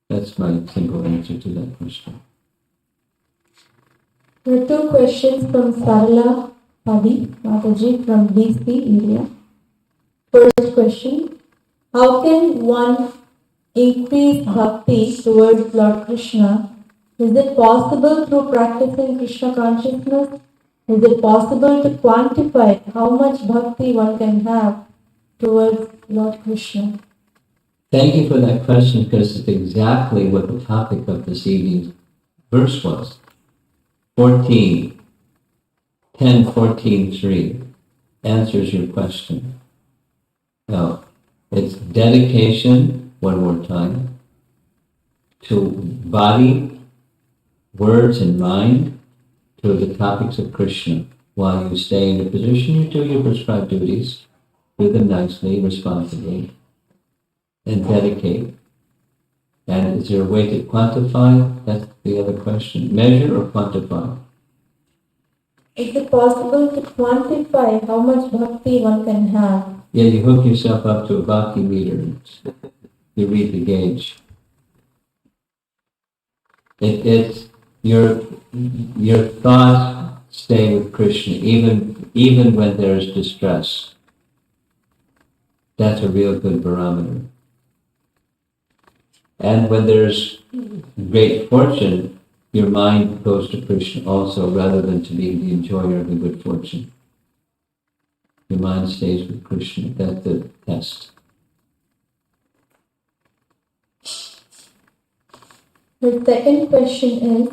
That's my simple answer to that question. There are two questions from Sarla. Hadi Mataji from DC area. First question: how can one increase bhakti towards Lord Krishna? Is it possible through practicing Krishna consciousness? Is it possible to quantify how much bhakti one can have towards Lord Krishna? Thank you for that question, because it's exactly what the topic of this evening's verse was. 14, 10:14:3 answers your question. Now, it's dedication, one more time, to body, words, and mind, to the topics of Krishna. While you stay in the position, you do your prescribed duties, do them nicely, responsibly, and dedicate. And is there a way to quantify? That's the other question. Measure or quantify? Is it possible to quantify how much bhakti one can have? Yeah, you hook yourself up to a bhakti meter. You read the gauge. It's your thoughts stay with Krishna even when there's distress. That's a real good barometer. And when there's great fortune, your mind goes to Krishna also, rather than to being the enjoyer of the good fortune. Your mind stays with Krishna. That's the test. The second question is,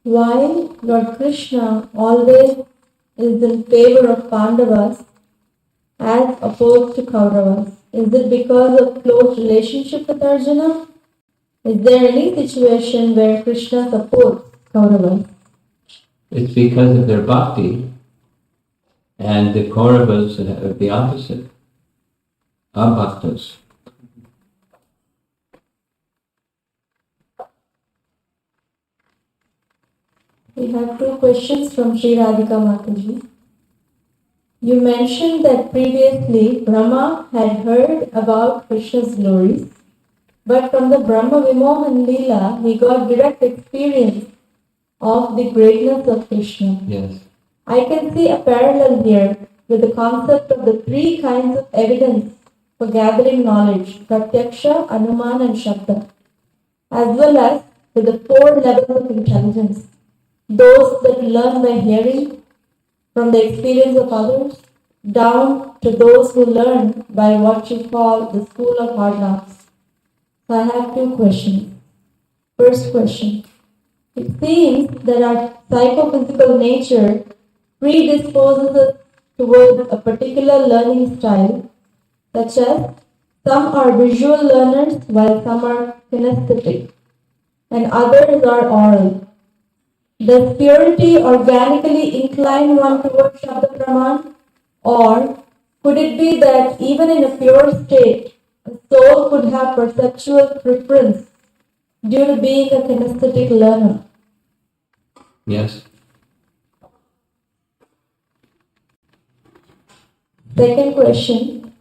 why Lord Krishna always is in favor of Pandavas as opposed to Kauravas? Is it because of close relationship with Arjuna? Is there any situation where Krishna supports Kauravas? It's because of their bhakti, and the Kauravas are the opposite, abhaktas. We have two questions from Sri Radhika Mataji. You mentioned that previously Brahma had heard about Krishna's glories, but from the Brahma Vimohan Leela, he got direct experience of the greatness of Krishna. Yes. I can see a parallel here with the concept of the three kinds of evidence for gathering knowledge, Pratyaksha, Anuman and Shabda, as well as with the four levels of intelligence, those that learn by hearing from the experience of others, down to those who learn by what you call the school of hard knocks. So I have two questions. First question. It seems that our psychophysical nature predisposes us towards a particular learning style, such as some are visual learners while some are kinesthetic, and others are oral. Does purity organically incline one towards Shabda Praman? Or could it be that even in a pure state, a soul could have perceptual preference due to being a kinesthetic learner? Yes. Second question.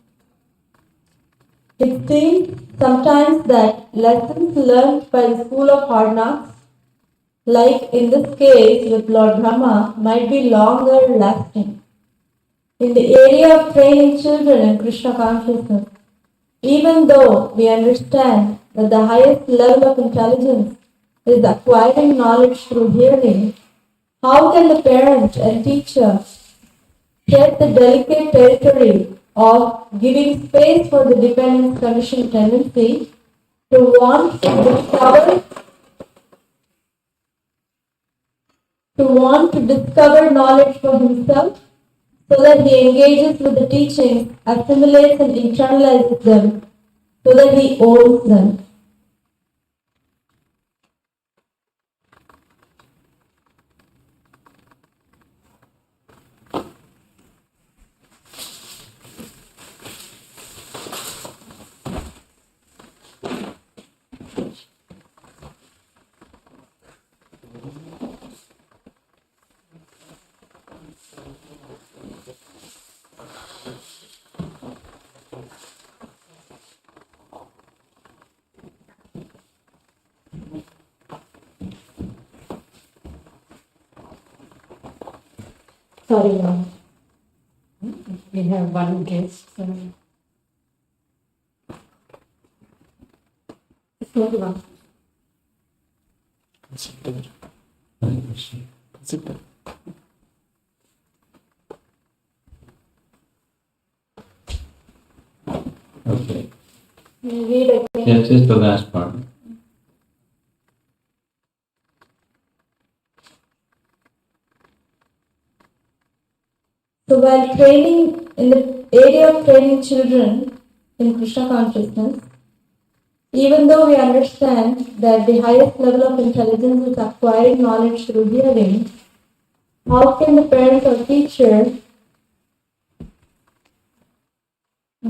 It seems sometimes that lessons learned by the school of hard knocks, like in this case with Lord Brahma, might be longer lasting. In the area of training children in Krishna consciousness, even though we understand that the highest level of intelligence is acquiring knowledge through hearing, how can the parent and teacher tread the delicate territory of giving space for the dependence conditioned tendency to want to discover knowledge for himself, so that he engages with the teachings, assimilates and internalizes them, so that he owns them? Sorry, ma'am. We have one guest. Sorry, ma'am. Okay. Read again. That's just the last part. So while training in the area of training children in Krishna consciousness, even though we understand that the highest level of intelligence is acquiring knowledge through hearing, how can the parent or teacher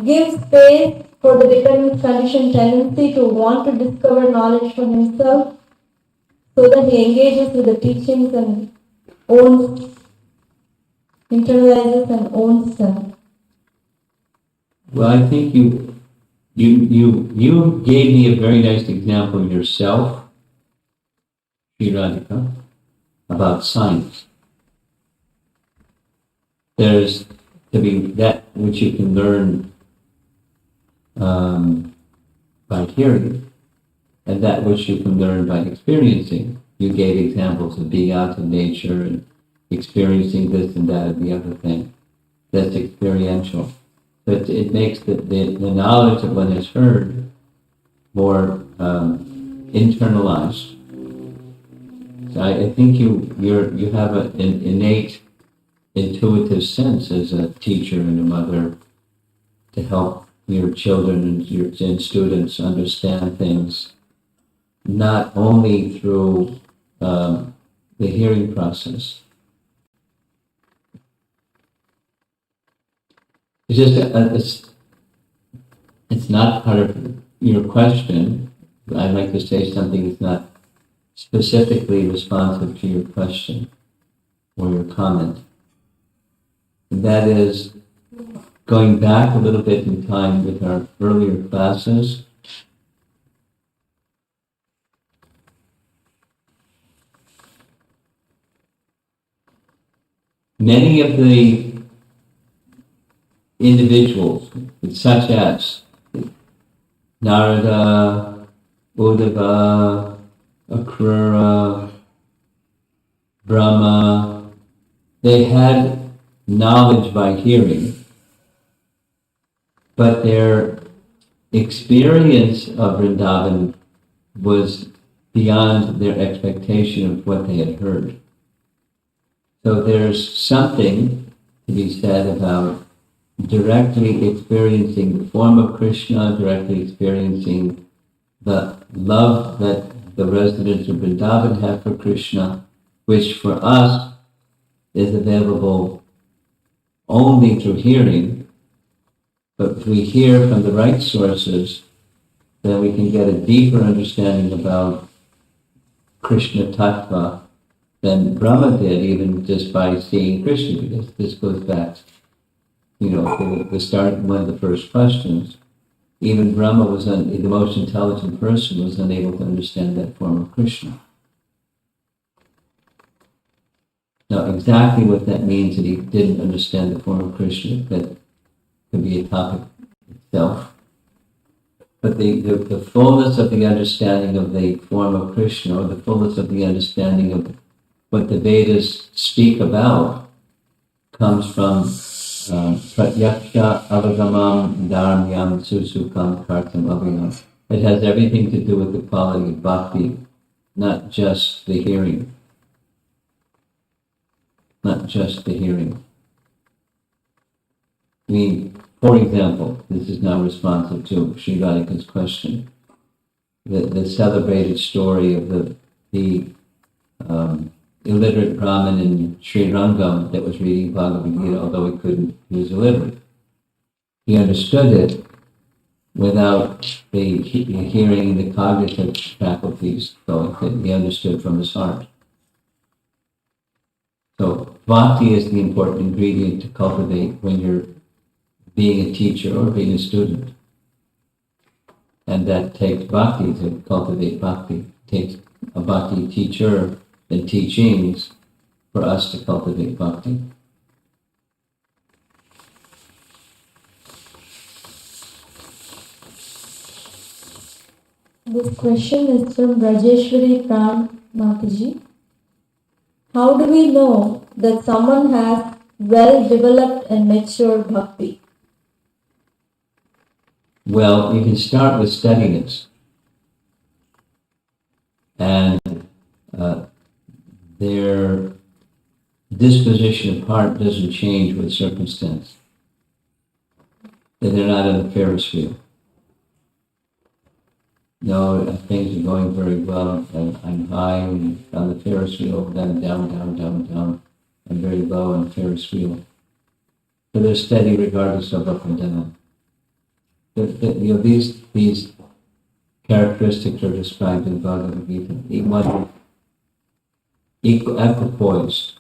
give space for the dependent conditioned tendency to want to discover knowledge for himself so that he engages with the teachings and internalizes and owns them? Well, I think you gave me a very nice example yourself, Sri Radhika, about science. There's to be that which you can learn by hearing, and that which you can learn by experiencing. You gave examples of being out in nature and experiencing this and that and the other thing. That's experiential. But it makes the knowledge of what is heard more internalized. So I think you have an innate intuitive sense as a teacher and a mother to help your children and students understand things, not only through the hearing process. It's just it's not part of your question. I'd like to say something that's not specifically responsive to your question or your comment. And that is going back a little bit in time with our earlier classes. Many of the individuals, such as Narada, Uddhava, Akrura, Brahma, they had knowledge by hearing, but their experience of Vrindavan was beyond their expectation of what they had heard. So there's something to be said about directly experiencing the form of Krishna, directly experiencing the love that the residents of Vrindavan have for Krishna, which for us is available only through hearing. But if we hear from the right sources, then we can get a deeper understanding about Krishna Tattva than Brahma did, even just by seeing Krishna, because this goes back, to the start, one of the first questions. Even Brahma the most intelligent person, was unable to understand that form of Krishna. Now, exactly what that means that he didn't understand the form of Krishna, that could be a topic itself. But the fullness of the understanding of the form of Krishna, or the fullness of the understanding of what the Vedas speak about, comes from Pratyaksha Avagamam Dharmyam Susukam Kartam Abhinam. It has everything to do with the quality of bhakti, not just the hearing. Not just the hearing. I mean, for example, this is now responsive to Sri Radhika's question. The celebrated story of the illiterate Brahmin in Sri Rangam that was reading Bhagavad Gita, although he was illiterate. He understood it without the hearing and the cognitive faculties going. He understood from his heart. So bhakti is the important ingredient to cultivate when you're being a teacher or being a student. And that takes bhakti to cultivate bhakti. It takes a bhakti teacher and teachings for us to cultivate bhakti. This question is from Rajeshwari Pran Mataji. How do we know that someone has well developed and mature bhakti? Well, you can start with steadiness. And their disposition of heart doesn't change with circumstance. That they're not in the Ferris wheel. No, things are going very well, and I'm high on the Ferris wheel, then down, down, down, down. I'm very low on the Ferris wheel. So they're steady regardless of up and down. These characteristics are described in Bhagavad Gita. Equipoised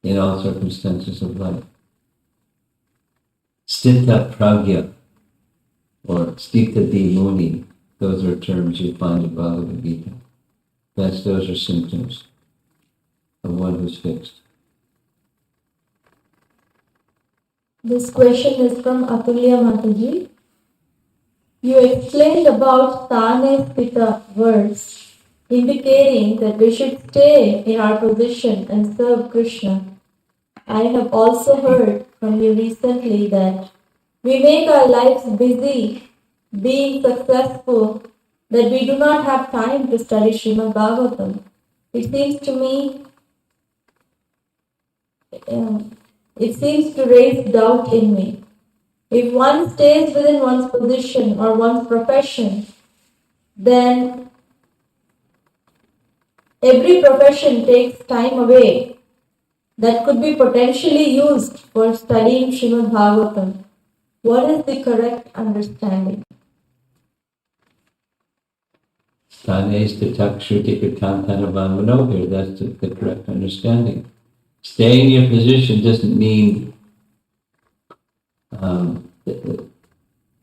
in all circumstances of life. Sthita pragya, or sthita di muni, those are terms you find in Bhagavad Gita. Those are symptoms of one who's fixed. This question is from Atulya Mataji. You explained about Tane Pita words, indicating that we should stay in our position and serve Krishna. I have also heard from you recently that we make our lives busy, being successful, that we do not have time to study Srimad Bhagavatam. It seems to raise doubt in me. If one stays within one's position or one's profession, then every profession takes time away that could be potentially used for studying Srimad Bhagavatam. What is the correct understanding? That's the correct understanding. Stay in your position doesn't mean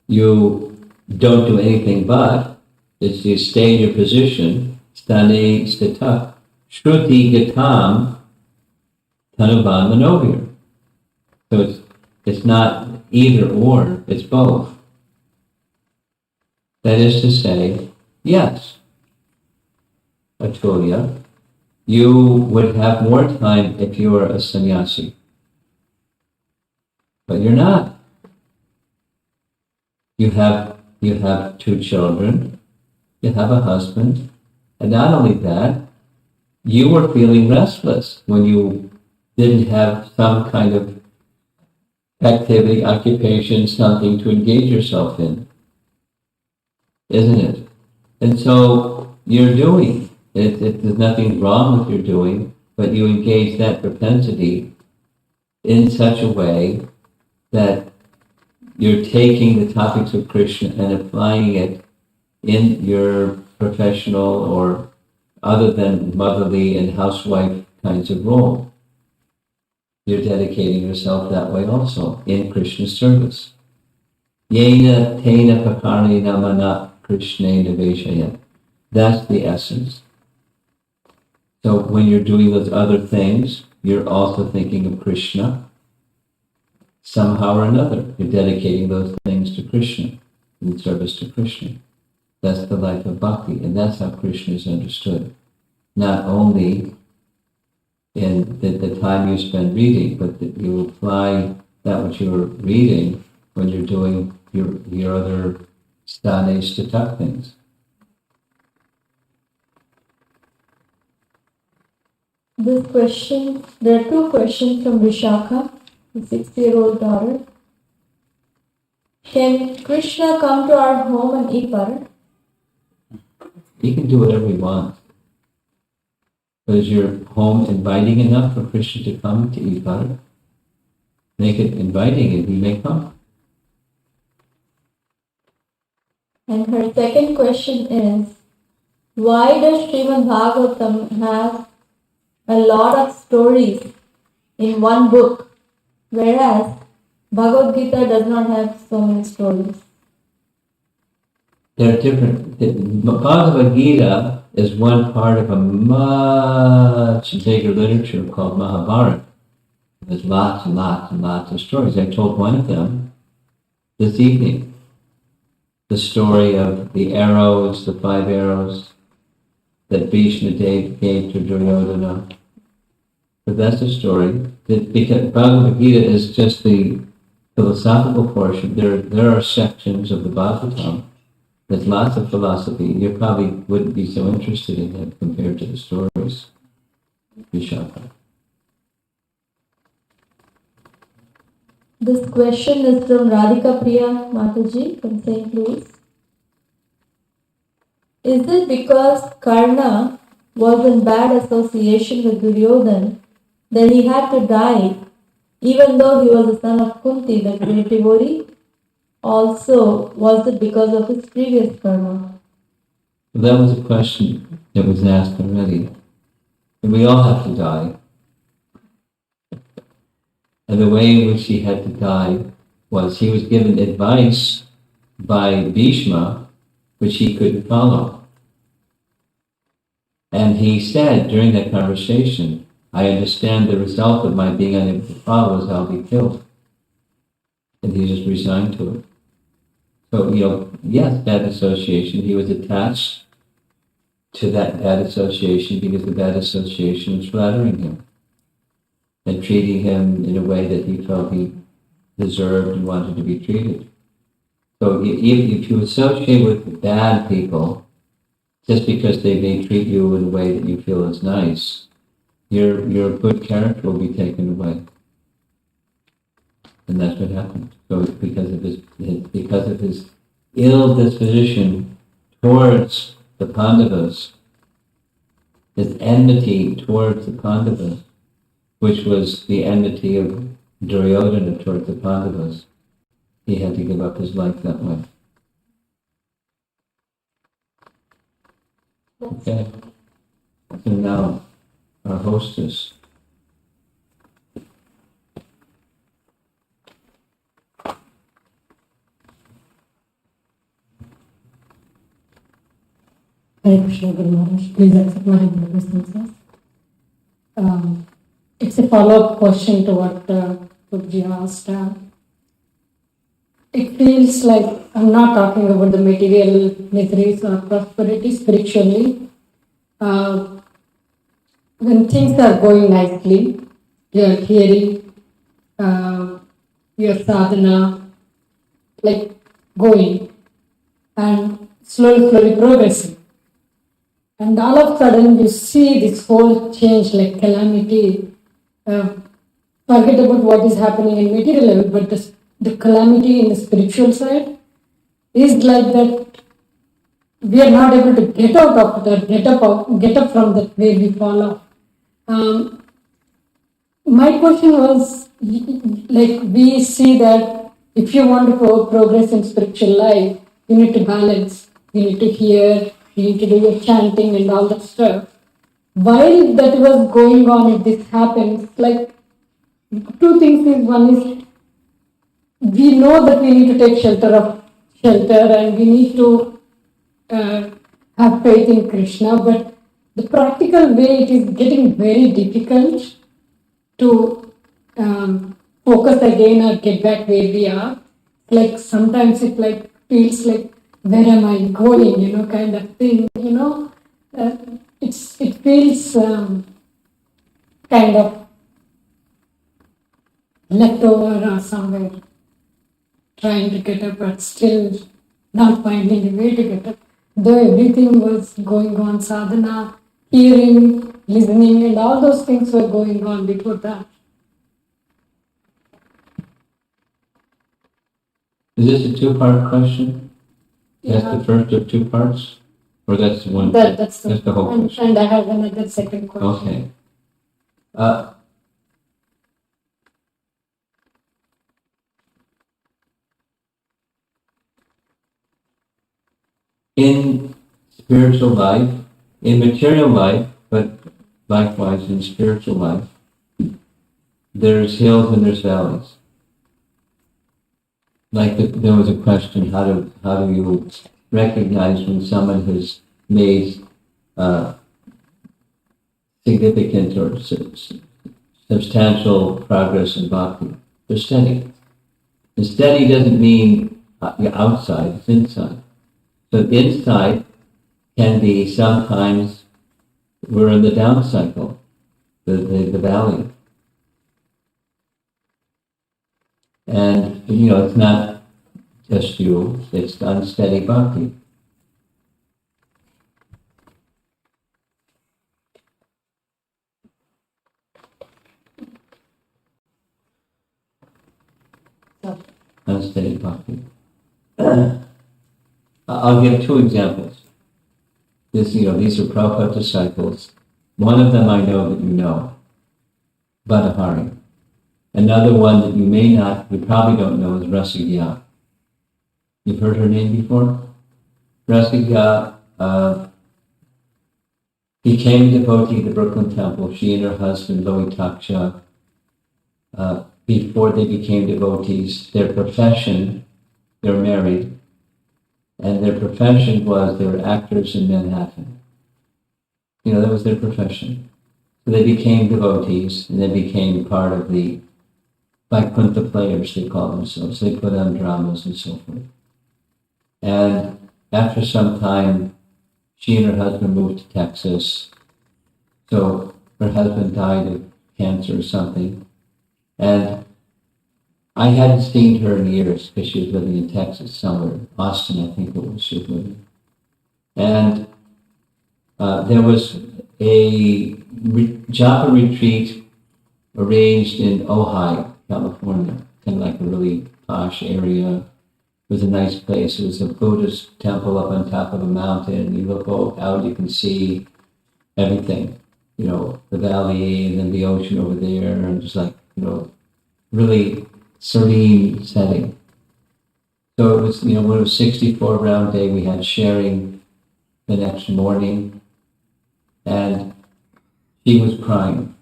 you don't do anything but. It's you stay in your position, stane stita, shruti gatam tanavan manovir. So it's not either or, it's both. That is to say, yes, Atulya, you would have more time if you were a sannyasi. But you're not. You have 2 children, you have a husband, and not only that, you were feeling restless when you didn't have some kind of activity, occupation, something to engage yourself in. Isn't it? And so you're doing. There's nothing wrong with your doing, but you engage that propensity in such a way that you're taking the topics of Krishna and applying it in your professional or other than motherly and housewife kinds of role. You're dedicating yourself that way also in Krishna's service. Yena tena pakarni namana krishnena veshaya. That's the essence. So when you're doing those other things, you're also thinking of Krishna. Somehow or another, you're dedicating those things to Krishna, in service to Krishna. That's the life of bhakti, and that's how Krishna is understood. Not only in the time you spend reading, but that you apply that which you're reading when you're doing your other stane stita things. This question, there are 2 questions from Vishakha, a 6-year-old daughter. Can Krishna come to our home and eat butter? He can do whatever he wants. But is your home inviting enough for Krishna to come to eat butter? Make it inviting and he may come. And her second question is, why does Srimad Bhagavatam have a lot of stories in one book, whereas Bhagavad Gita does not have so many stories? They're different. Bhagavad Gita is one part of a much bigger literature called Mahabharata. There's lots and lots and lots of stories. I told one of them this evening. the story of the arrows, the 5 arrows that Bhishma gave to Duryodhana. But that's a story. Because Bhagavad Gita is just the philosophical portion. There are sections of the Bhagavatam. There's lots of philosophy. You probably wouldn't be so interested in that compared to the stories. Vishaka. This question is from Radhika Priya Mataji from St. Louis. Is it because Karna was in bad association with Duryodhana that he had to die, even though he was the son of Kunti, the great devotee? Also, was it because of his previous karma? Well, that was a question that was asked already. And we all have to die. And the way in which he had to die was he was given advice by Bhishma, which he couldn't follow. And he said during that conversation, I understand the result of my being unable to follow is I'll be killed. And he just resigned to it. So, yes, bad association. He was attached to that bad association because the bad association was flattering him and treating him in a way that he felt he deserved and wanted to be treated. So if you associate with bad people, just because they may treat you in a way that you feel is nice, your good character will be taken away. And that's what happened. So because of his ill disposition towards the Pandavas, his enmity towards the Pandavas, which was the enmity of Duryodhana towards the Pandavas, he had to give up his life that way. Okay. So now, our hostess. Hare Krishna, Guru Maharaj. Please accept my humble obeisances. It's a follow-up question to what Guruji asked. It feels like I'm not talking about the material miseries or prosperity spiritually. When things are going nicely, you're hearing your sadhana like going and slowly progressing. And all of a sudden you see this whole change like calamity. Forget about what is happening in material level, but the calamity in the spiritual side is like that we are not able to get out of that, get up from that where we fall off. My question was, like we see that if you want to progress in spiritual life, you need to balance, you need to hear, you need to do your chanting and all that stuff. While that was going on, if this happens, like two things is, one is we know that we need to take shelter and we need to have faith in Krishna, but the practical way it is getting very difficult to focus again or get back where we are. Like sometimes it like feels like where am I going, kind of thing, it feels kind of left over or somewhere, trying to get up but still not finding a way to get up. Though everything was going on, sadhana, hearing, listening, and all those things were going on before that. Is this a 2-part question? Yeah. That's the first of 2 parts? Or that's the one? That's the whole question. And I have another second question. Okay. In spiritual life, in material life, but likewise in spiritual life, there's hills and there's valleys. Like there was a question, how do you recognize when someone has made significant or substantial progress in bhakti? They're steady. And steady doesn't mean outside, it's inside. So inside can be sometimes we're in the down cycle, the valley. And, it's not just you, it's unsteady bhakti. Unsteady bhakti. I'll give two examples. These are Prabhupada disciples. One of them I know that you know, Badahari. Another one that you probably don't know is Rasigya. You've heard her name before? Rasigya became a devotee at the Brooklyn Temple. She and her husband, Loitaksha, before they became devotees, their profession, they were married, and their profession was they were actors in Manhattan. That was their profession. So they became devotees, and they became part of the Vaikuntha players, they call themselves. They put on dramas and so forth. And after some time, she and her husband moved to Texas. So her husband died of cancer or something. And I hadn't seen her in years because she was living in Texas somewhere. Austin, I think it was, she was living. And there was a japa retreat arranged in Ojai, California, kind of like a really posh area. It was a nice place. It was a Buddhist temple up on top of a mountain. You look out, you can see everything. The valley and then the ocean over there, and just like, really serene setting. So it was, when it was 64 round day, we had sharing the next morning, and she was crying.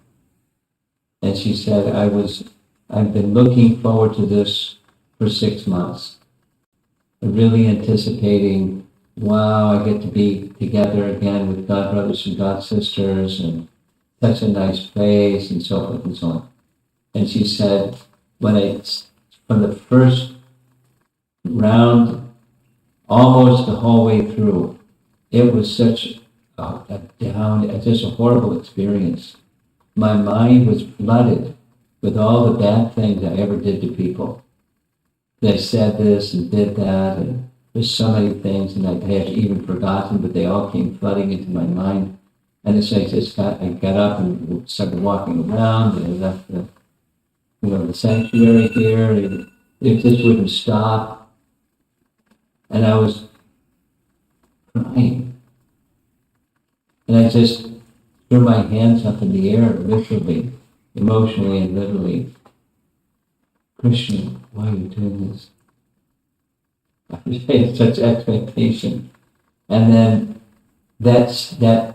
And she said, I've been looking forward to this for 6 months. Really anticipating, wow, I get to be together again with God brothers and God sisters, and such a nice place, and so forth and so on. And she said, from the first round, almost the whole way through, it was such just a horrible experience. My mind was flooded with all the bad things I ever did to people. They said this and did that, and there's so many things, and I had even forgotten, but they all came flooding into my mind. And it's like I got up and started walking around, and I left the sanctuary here, and it just wouldn't stop. And I was crying. And I just threw my hands up in the air, literally, emotionally and literally. Krishna, why are you doing this? I had such expectation. And then that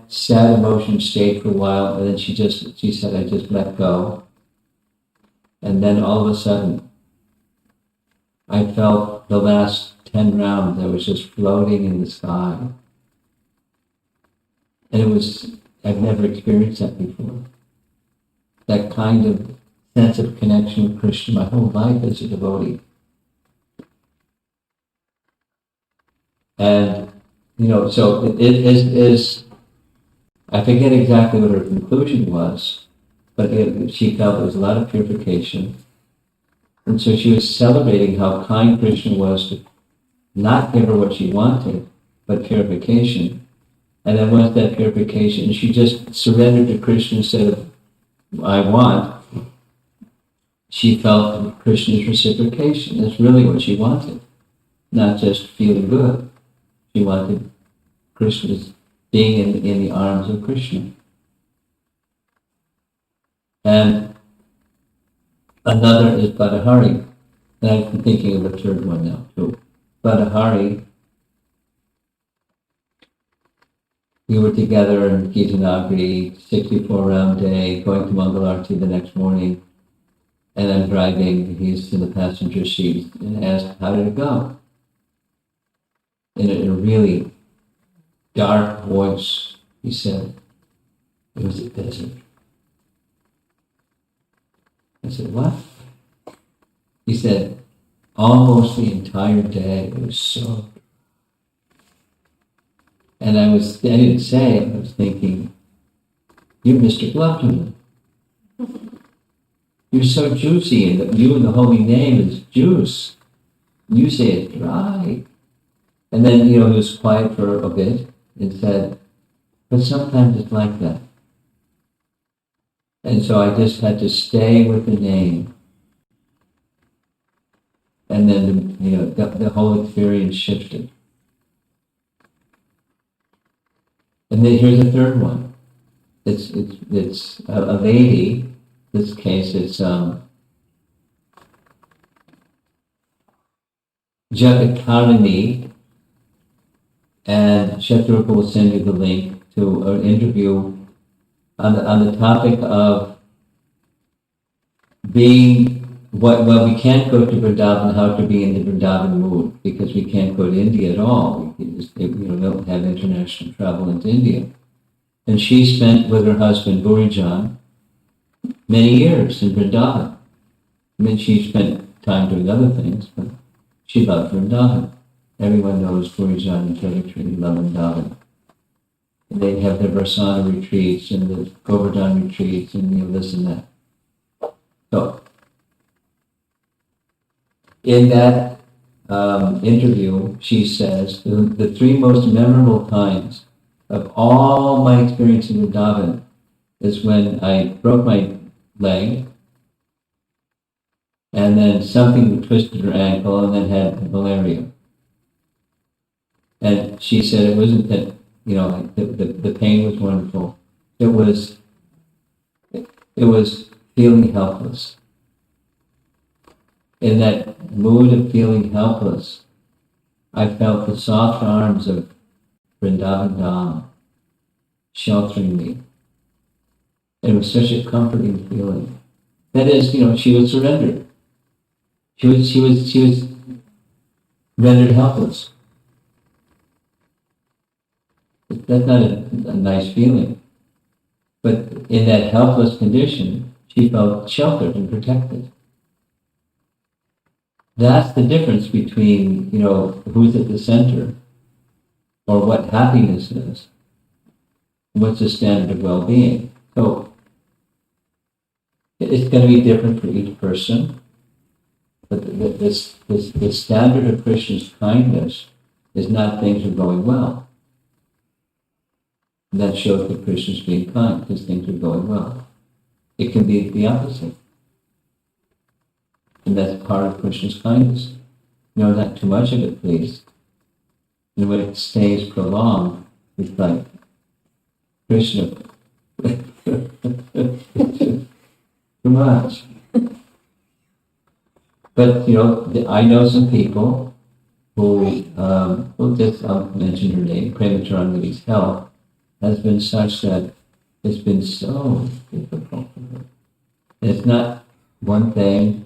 sad emotion stayed for a while, and then she said, I just let go. And then all of a sudden, I felt the last 10 rounds, I was just floating in the sky. And I've never experienced that before. That kind of sense of connection with Krishna my whole life as a devotee. And, so it is, I forget exactly what her conclusion was, but she felt there was a lot of purification. And so she was celebrating how kind Krishna was to not give her what she wanted, but purification. And then once that purification, she just surrendered to Krishna instead of, I want. She felt Krishna's reciprocation. That's really what she wanted. Not just feeling good. She wanted Krishna's being in the arms of Krishna. And another is Badahari. And I'm thinking of a third one now too. Badahari, we were together in Gitanagri, 64 round day, going to Mangalarti the next morning. And I'm driving, he's in the passenger seat, and I asked, how did it go? In a really dark voice, he said, it was a desert. I said, what? He said, almost the entire day. It was so. And I didn't say it, I was thinking, you're Mr. Gluckman. You're so juicy, and you and the holy name is juice. You say it dry. And then, he was quiet for a bit and said, but sometimes it's like that. And so I just had to stay with the name. And then, the whole experience shifted. And then here's a third one. It's a lady. In this case, it's Jagakarani, and Shetrupa will send you the link to an interview on the topic of being we can't go to Vrindavan, how to be in the Vrindavan mood, because we can't go to India at all. We don't have international travel into India. And she spent with her husband Burijan many years in Vrindavan. I mean, she spent time doing other things, but she loved Vrindavan. Everyone knows Burijan and Jagatre love Vrindavan. And they have their Varsana retreats and the Govardhan retreats and this and that. So, in that interview, she says, the three most memorable times of all my experience in Vrindavan is when I broke my leg, and then something twisted her ankle, and then had malaria. And she said it wasn't that, the pain was wonderful. It was feeling helpless. In that mood of feeling helpless, I felt the soft arms of Vrindavan Dham sheltering me. It was such a comforting feeling. That is, she was surrendered. She was rendered helpless. That's not a nice feeling. But in that helpless condition, she felt sheltered and protected. That's the difference between, who's at the center, or what happiness is, and what's the standard of well-being. So, it's going to be different for each person, but the standard of Krishna's kindness is not things are going well. And that shows that Krishna's being kind, because things are going well. It can be the opposite. And that's part of Krishna's kindness. Not too much of it, please. And when it stays prolonged, it's like Krishna. Too much. But, I know some people who, I'll mention her name, Premacharandi's health has been such that it's been so difficult for her. And it's not one thing,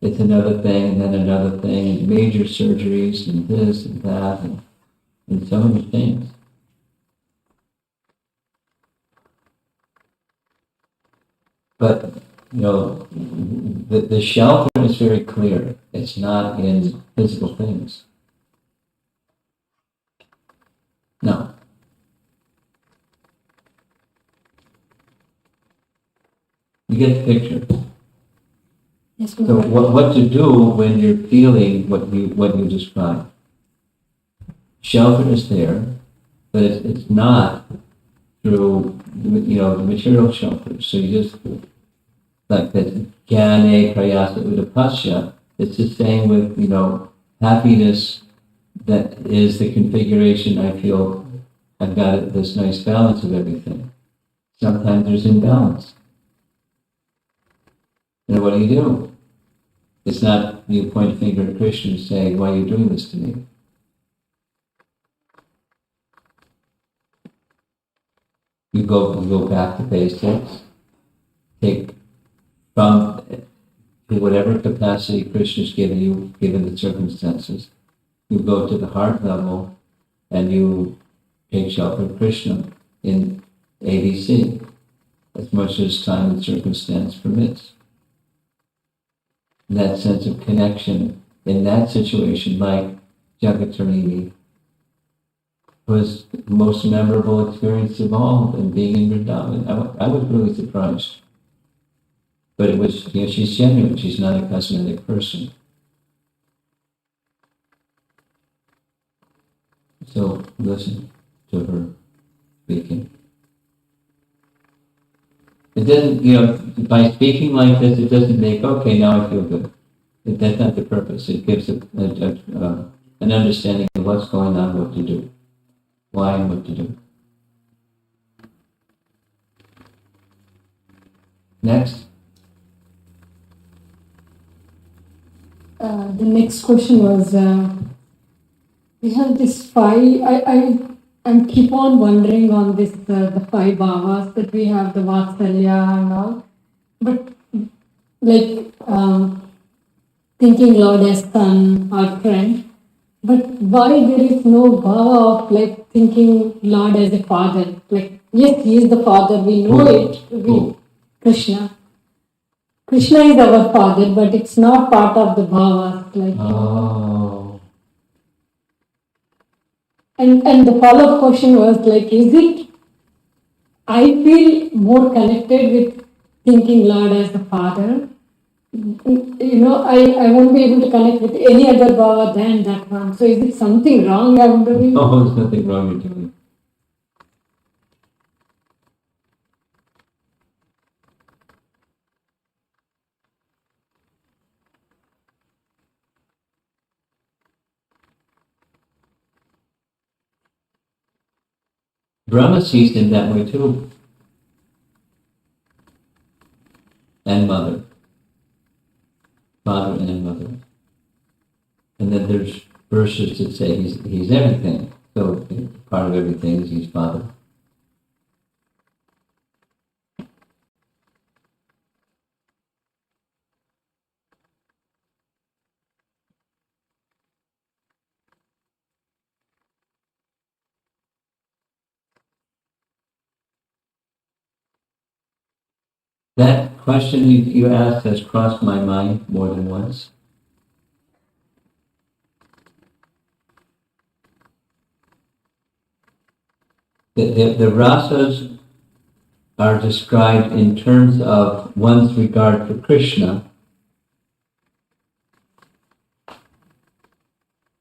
it's another thing, and then another thing, and major surgeries, and this and that, and so many things. But, the shelter is very clear. It's not in physical things. No. You get the picture. Yes, So what to do when you're feeling what you described? Shelter is there, but it's not through the material shelter. So you just like that jnane prayasa udapasya. It's the same with happiness. That is the configuration. I feel I've got this nice balance of everything. Sometimes there's imbalance. And what do? It's not you point a finger at Krishna and say, why are you doing this to me? You go back to basics. Take from whatever capacity Krishna's given you, given the circumstances. You go to the heart level and you take shelter of Krishna in ABC, as much as time and circumstance permits. That sense of connection in that situation, like Jagatarini, was the most memorable experience of all, and being in Vrindavan. I was really surprised. But it was, she's genuine, she's not a cosmetic person. So listen to her speaking. It doesn't, by speaking like this, it doesn't make, okay, now I feel good. That's not the purpose. It gives an understanding of what's going on, what to do, why and what to do. Next. The next question was, we have this five, I'm keep on wondering on this, the five bhavas that we have, the Vatsalya and all. But like thinking Lord as son or friend, but why there is no bhava of like thinking Lord as a father? Like, yes, he is the father, we know it, Krishna. Krishna is our father, but it's not part of the bhavas. Like, and the follow-up question was like, is it, I feel more connected with thinking Lord as the father. I won't be able to connect with any other bhava than that one. So is it something wrong I'm doing? No, there's nothing wrong with doing. Brahma sees him that way too. And mother. Father and mother. And then there's verses that say he's everything. So part of everything is he's father. That question you asked has crossed my mind more than once. The rasas are described in terms of one's regard for Krishna.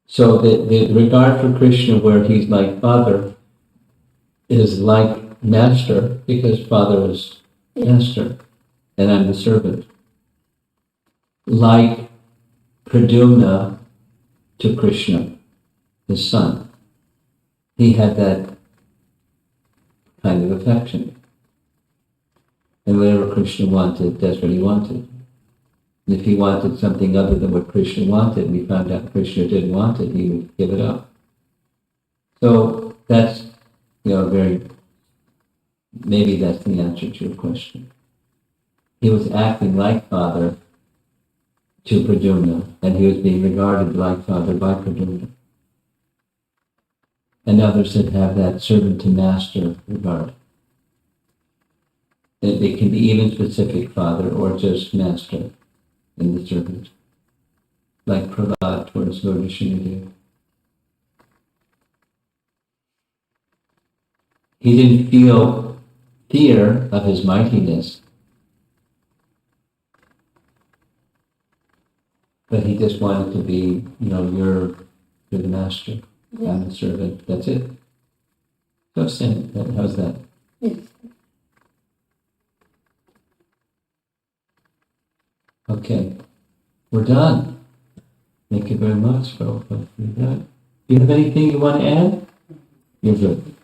So the regard for Krishna, where he's like father, is like master, because father is master, and I'm the servant. Like Pradyumna to Krishna, his son. He had that kind of affection. And whatever Krishna wanted, that's what he wanted. And if he wanted something other than what Krishna wanted, and he found out Krishna didn't want it, he would give it up. So that's, maybe that's the answer to your question. He was acting like father to Pradyumna, and he was being regarded like father by Pradyumna. And others that have that servant to master regard. It can be even specific father or just master in the servant. Like Prahlad towards Lord Vishnudev. He didn't feel fear of his mightiness, but he just wanted to be, you're the master, I'm the servant, that's it. So how's that? Yes. Okay, we're done. Thank you very much, Prabhupada. We're done. Do you have anything you want to add? You're good.